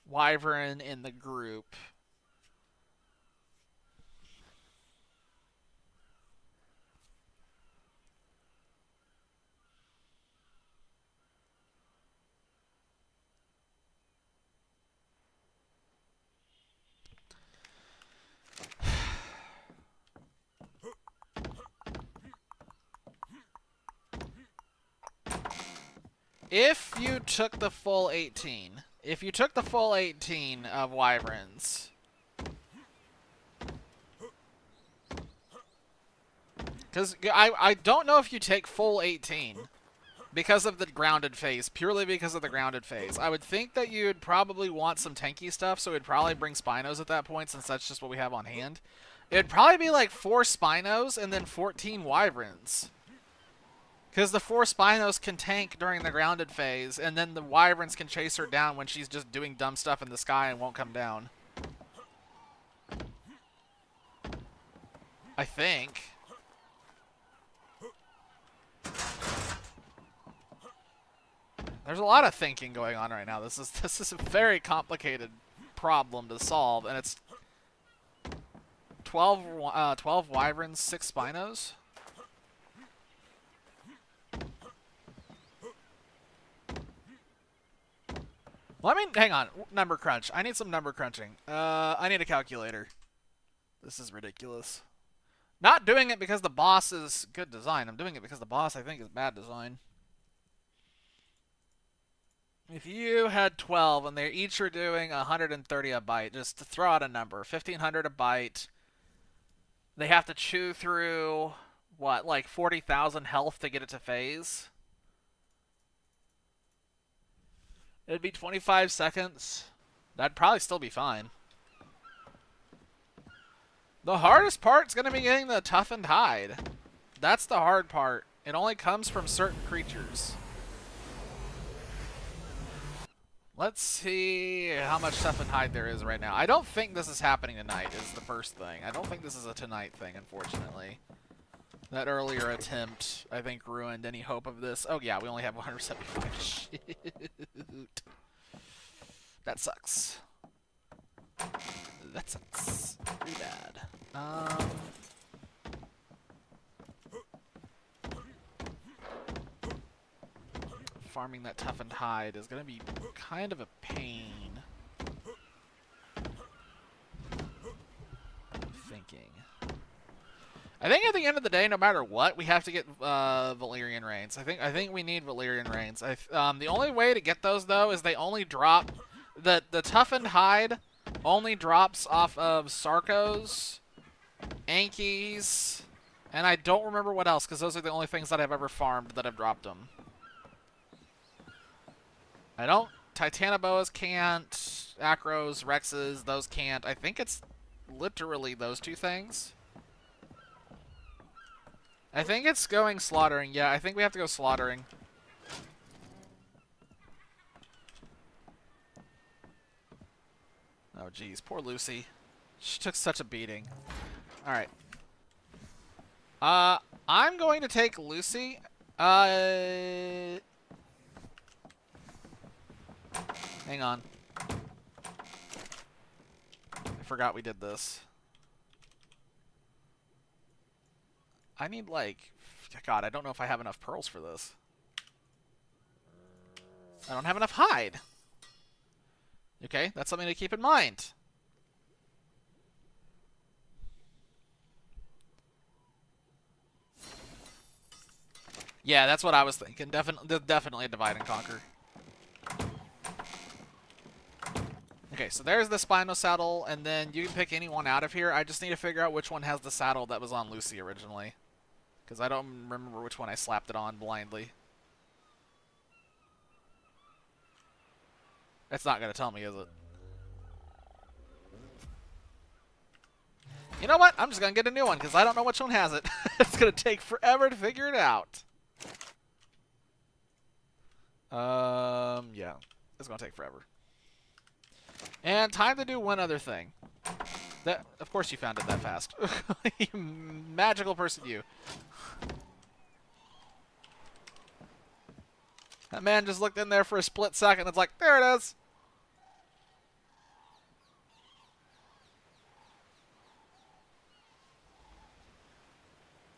wyvern in the group. If you took the full 18, of wyverns, because I don't know if you take full 18 because of the grounded phase, purely because of the grounded phase. I would think that you'd probably want some tanky stuff, so we'd probably bring Spinos at that point, since that's just what we have on hand. It'd probably be like 4 Spinos and then 14 wyverns. Because the 4 Spinos can tank during the grounded phase, and then the wyverns can chase her down when she's just doing dumb stuff in the sky and won't come down. I think. There's a lot of thinking going on right now. This is a very complicated problem to solve, and it's 12 wyverns, 6 Spinos. Well, I mean, hang on. Number crunch. I need some number crunching. I need a calculator. This is ridiculous. Not doing it because the boss is good design. I'm doing it because the boss, I think, is bad design. If you had 12 and they each are doing 130 a byte, just to throw out a number, 1,500 a byte, they have to chew through, what, like 40,000 health to get it to phase? It'd be 25 seconds. That'd probably still be fine. The hardest part's going to be getting the toughened hide. That's the hard part. It only comes from certain creatures. Let's see how much toughened hide there is right now. I don't think this is happening tonight, is the first thing. I don't think this is a tonight thing, unfortunately. That earlier attempt, I think, ruined any hope of this. Oh, yeah, we only have 175. Shoot. That sucks. That sucks. Pretty bad. Farming that toughened hide is going to be kind of a pain. I think at the end of the day, no matter what, we have to get Valyrian Reigns. I think we need Valyrian Reigns. The only way to get those though is they only drop the toughened hide only drops off of Sarkos, Ankies, and I don't remember what else because those are the only things that I've ever farmed that have dropped them. I don't. Titanoboas can't. Acros, Rexes, those can't. I think it's literally those two things. I think it's going slaughtering. Yeah, I think we have to go slaughtering. Oh, geez. Poor Lucy. She took such a beating. Alright. I'm going to take Lucy. Hang on. I forgot we did this. I need, like... God, I don't know if I have enough pearls for this. I don't have enough hide. Okay, that's something to keep in mind. Yeah, that's what I was thinking. Definitely a divide and conquer. Okay, so there's the Spino saddle, and then you can pick any one out of here. I just need to figure out which one has the saddle that was on Lucy originally. Because I don't remember which one I slapped it on blindly. It's not going to tell me, is it? You know what? I'm just going to get a new one because I don't know which one has it. It's going to take forever to figure it out. Yeah. It's going to take forever. And time to do one other thing. That, of course you found it that fast. You magical person, you. That man just looked in there for a split second. It's like, there it is.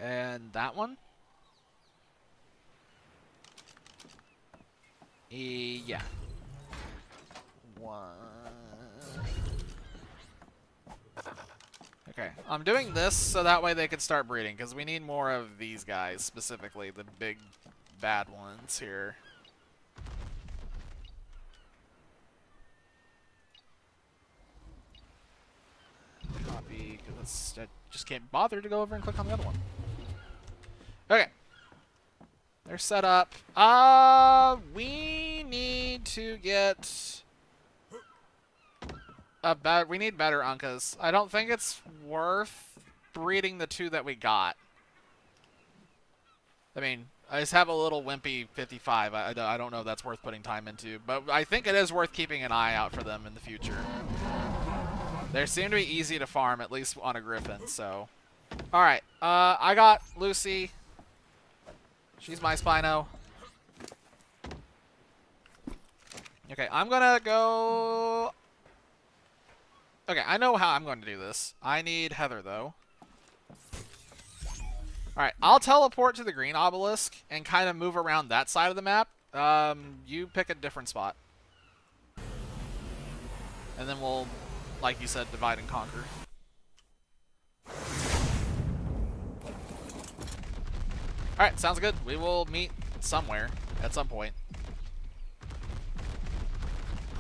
And that one? Yeah. One. Okay, I'm doing this so that way they can start breeding, because we need more of these guys, specifically the big bad ones here. Copy, because I just can't bother to go over and click on the other one. Okay. They're set up. We need to get we need better Unkas. I don't think it's worth breeding the two that we got. I mean, I just have a little wimpy 55. I don't know if that's worth putting time into, but I think it is worth keeping an eye out for them in the future. They seem to be easy to farm, at least on a Griffin, so. Alright, I got Lucy. She's my Spino. Okay, I'm gonna go... Okay, I know how I'm going to do this. I need Heather, though. Alright, I'll teleport to the green obelisk and kind of move around that side of the map. You pick a different spot. And then we'll, like you said, divide and conquer. Alright, sounds good. We will meet somewhere at some point.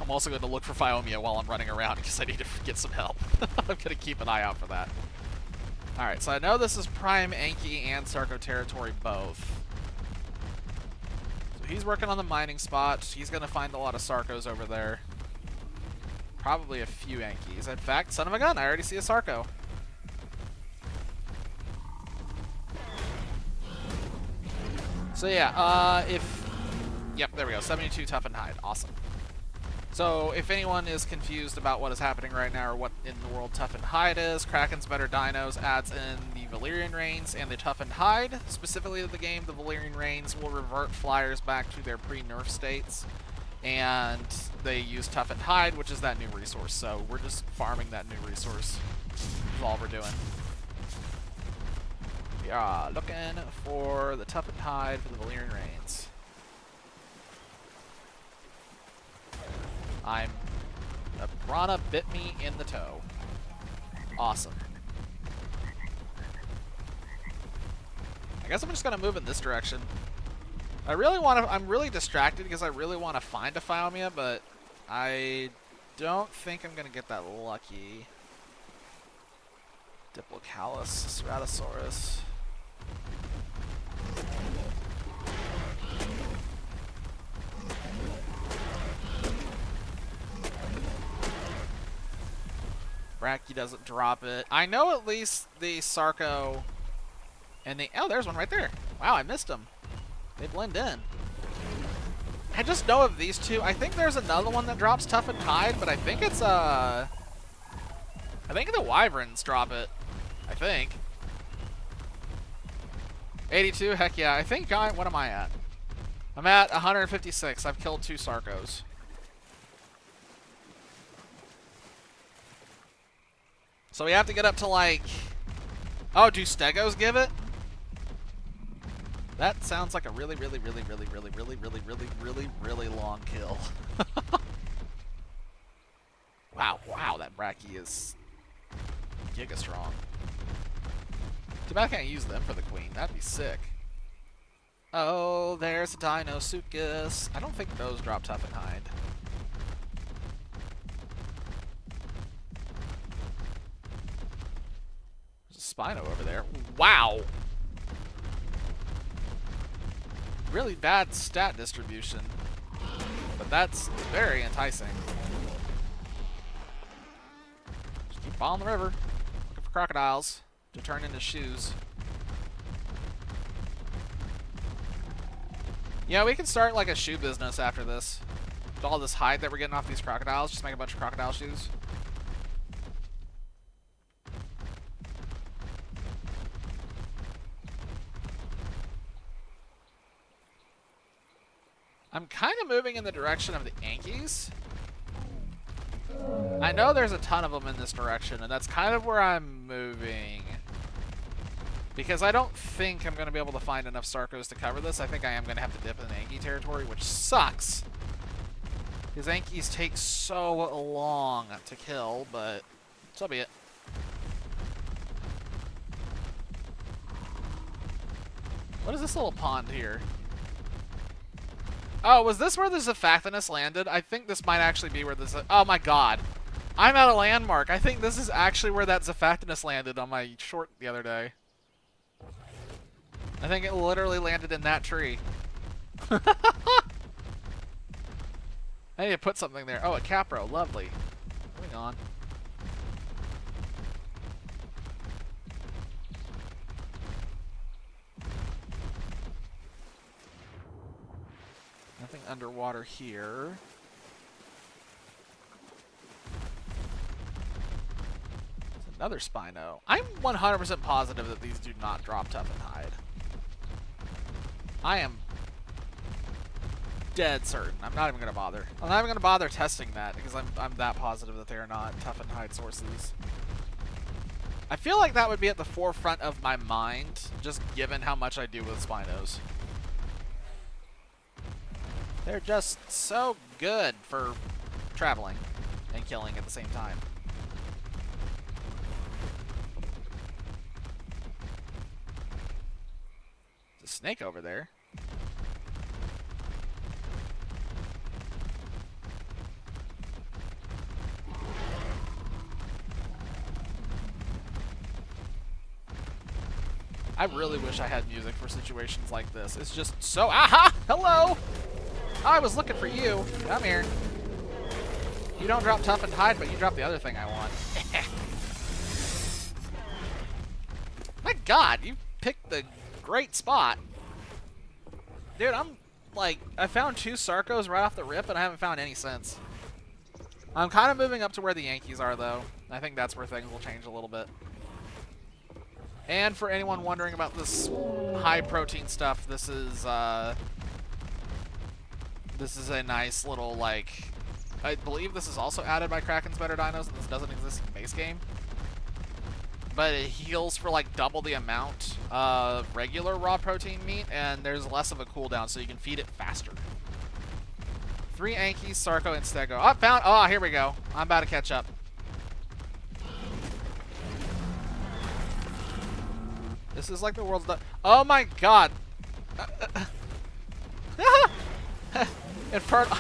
I'm also going to look for Phiomia while I'm running around because I need to get some help. I'm going to keep an eye out for that. Alright, so I know this is Prime Anki and Sarko territory both. So he's working on the mining spot. He's going to find a lot of Sarkos over there. Probably a few Ankis. In fact, son of a gun, I already see a Sarko. So yeah, yep, there we go, 72 toughened hide, awesome. So if anyone is confused about what is happening right now or what in the world toughened hide is, Kraken's Better Dinos adds in the Valyrian Reigns and the toughened hide. Specifically to the game, the Valyrian Reigns will revert flyers back to their pre-nerf states, and they use toughened hide, which is that new resource. So we're just farming that new resource, is all we're doing. We are looking for the toughened hide for the Valyrian Reigns. A piranha bit me in the toe. Awesome. I guess I'm just gonna move in this direction. I'm really distracted because I really want to find a Phiomia, but I don't think I'm gonna get that lucky. Diplocalus, Ceratosaurus. Brachy doesn't drop it. I know at least the Sarko and the... Oh, there's one right there. Wow, I missed them. They blend in. I just know of these two. I think there's another one that drops toughened hide, but I think it's I think the Wyverns drop it. I think. 82? Heck yeah. I think what am I at? I'm at 156. I've killed 2 Sarkos. So we have to get up to like... Oh, do Stegos give it? That sounds like a really long kill. Wow, that Brachy is giga strong. Too bad I can't use them for the queen. That'd be sick. Oh, there's a Dinosuchus. I don't think those drop toughened hide. Spino over there. Wow! Really bad stat distribution. But that's very enticing. Just keep following the river. Looking for crocodiles to turn into shoes. Yeah, we can start like a shoe business after this. With all this hide that we're getting off these crocodiles, just make a bunch of crocodile shoes. I'm kind of moving in the direction of the Ankis. I know there's a ton of them in this direction, and that's kind of where I'm moving. Because I don't think I'm going to be able to find enough Sarkos to cover this. I think I am going to have to dip in Anki territory, which sucks. Because Ankis take so long to kill, but so be it. What is this little pond here? Oh, was this where the Zephactinus landed? I think this might actually be where this... Oh my god. I'm at a landmark. I think this is actually where that Zephactinus landed on my short the other day. I think it literally landed in that tree. I need to put something there. Oh, a Capro. Lovely. Moving on. Nothing underwater here. There's another Spino. I'm 100% positive that these do not drop toughened hide. I am dead certain. I'm not even going to bother. I'm not even going to bother testing that because I'm that positive that they are not toughened hide sources. I feel like that would be at the forefront of my mind, just given how much I do with Spinos. They're just so good for traveling. and killing at the same time. There's a snake over there. I really wish I had music for situations like this. It's just so... Aha! Hello! I was looking for you. Come here. You don't drop tough and hide, but you drop the other thing I want. My god, you picked the great spot. Dude, I'm like... I found 2 Sarcos right off the rip, and I haven't found any since. I'm kind of moving up to where the Yankees are, though. I think that's where things will change a little bit. And for anyone wondering about this high-protein stuff, this is a nice little, like... I believe this is also added by Kraken's Better Dinos, and this doesn't exist in the base game. But it heals for, like, double the amount of regular raw protein meat, and there's less of a cooldown, so you can feed it faster. 3 Ankies, Sarco, and Stego. Oh, found... Oh, here we go. I'm about to catch up. This is like the world's... Oh my god! Infernal...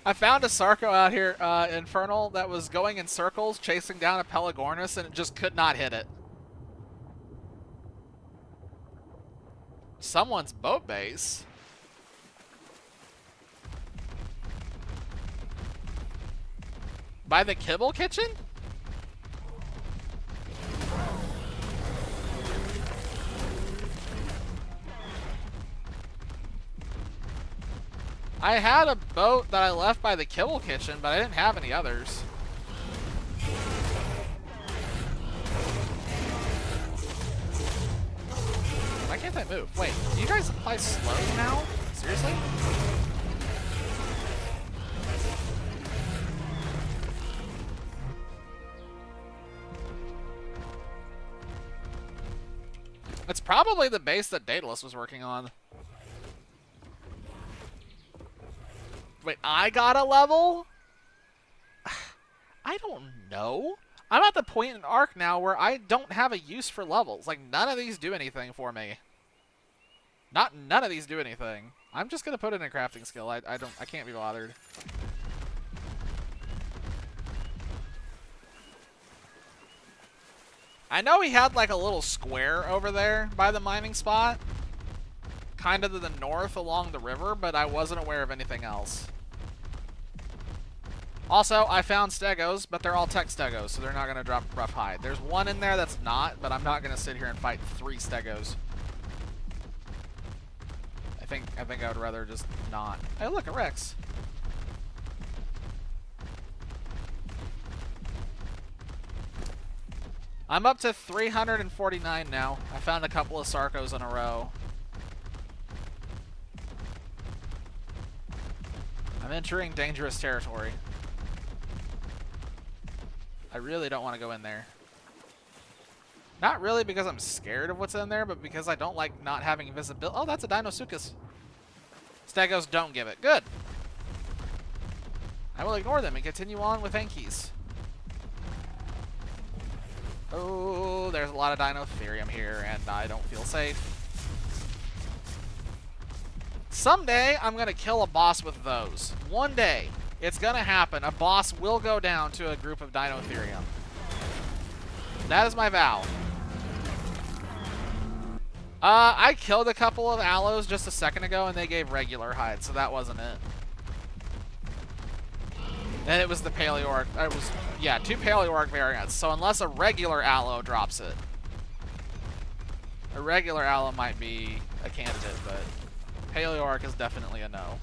I found a Sarco out here, Infernal, that was going in circles, chasing down a Pelagornis, and it just could not hit it. Someone's boat base. By the Kibble Kitchen? I had a boat that I left by the Kibble Kitchen, but I didn't have any others. Why can't I move? Wait, do you guys apply slow now? Seriously? It's probably the base that Daedalus was working on. Wait, I got a level? I don't know. I'm at the point in Ark now where I don't have a use for levels. Like, none of these do anything for me. None of these do anything. I'm just gonna put in a crafting skill. I can't be bothered. I know he had like a little square over there by the mining spot. Kind of to the north along the river, but I wasn't aware of anything else. Also, I found Stegos, but they're all tech Stegos, so they're not going to drop rough hide. There's one in there that's not, but I'm not going to sit here and fight 3 Stegos. I think I would rather just not. Hey, look, a Rex. I'm up to 349 now. I found a couple of Sarcos in a row. I'm entering dangerous territory. I really don't want to go in there. Not really because I'm scared of what's in there, but because I don't like not having visibility. Oh, that's a Deinosuchus. Stegos don't give it. Good. I will ignore them and continue on with Ankies. Oh, there's a lot of Dinotherium here, and I don't feel safe. Someday, I'm going to kill a boss with those. One day, it's going to happen. A boss will go down to a group of Dinotherium. That is my vow. I killed a couple of Aloes just a second ago, and they gave regular hide, so that wasn't it. And it was the Paleorc. It was, yeah, 2 Paleorc variants. So unless a regular Aloe drops it, a regular Aloe might be a candidate, but Paleorc is definitely a no.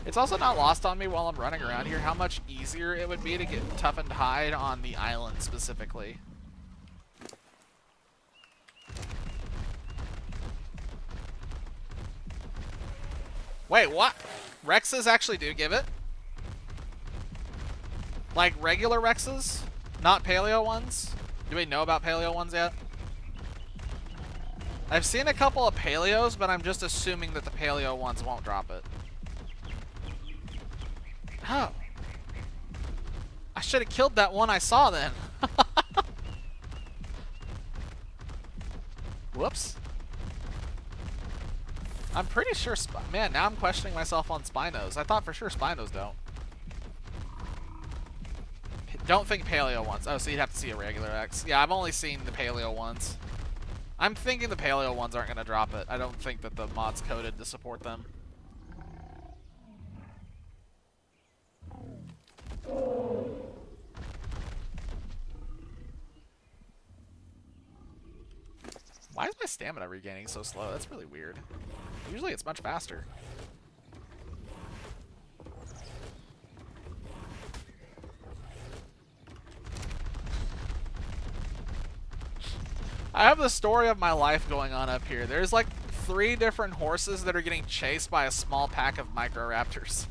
It's also not lost on me while I'm running around here how much easier it would be to get toughened hide on the island specifically. Wait, what? Rexes actually do give it? Like regular Rexes? Not paleo ones? Do we know about paleo ones yet? I've seen a couple of paleos, but I'm just assuming that the paleo ones won't drop it. Oh. I should have killed that one I saw then. Whoops. I'm pretty sure... Man, now I'm questioning myself on Spinos. I thought for sure Spinos don't. Don't think paleo ones. Oh, so you'd have to see a regular X. Yeah, I've only seen the paleo ones. I'm thinking the paleo ones aren't going to drop it. I don't think that the mod's coded to support them. Why is my stamina regaining so slow? That's really weird. Usually it's much faster. I have the story of my life going on up here. There's like 3 different horses that are getting chased by a small pack of microraptors.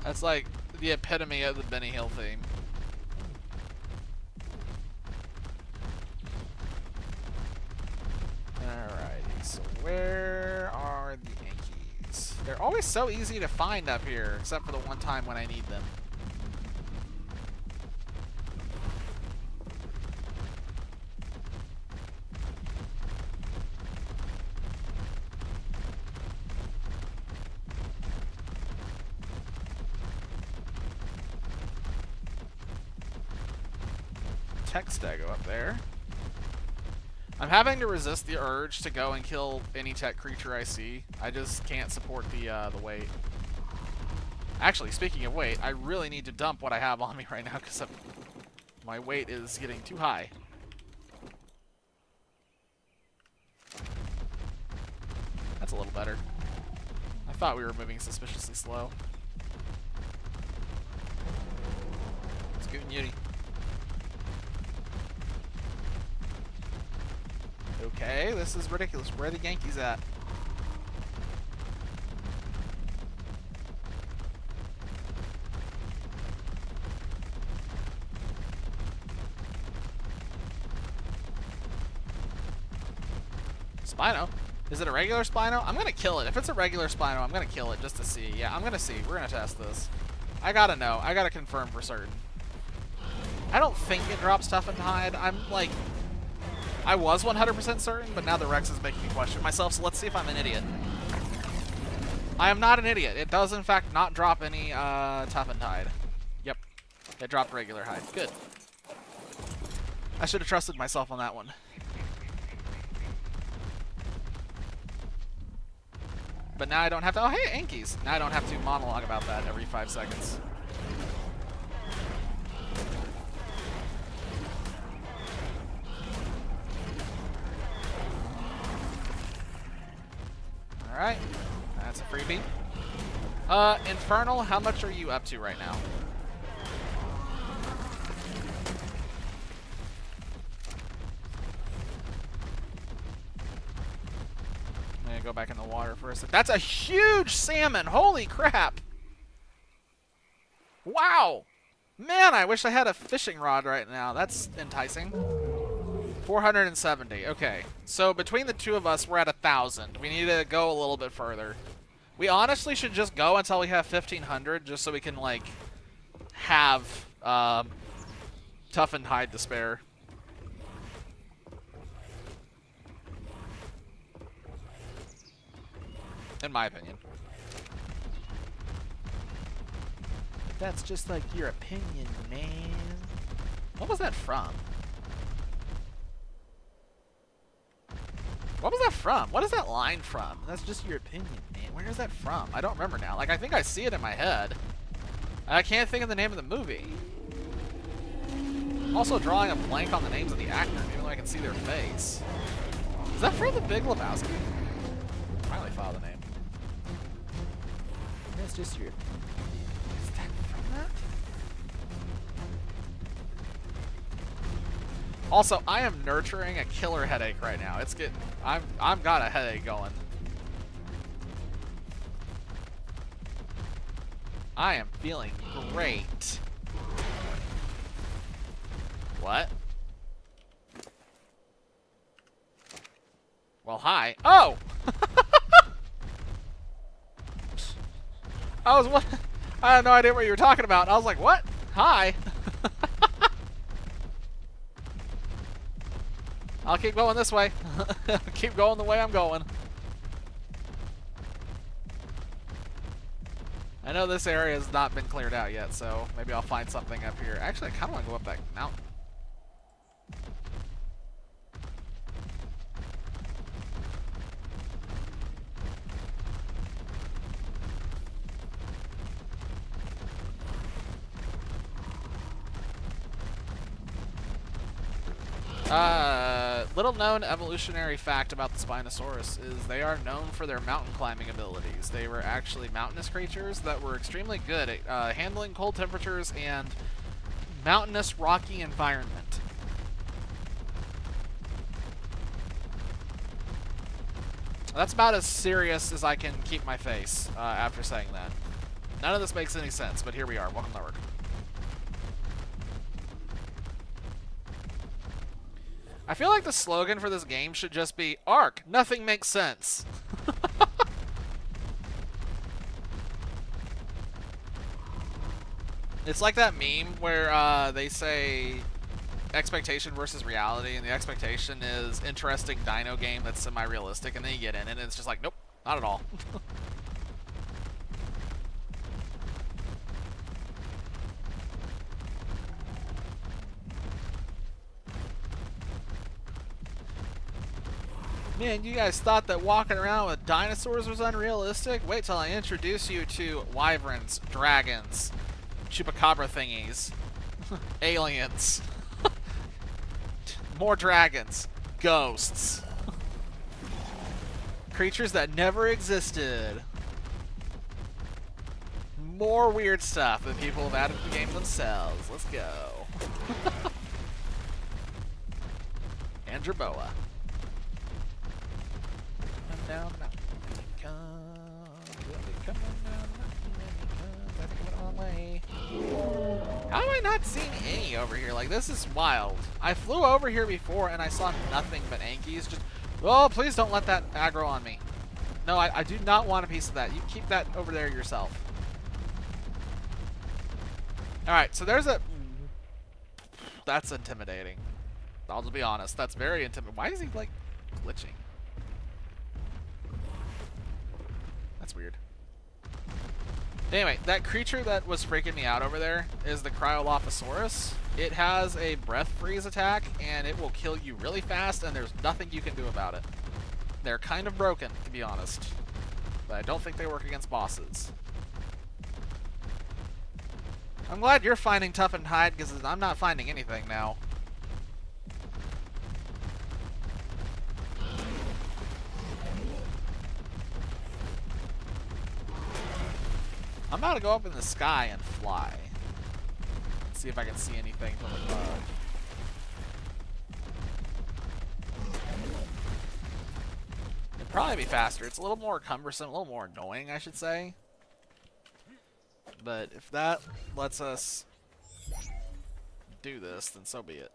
That's like the epitome of the Benny Hill theme. Alrighty, so where are the Yankees? They're always so easy to find up here, except for the one time when I need them. Tech stego up there. I'm having to resist the urge to go and kill any tech creature I see. I just can't support the weight. Actually, speaking of weight, I really need to dump what I have on me right now because my weight is getting too high. That's a little better. I thought we were moving suspiciously slow. Scoot and Yeti. Okay, this is ridiculous. Where are the Yankees at? Spino? Is it a regular Spino? I'm gonna kill it. If it's a regular Spino, I'm gonna kill it just to see. Yeah, I'm gonna see. We're gonna test this. I gotta know. I gotta confirm for certain. I don't think it drops Tough and Hide. I'm like... I was 100% certain, but now the Rex is making me question myself, so let's see if I'm an idiot. I am not an idiot. It does, in fact, not drop any Toughened Hide. Yep. It dropped regular hide. Good. I should have trusted myself on that one. But now I don't have to... Oh, hey, Yankees! Now I don't have to monologue about that every 5 seconds. Alright, that's a freebie. Infernal, how much are you up to right now? I'm gonna go back in the water for a second. That's a huge salmon! Holy crap! Wow! Man, I wish I had a fishing rod right now. That's enticing. 470. Okay. So between the two of us, we're at 1,000. We need to go a little bit further. We honestly should just go until we have 1,500, just so we can, like, have Toughened Hide to spare. In my opinion. That's just like your opinion, man. What was that from? What was that from? What is that line from? That's just your opinion, man. Where is that from? I don't remember now. Like, I think I see it in my head. I can't think of the name of the movie. I'm also drawing a blank on the names of the actors, even though I can see their face. Is that from The Big Lebowski? Finally found the name. That's just your... Is that from that? Also, I am nurturing a killer headache right now. It's getting... I've got a headache going. I am feeling great. What? Well, hi. Oh! What? I had no idea what you were talking about. I was like, what? Hi. I'll keep going this way. Keep going the way I'm going. I know this area has not been cleared out yet, so maybe I'll find something up here. Actually, I kind of want to go up that mountain. Little known evolutionary fact about the Spinosaurus is they are known for their mountain climbing abilities. They were actually mountainous creatures that were extremely good at handling cold temperatures and mountainous rocky environment. That's about as serious as I can keep my face after saying that. None of this makes any sense, but here we are. Welcome to Ark. I feel like the slogan for this game should just be, Ark, nothing makes sense. It's like that meme where they say expectation versus reality, and the expectation is interesting dino game that's semi-realistic, and then you get in it, and it's just like, nope, not at all. Man, you guys thought that walking around with dinosaurs was unrealistic? Wait till I introduce you to wyverns, dragons, chupacabra thingies, aliens, more dragons, ghosts, creatures that never existed, more weird stuff that people have added to the game themselves. Let's go. And Jerboa. Down mountain he comes, will be coming down the mountain when he comes. I think I'm on my way. How have I not seen any over here? Like, this is wild. I flew over here before and I saw nothing but Ankies. Just, oh, please don't let that aggro on me. No, I do not want a piece of that. You keep that over there yourself. Alright, so there's a... That's intimidating. I'll just be honest. That's very intimidating. Why is he, like, glitching? That's weird. Anyway, that creature that was freaking me out over there is the Cryolophosaurus. It has a breath freeze attack, and it will kill you really fast, and there's nothing you can do about it. They're kind of broken, to be honest. But I don't think they work against bosses. I'm glad you're finding Tough and Hide, because I'm not finding anything now. I'm about to go up in the sky and fly. Let's see if I can see anything from above. It'd probably be faster. It's a little more cumbersome, a little more annoying, I should say. But if that lets us do this, then so be it.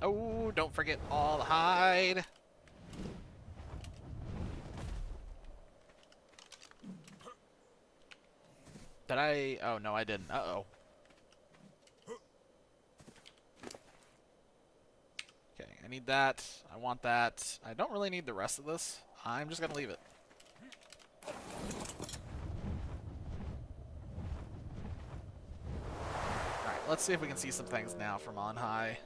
Oh, don't forget all the hide. Did I? Oh, no, I didn't. Uh-oh. Okay, I need that. I want that. I don't really need the rest of this. I'm just going to leave it. Alright, let's see if we can see some things now from on high.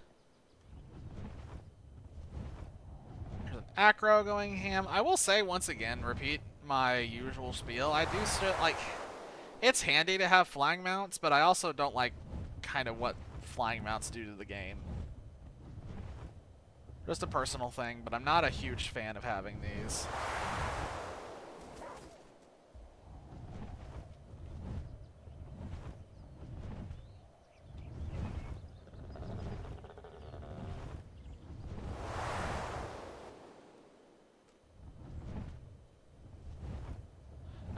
There's an acro going ham. I will say, once again, repeat my usual spiel. I do still, like... It's handy to have flying mounts, but I also don't like kind of what flying mounts do to the game. Just a personal thing, but I'm not a huge fan of having these.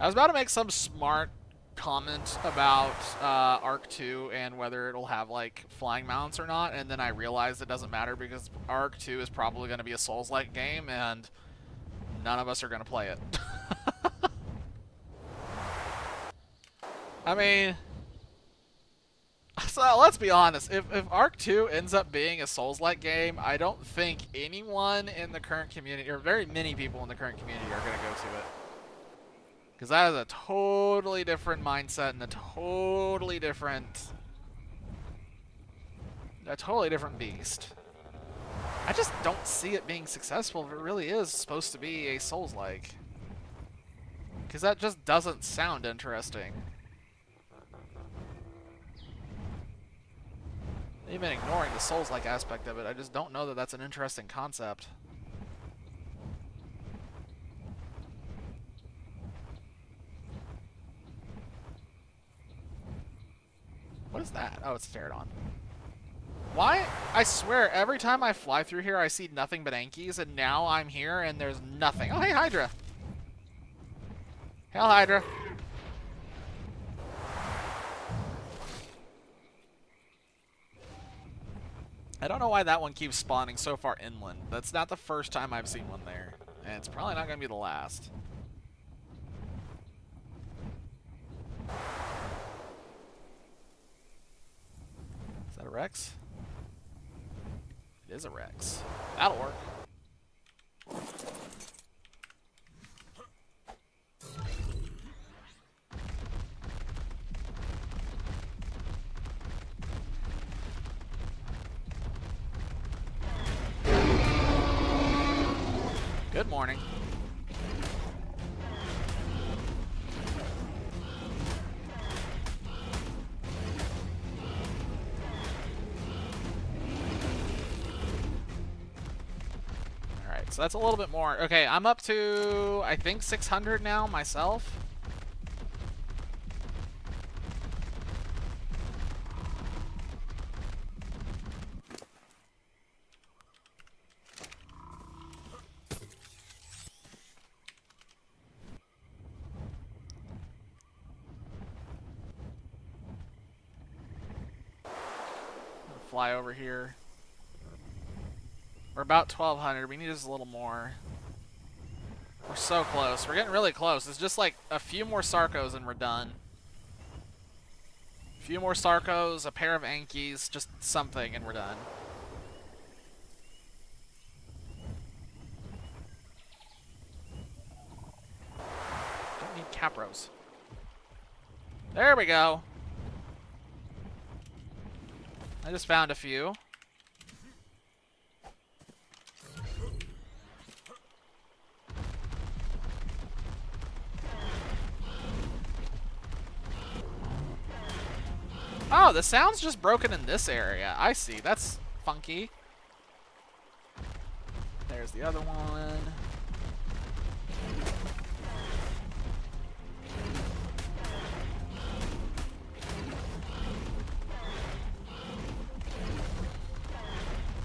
I was about to make some smart comment about Ark 2 and whether it'll have like flying mounts or not, and then I realized it doesn't matter because Ark 2 is probably going to be a Souls-like game, and none of us are going to play it. I mean, so let's be honest. If Ark 2 ends up being a Souls-like game, I don't think anyone in the current community, or very many people in the current community, are going to go to it. Because that is a totally different mindset and a totally different beast. I just don't see it being successful if it really is supposed to be a Souls-like. Because that just doesn't sound interesting. Even ignoring the Souls-like aspect of it, I just don't know that that's an interesting concept. What is that? Oh, it's a pterodon. Why? I swear, every time I fly through here, I see nothing but Ankies, and now I'm here and there's nothing. Oh, hey, Hydra. Hail, Hydra. I don't know why that one keeps spawning so far inland. That's not the first time I've seen one there, and it's probably not going to be the last. Is that a Rex? It is a Rex. That'll work. Good morning. Alright, so that's a little bit more. Okay, I'm up to, I think, 600 now myself. Fly over here. We're about 1,200. We need just a little more. We're so close. We're getting really close. It's just like a few more Sarcos and we're done. A few more Sarcos, a pair of Ankies, just something, and we're done. Don't need Capros. There we go. I just found a few. Oh, the sound's just broken in this area. I see. That's funky. There's the other one.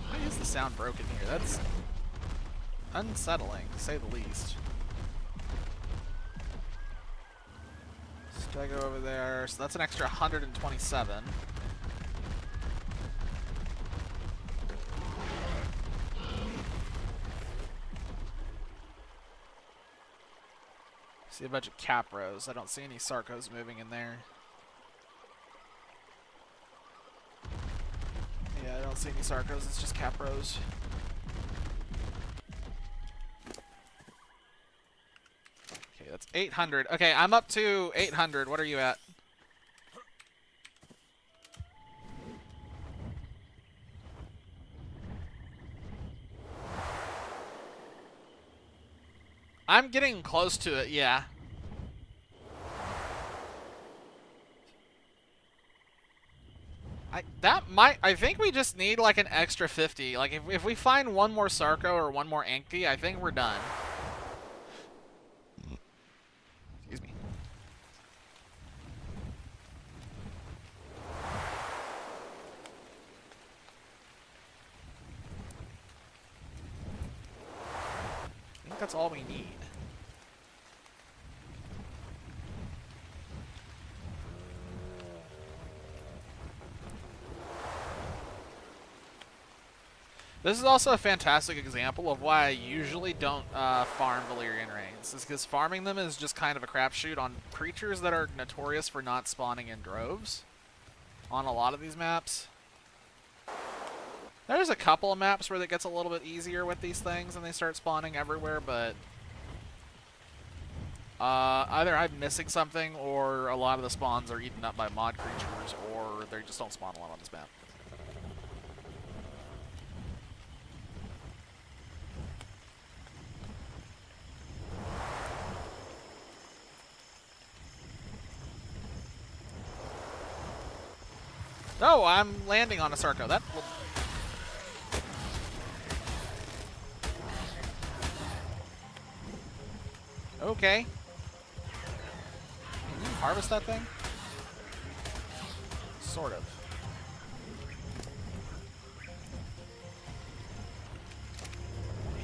Why is the sound broken here? That's unsettling, to say the least. Stego over there, so that's an extra 127. See a bunch of Capros. I don't see any Sarcos moving in there. Yeah, I don't see any Sarcos, it's just Capros. Okay, that's 800. Okay, I'm up to 800. What are you at? I'm getting close to it, yeah. I think we just need like an extra 50. Like if we find one more Sarco or one more Anki, I think we're done. Excuse me. I think that's all we need. This is also a fantastic example of why I usually don't farm Valyrian Reigns. Is because farming them is just kind of a crapshoot on creatures that are notorious for not spawning in droves on a lot of these maps. There's a couple of maps where it gets a little bit easier with these things and they start spawning everywhere, but either I'm missing something or a lot of the spawns are eaten up by mod creatures or they just don't spawn a lot on this map. Oh, I'm landing on a Sarko. That will... Okay. Can you harvest that thing? Sort of.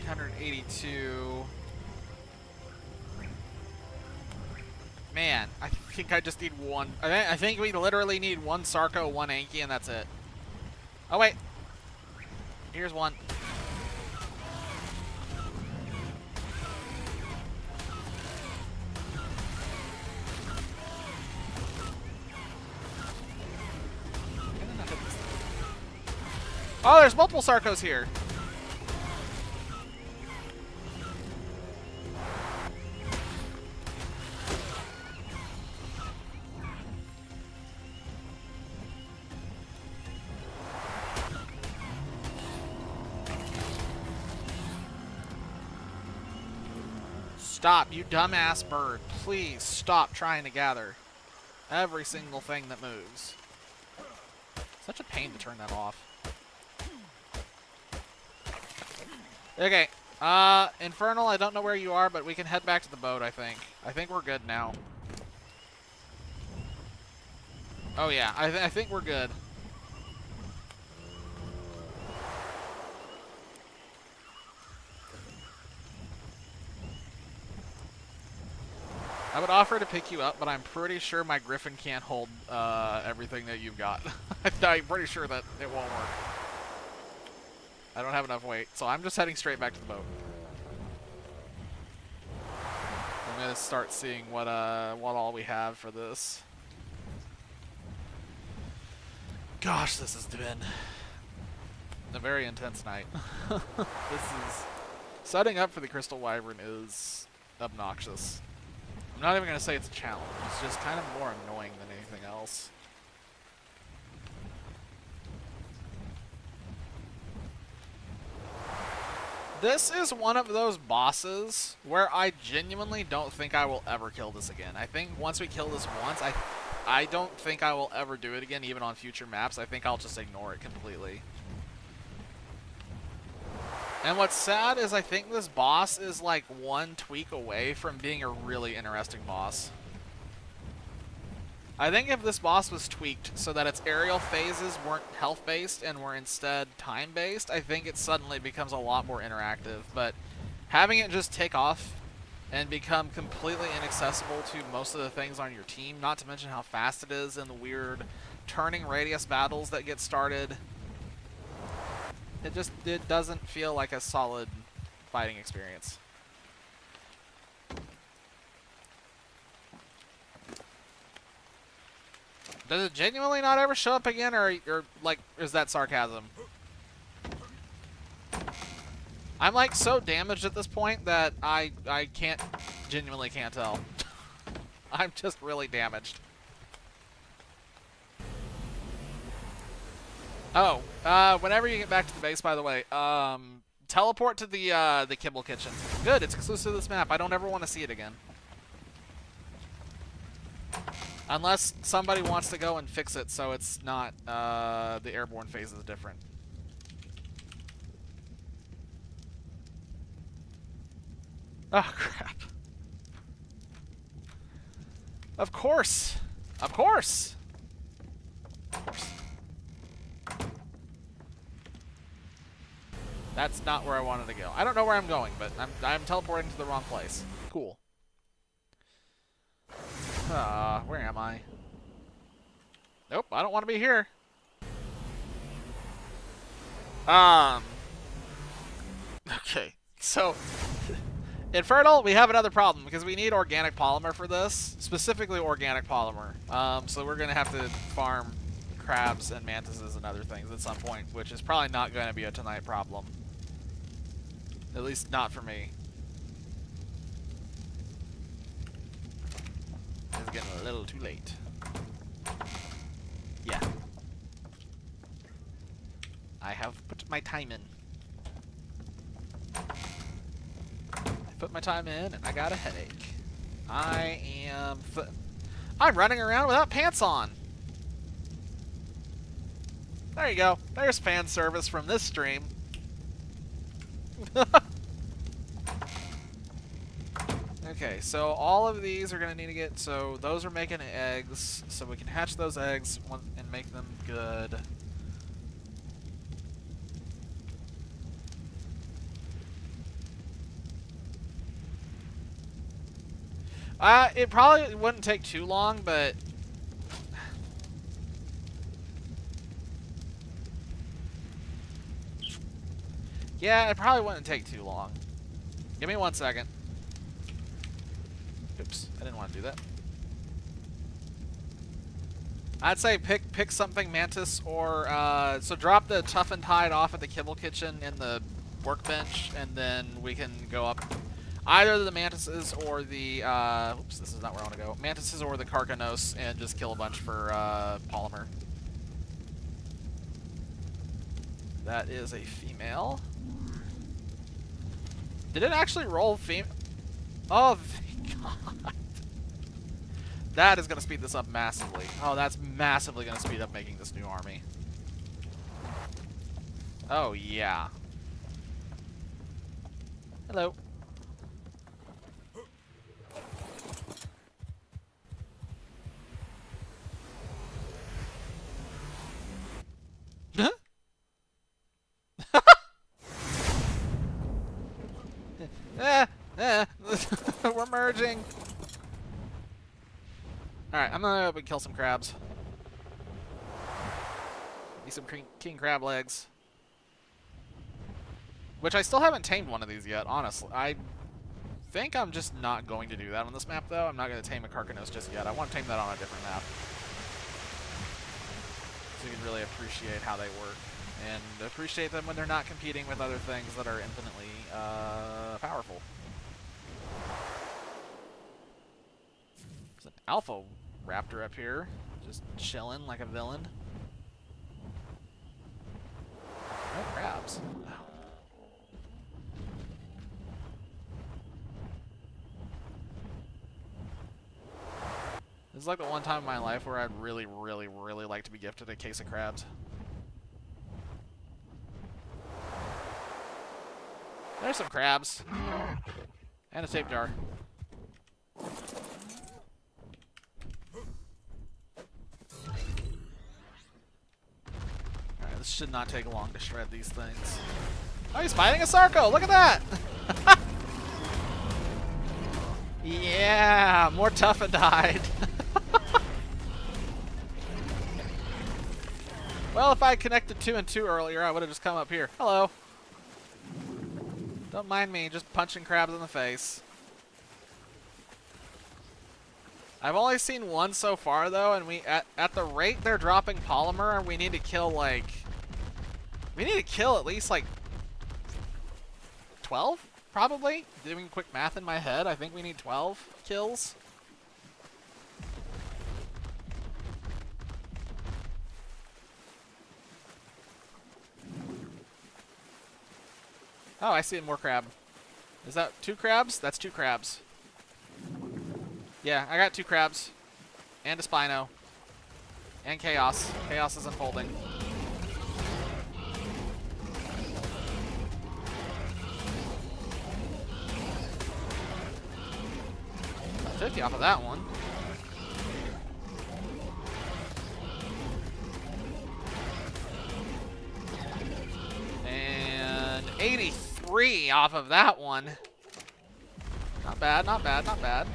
$882. Man, I think I just need one. I think we literally need one Sarko, one Anki, and that's it. Oh, wait. Here's one. Oh, there's multiple Sarkos here. Stop, you dumbass bird. Please stop trying to gather every single thing that moves. Such a pain to turn that off. Okay, Infernal, I don't know where you are, but we can head back to the boat, I think. I think we're good now. Oh yeah, I think we're good. I would offer to pick you up, but I'm pretty sure my Griffin can't hold everything that you've got. I'm pretty sure that it won't work. I don't have enough weight, so I'm just heading straight back to the boat. I'm gonna start seeing what all we have for this. Gosh, this has been a very intense night. This is setting up for the Crystal Wyvern is obnoxious. I'm not even gonna say it's a challenge. It's just kind of more annoying than anything else. This is one of those bosses where I genuinely don't think I will ever kill this again. I think once we kill this once, I don't think I will ever do it again, even on future maps. I think I'll just ignore it completely. And what's sad is I think this boss is like one tweak away from being a really interesting boss. I think if this boss was tweaked so that its aerial phases weren't health-based and were instead time-based, I think it suddenly becomes a lot more interactive. But having it just take off and become completely inaccessible to most of the things on your team, not to mention how fast it is and the weird turning radius battles that get started, it doesn't feel like a solid fighting experience. Does it genuinely not ever show up again, or like, is that sarcasm? I'm like so damaged at this point that I genuinely can't tell. I'm just really damaged. Oh, whenever you get back to the base, by the way, teleport to the Kibble Kitchen. Good, it's exclusive to this map. I don't ever want to see it again. Unless somebody wants to go and fix it so it's not, the airborne phase is different. Oh, crap. Of course! Of course! Of course. That's not where I wanted to go. I don't know where I'm going, but I'm teleporting to the wrong place. Cool. Where am I? Nope, I don't want to be here. Okay, so Infernal, we have another problem because we need organic polymer for this, specifically organic polymer. So we're gonna have to farm crabs and mantises and other things at some point, which is probably not going to be a tonight problem. At least not for me. It's getting a little too late. Yeah. I have put my time in. I put my time in and I got a headache. I'm running around without pants on. There you go. There's fan service from this stream. Okay, so all of these are going to need to get... So those are making eggs, so we can hatch those eggs and make them good. It probably wouldn't take too long, but... Yeah, it probably wouldn't take too long. Give me 1 second. Oops, I didn't want to do that. I'd say pick something mantis or so drop the toughened hide off at the kibble kitchen in the workbench, and then we can go up either the mantises or the oops, this is not where I want to go. Mantises or the carcanos and just kill a bunch for polymer. That is a female. Did it actually roll female? Oh, thank God. That is going to speed this up massively. Oh, that's massively going to speed up making this new army. Oh, yeah. Hello. We're merging. Alright, I'm gonna go kill some crabs. Need some king crab legs. Which I still haven't tamed one of these yet, honestly. I think I'm just not going to do that on this map, though. I'm not going to tame a carcanos just yet. I want to tame that on a different map. So you can really appreciate how they work. And appreciate them when they're not competing with other things that are infinitely powerful. There's an alpha raptor up here, just chilling like a villain. No crabs. Oh. This is like the one time in my life where I'd really, really, really like to be gifted a case of crabs. There's some crabs. And a tape jar. Alright, this should not take long to shred these things. Oh, he's fighting a Sarco! Look at that! Yeah, more toughened hide. Well, if I had connected 2 and 2 earlier, I would have just come up here. Hello. Don't mind me, just punching crabs in the face. I've only seen one so far, though, and at the rate they're dropping polymer, we need to kill, like... We need to kill at least, like... 12? Probably? Doing quick math in my head, I think we need 12 kills. Oh, I see more crab. Is that 2 crabs? That's 2 crabs. Yeah, I got 2 crabs. And a Spino. And Chaos. Chaos is unfolding. 50 off of that one. And 83 off of that one. Not bad, not bad, not bad.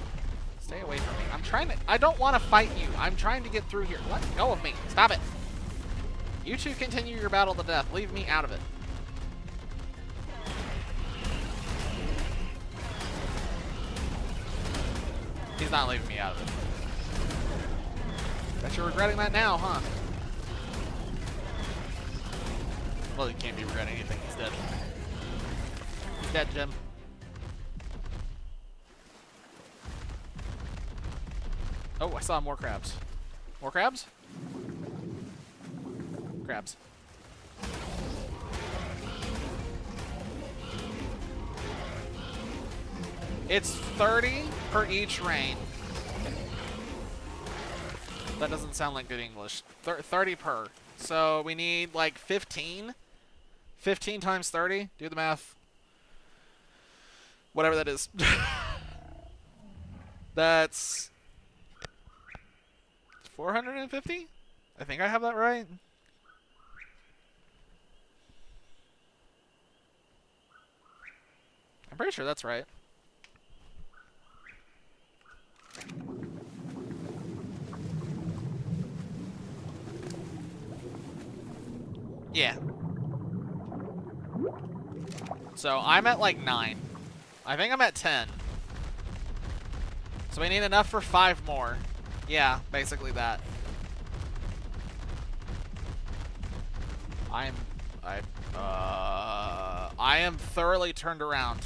Stay away from me. I'm trying to... I don't want to fight you. I'm trying to get through here. Let go of me. Stop it. You two continue your battle to death. Leave me out of it. He's not leaving me out of it. Bet you're regretting that now, huh? Well, he can't be regretting anything. He's dead. He's dead, Jim. Oh, I saw more crabs. More crabs? Crabs. It's 30 per each rain. That doesn't sound like good English. 30 per. So we need like 15. 15 times 30. Do the math. Whatever that is. That's 450? I think I have that right. I'm pretty sure that's right. Yeah. So I'm at like 9. I think I'm at 10. So we need enough for 5 more. Yeah, basically that. I am thoroughly turned around.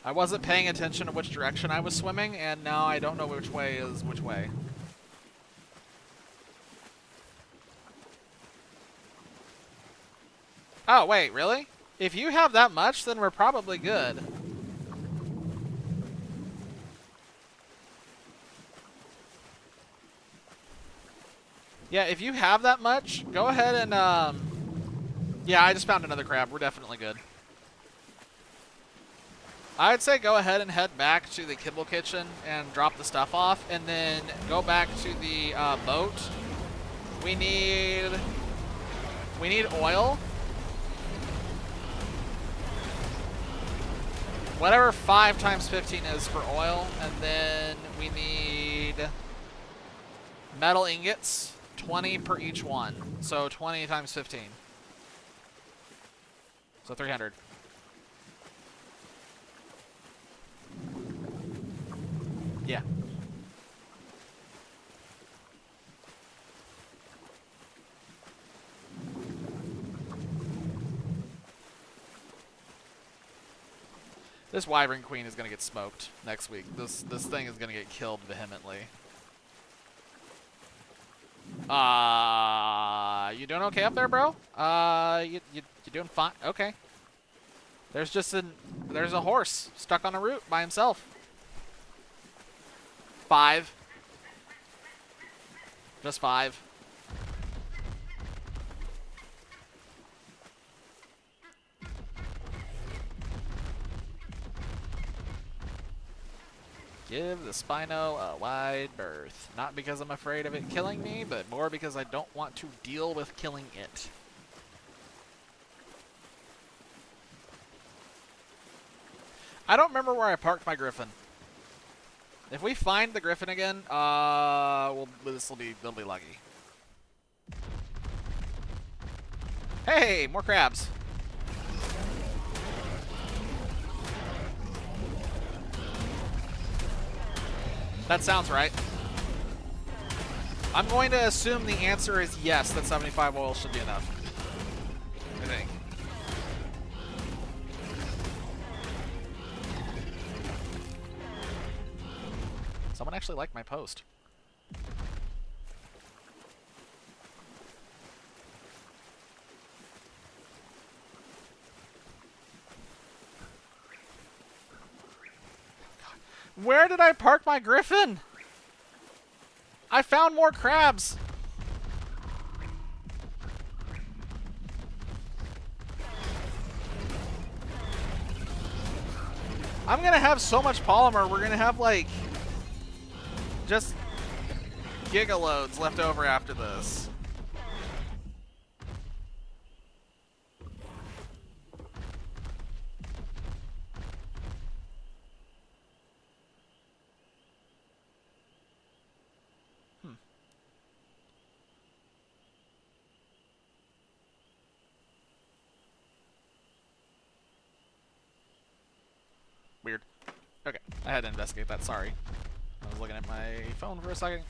I wasn't paying attention to which direction I was swimming, and now I don't know which way is which way. Oh, wait, really? If you have that much, then we're probably good. Yeah, if you have that much, go ahead and, yeah, I just found another crab. We're definitely good. I'd say go ahead and head back to the kibble kitchen and drop the stuff off, and then go back to the boat. We need oil. Whatever 5 times 15 is for oil, and then we need metal ingots, 20 per each one. So 20 times 15. So 300. Yeah. This Wyvern Queen is going to get smoked next week. This thing is going to get killed vehemently. You doing okay up there, bro? You doing fine? Okay. There's a horse stuck on a root by himself. 5. Just 5. Give the Spino a wide berth. Not because I'm afraid of it killing me, but more because I don't want to deal with killing it. I don't remember where I parked my griffin. If we find the griffin again, well, they'll be lucky. Hey, more crabs. That sounds right. I'm going to assume the answer is yes, that 75 oil should be enough. I think. Someone actually liked my post. Where did I park my griffin? I found more crabs. I'm gonna have so much polymer, we're gonna have like just gigaloads left over after this. Weird. Okay, I had to investigate that, sorry. I was looking at my phone for a second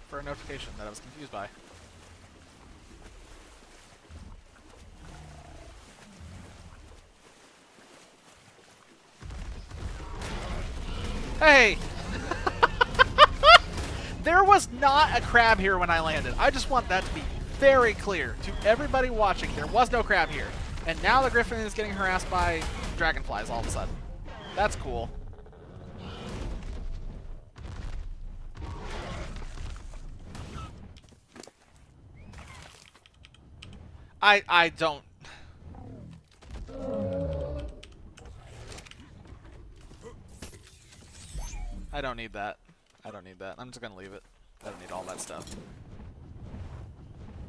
for a notification that I was confused by. Hey! There was not a crab here when I landed. I just want that to be very clear to everybody watching. There was no crab here. And now the griffin is getting harassed by dragonflies all of a sudden. That's cool. I don't... I don't need that. I don't need that. I'm just gonna leave it. I don't need all that stuff.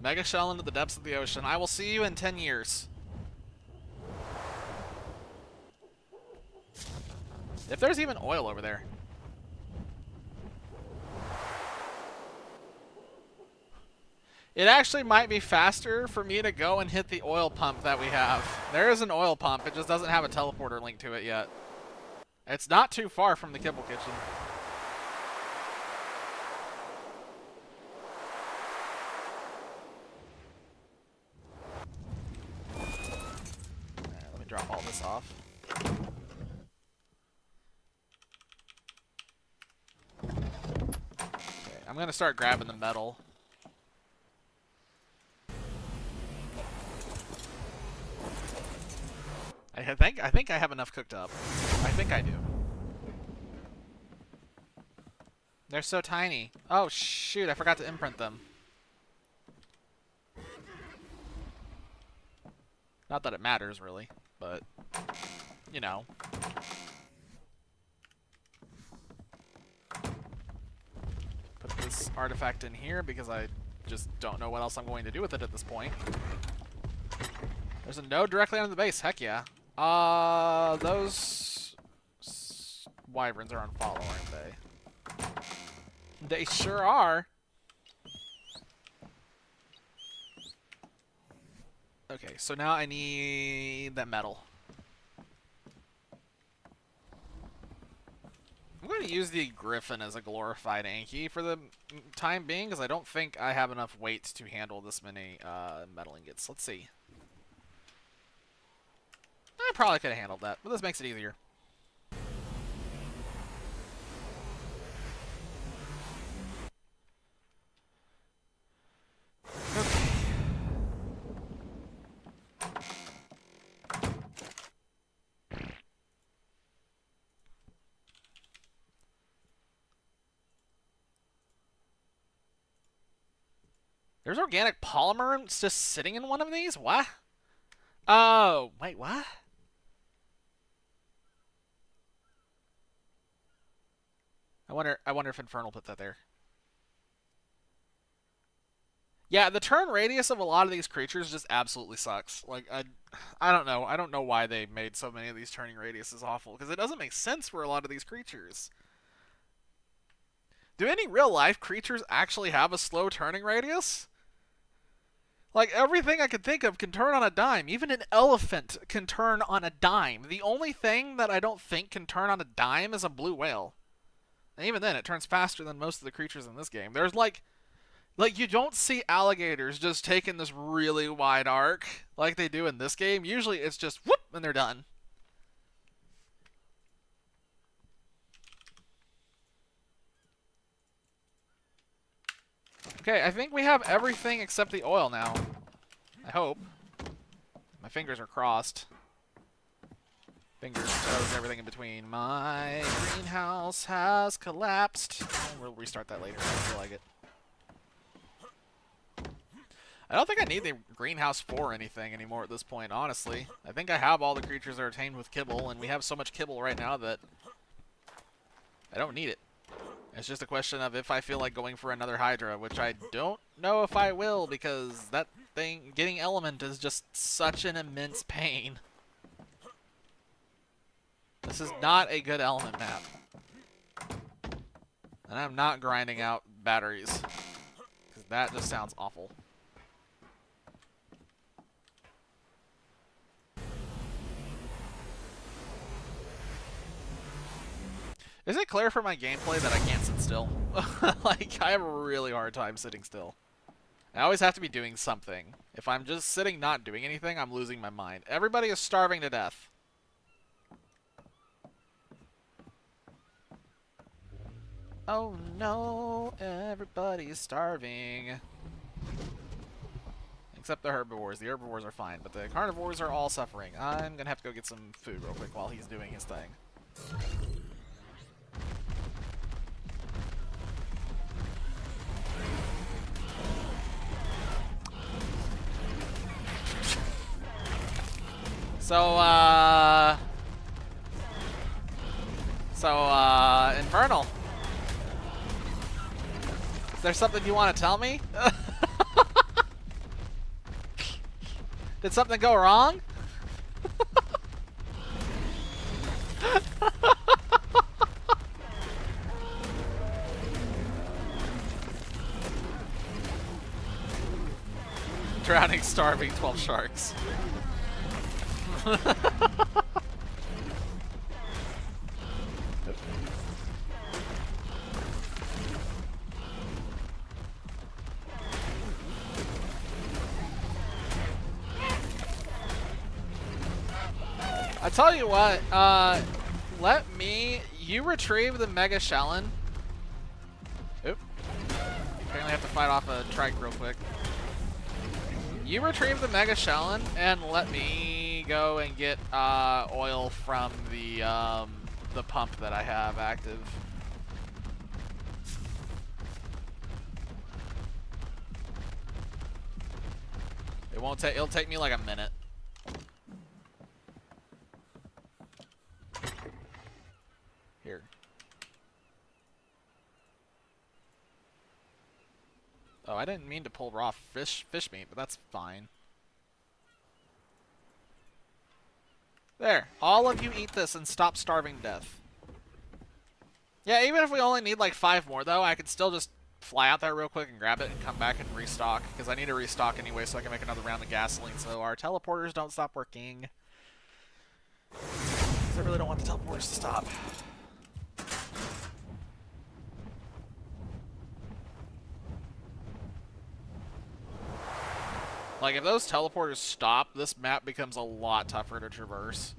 Mega shell into the depths of the ocean. I will see you in 10 years. If there's even oil over there. It actually might be faster for me to go and hit the oil pump that we have. There is an oil pump. It just doesn't have a teleporter link to it yet. It's not too far from the Kibble Kitchen. Let me drop all this off. Okay, I'm gonna start grabbing the metal. I think I have enough cooked up. I think I do. They're so tiny. Oh shoot, I forgot to imprint them. Not that it matters really, but you know. Put this artifact in here because I just don't know what else I'm going to do with it at this point. There's a node directly under the base. Heck yeah. Those wyverns are on follow, aren't they? They sure are. Okay, so now I need that metal. I'm going to use the griffin as a glorified Anki for the time being, because I don't think I have enough weight to handle this many metal ingots. Let's see. I probably could have handled that, but this makes it easier. Okay. There's organic polymer just sitting in one of these? What? Oh, wait, what? I wonder if Infernal put that there. Yeah, the turn radius of a lot of these creatures just absolutely sucks. Like, I don't know. I don't know why they made so many of these turning radiuses awful, because it doesn't make sense for a lot of these creatures. Do any real-life creatures actually have a slow turning radius? Like, everything I could think of can turn on a dime. Even an elephant can turn on a dime. The only thing that I don't think can turn on a dime is a blue whale. And even then, it turns faster than most of the creatures in this game. There's like you don't see alligators just taking this really wide arc like they do in this game. Usually it's just whoop and they're done. Okay, I think we have everything except the oil now. I hope. My fingers are crossed. Fingers, toes, everything in between. My greenhouse has collapsed. We'll restart that later. I feel like it. I don't think I need the greenhouse for anything anymore at this point, honestly. I think I have all the creatures that are tamed with kibble, and we have so much kibble right now that I don't need it. It's just a question of if I feel like going for another Hydra, which I don't know if I will, because that thing, getting element is just such an immense pain. This is not a good element map. And I'm not grinding out batteries, because that just sounds awful. Is it clear from my gameplay that I can't sit still? Like, I have a really hard time sitting still. I always have to be doing something. If I'm just sitting not doing anything, I'm losing my mind. Everybody is starving to death. Oh no, everybody's starving. Except the herbivores. The herbivores are fine, but the carnivores are all suffering. I'm gonna have to go get some food real quick while he's doing his thing. Infernal. Is there something you want to tell me? Did something go wrong? Drowning, starving, 12 sharks. I tell you what, you retrieve the Mega Shellin. Oop. Apparently have to fight off a trike real quick. You retrieve the Mega Shellin and let me go and get oil from the pump that I have active. It'll take me like a minute. Here. Oh, I didn't mean to pull raw fish meat, but that's fine. There. All of you eat this and stop starving to death. Yeah, even if we only need like 5 more, though, I could still just fly out there real quick and grab it and come back and restock, because I need to restock anyway so I can make another round of gasoline so our teleporters don't stop working. I really don't want the teleporters to stop. Like, if those teleporters stop, this map becomes a lot tougher to traverse.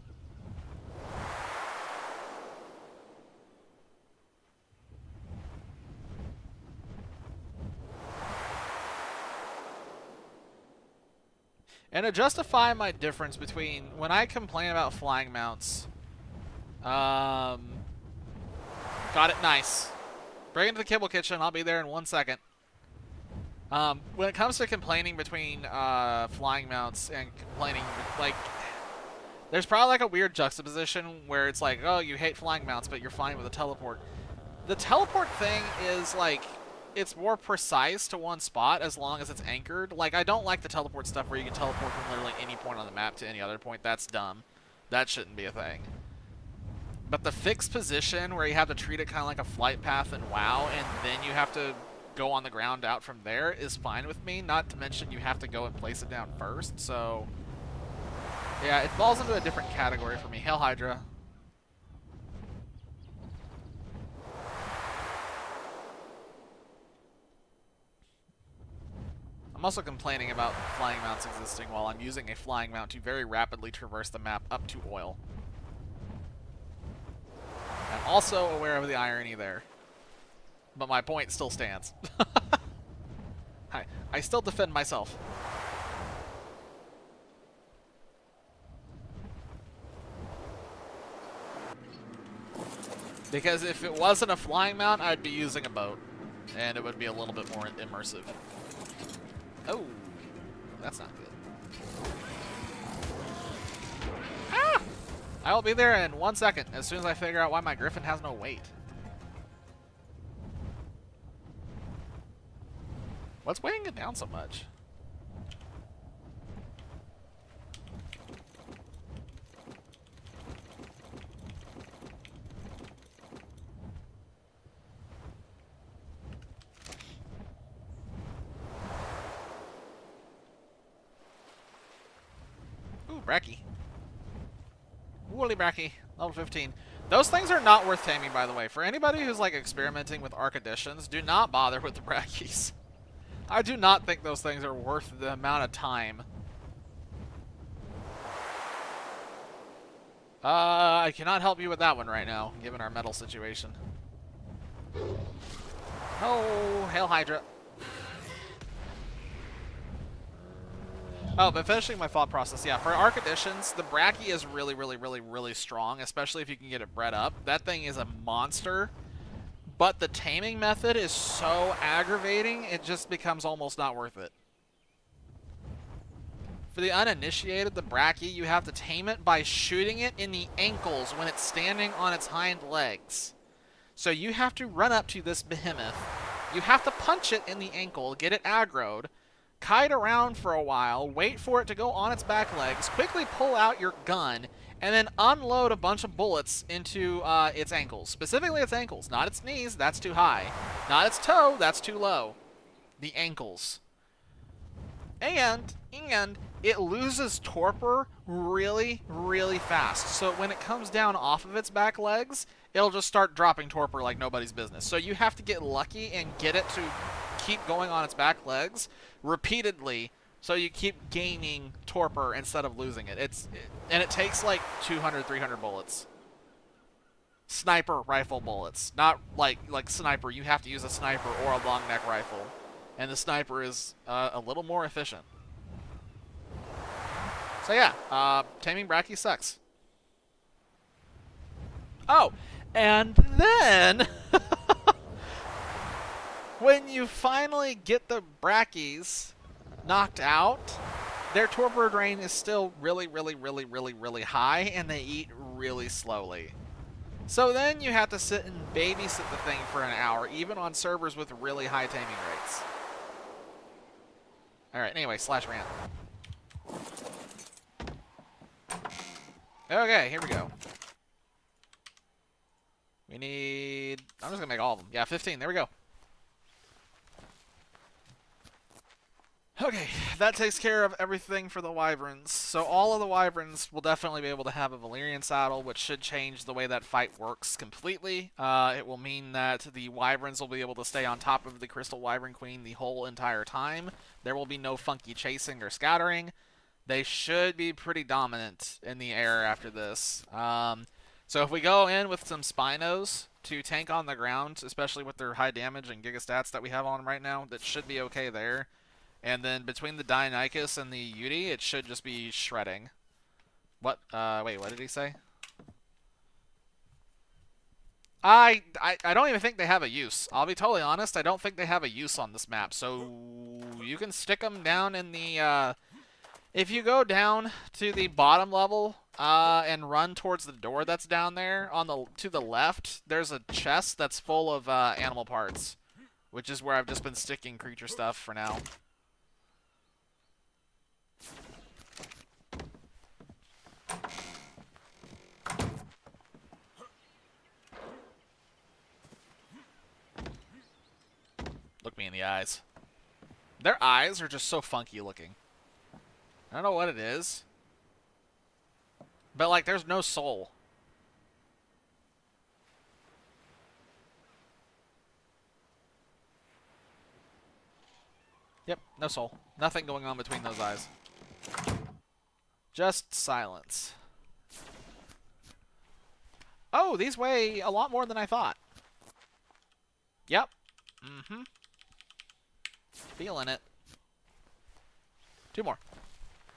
And to justify my difference between when I complain about flying mounts, got it, nice. Bring it to the kibble kitchen. I'll be there in 1 second. When it comes to complaining between flying mounts and complaining, like, there's probably like a weird juxtaposition where it's like, oh, you hate flying mounts, but you're fine with a teleport. The teleport thing is like, it's more precise to one spot as long as it's anchored. Like, I don't like the teleport stuff where you can teleport from literally any point on the map to any other point. That's dumb. That shouldn't be a thing. But the fixed position where you have to treat it kind of like a flight path in WoW, and then you have to go on the ground out from there is fine with me. Not to mention you have to go and place it down first. So, yeah, it falls into a different category for me. Hail Hydra. I'm also complaining about flying mounts existing while I'm using a flying mount to very rapidly traverse the map up to oil. I'm also aware of the irony there. But my point still stands. I still defend myself. Because if it wasn't a flying mount, I'd be using a boat. And it would be a little bit more immersive. Oh, that's not good. Ah! I will be there in 1 second, as soon as I figure out why my griffin has no weight. What's weighing it down so much? Ooh, Bracky. Woolly Bracky, level 15. Those things are not worth taming, by the way. For anybody who's like experimenting with Ark additions, do not bother with the brackies. I do not think those things are worth the amount of time. I cannot help you with that one right now, given our metal situation. Oh, Hail Hydra. Oh, but finishing my thought process, yeah, for Ark additions, the Bracky is really, really, really, really strong, especially if you can get it bred up. That thing is a monster, but the taming method is so aggravating, it just becomes almost not worth it. For the uninitiated, the Bracky, you have to tame it by shooting it in the ankles when it's standing on its hind legs. So you have to run up to this behemoth, you have to punch it in the ankle, get it aggroed, kite around for a while, wait for it to go on its back legs, quickly pull out your gun, and then unload a bunch of bullets into its ankles. Specifically its ankles, not its knees, that's too high. Not its toe, that's too low. The ankles. And it loses torpor really, really fast. So when it comes down off of its back legs, it'll just start dropping torpor like nobody's business. So you have to get lucky and get it to keep going on its back legs repeatedly, so you keep gaining torpor instead of losing it. And it takes like 200, 300 bullets. Sniper rifle bullets, not like sniper. You have to use a sniper or a long neck rifle, and the sniper is a little more efficient. So yeah, taming Bracky sucks. Oh, and then when you finally get the Brackies knocked out, their torpor drain is still really, really, really, really, really high, and they eat really slowly. So then you have to sit and babysit the thing for an hour, even on servers with really high taming rates. Alright, anyway, slash rant. Okay, here we go. We need... I'm just going to make all of them. Yeah, 15. There we go. Okay, that takes care of everything for the Wyverns. So all of the Wyverns will definitely be able to have a Valyrian saddle, which should change the way that fight works completely. It will mean that the Wyverns will be able to stay on top of the Crystal Wyvern Queen the whole entire time. There will be no funky chasing or scattering. They should be pretty dominant in the air after this. So if we go in with some Spinos to tank on the ground, especially with their high damage and giga stats that we have on them right now, that should be okay there. And then between the Dionychus and the Yudi, it should just be shredding. What? Wait, what did he say? I don't even think they have a use. I'll be totally honest, I don't think they have a use on this map. So you can stick them down in the... if you go down to the bottom level and run towards the door that's down there, to the left, there's a chest that's full of animal parts, which is where I've just been sticking creature stuff for now. Look me in the eyes. Their eyes are just so funky looking. I don't know what it is. But, like, there's no soul. Yep, no soul. Nothing going on between those eyes. Just silence. Oh, these weigh a lot more than I thought. Yep. Mm-hmm. Feeling it. 2 more.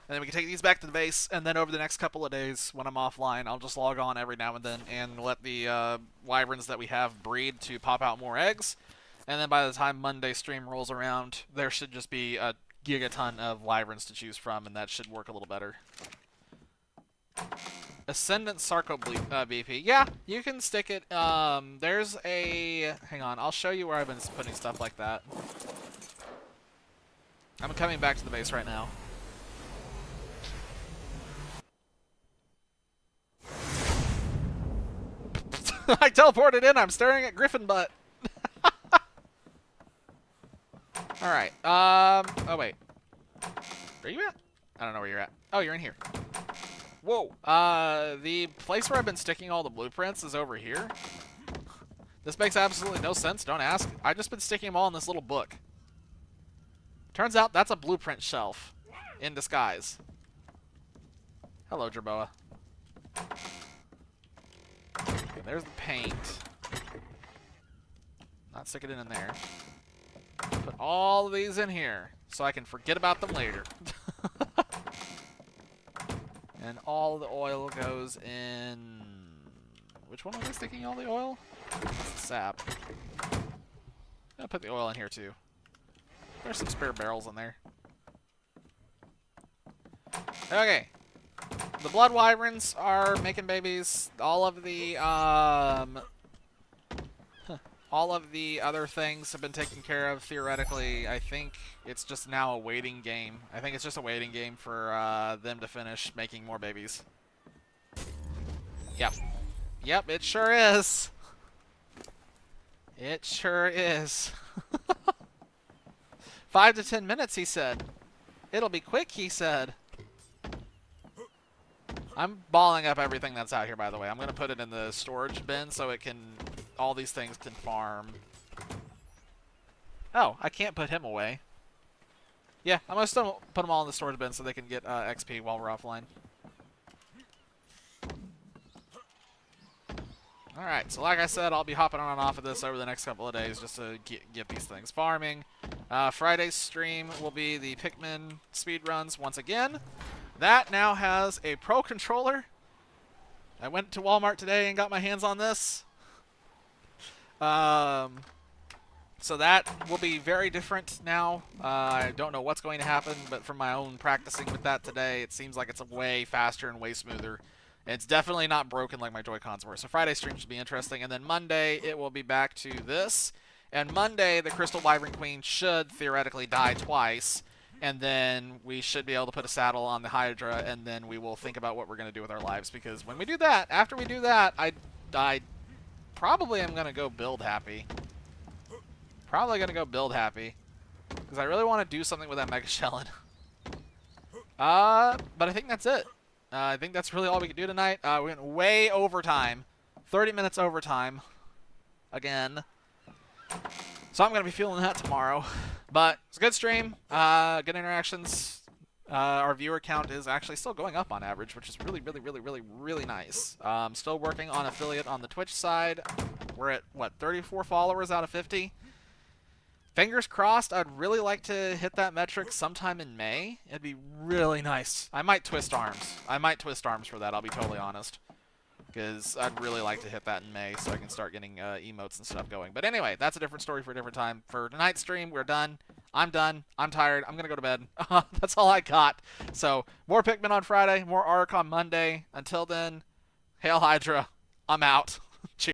And then we can take these back to the base, and then over the next couple of days, when I'm offline, I'll just log on every now and then and let the wyverns that we have breed to pop out more eggs. And then by the time Monday stream rolls around, there should just be a gigaton of wyverns to choose from, and that should work a little better. Ascendant Sarco BP. Yeah, you can stick it. There's a... Hang on, I'll show you where I've been putting stuff like that. I'm coming back to the base right now. I teleported in, I'm staring at Griffin butt. Alright, oh wait. Where are you at? I don't know where you're at. Oh, you're in here. Whoa. The place where I've been sticking all the blueprints is over here. This makes absolutely no sense. Don't ask. I've just been sticking them all in this little book. Turns out that's a blueprint shelf in disguise. Hello, Jerboa. Okay, there's the paint. Not stick it in there. Put all of these in here so I can forget about them later. And all the oil goes in... Which one was I sticking all the oil? That's the sap. I'll put the oil in here too. There's some spare barrels in there. Okay. The blood wyverns are making babies. All of the other things have been taken care of theoretically. I think it's just now a waiting game. I think it's just a waiting game for them to finish making more babies. Yep. Yep, it sure is. It sure is. 5 to 10 minutes, he said. It'll be quick, he said. I'm balling up everything that's out here, by the way. I'm going to put it in the storage bin so it can... all these things can farm. Oh, I can't put him away. Yeah, I'm going to still put them all in the storage bin so they can get XP while we're offline. Alright, so like I said, I'll be hopping on and off of this over the next couple of days just to get these things farming. Friday's stream will be the Pikmin speedruns once again. That now has a Pro controller. I went to Walmart today and got my hands on this. So that will be very different now. I don't know what's going to happen, but from my own practicing with that today, it seems like it's way faster and way smoother. It's definitely not broken like my Joy-Cons were. So Friday's stream should be interesting. And then Monday, it will be back to this. And Monday, the Crystal Wyvern Queen should theoretically die twice. And then we should be able to put a saddle on the Hydra. And then we will think about what we're going to do with our lives. Because when we do that, after we do that, I probably am going to go build happy. Probably going to go build happy. Because I really want to do something with that Mega Shellin. But I think that's it. I think that's really all we can do tonight. We went way overtime. 30 minutes overtime. Again. So I'm going to be feeling that tomorrow. But it's a good stream. Good interactions. Our viewer count is actually still going up on average, which is really nice. Still working on affiliate on the Twitch side. We're at, what, 34 followers out of 50? Fingers crossed, I'd really like to hit that metric sometime in May. It'd be really nice. I might twist arms. I might twist arms for that, I'll be totally honest. Because I'd really like to hit that in May so I can start getting emotes and stuff going. But anyway, that's a different story for a different time. For tonight's stream, we're done. I'm done. I'm tired. I'm going to go to bed. That's all I got. So, more Pikmin on Friday, more Ark on Monday. Until then, Hail Hydra. I'm out.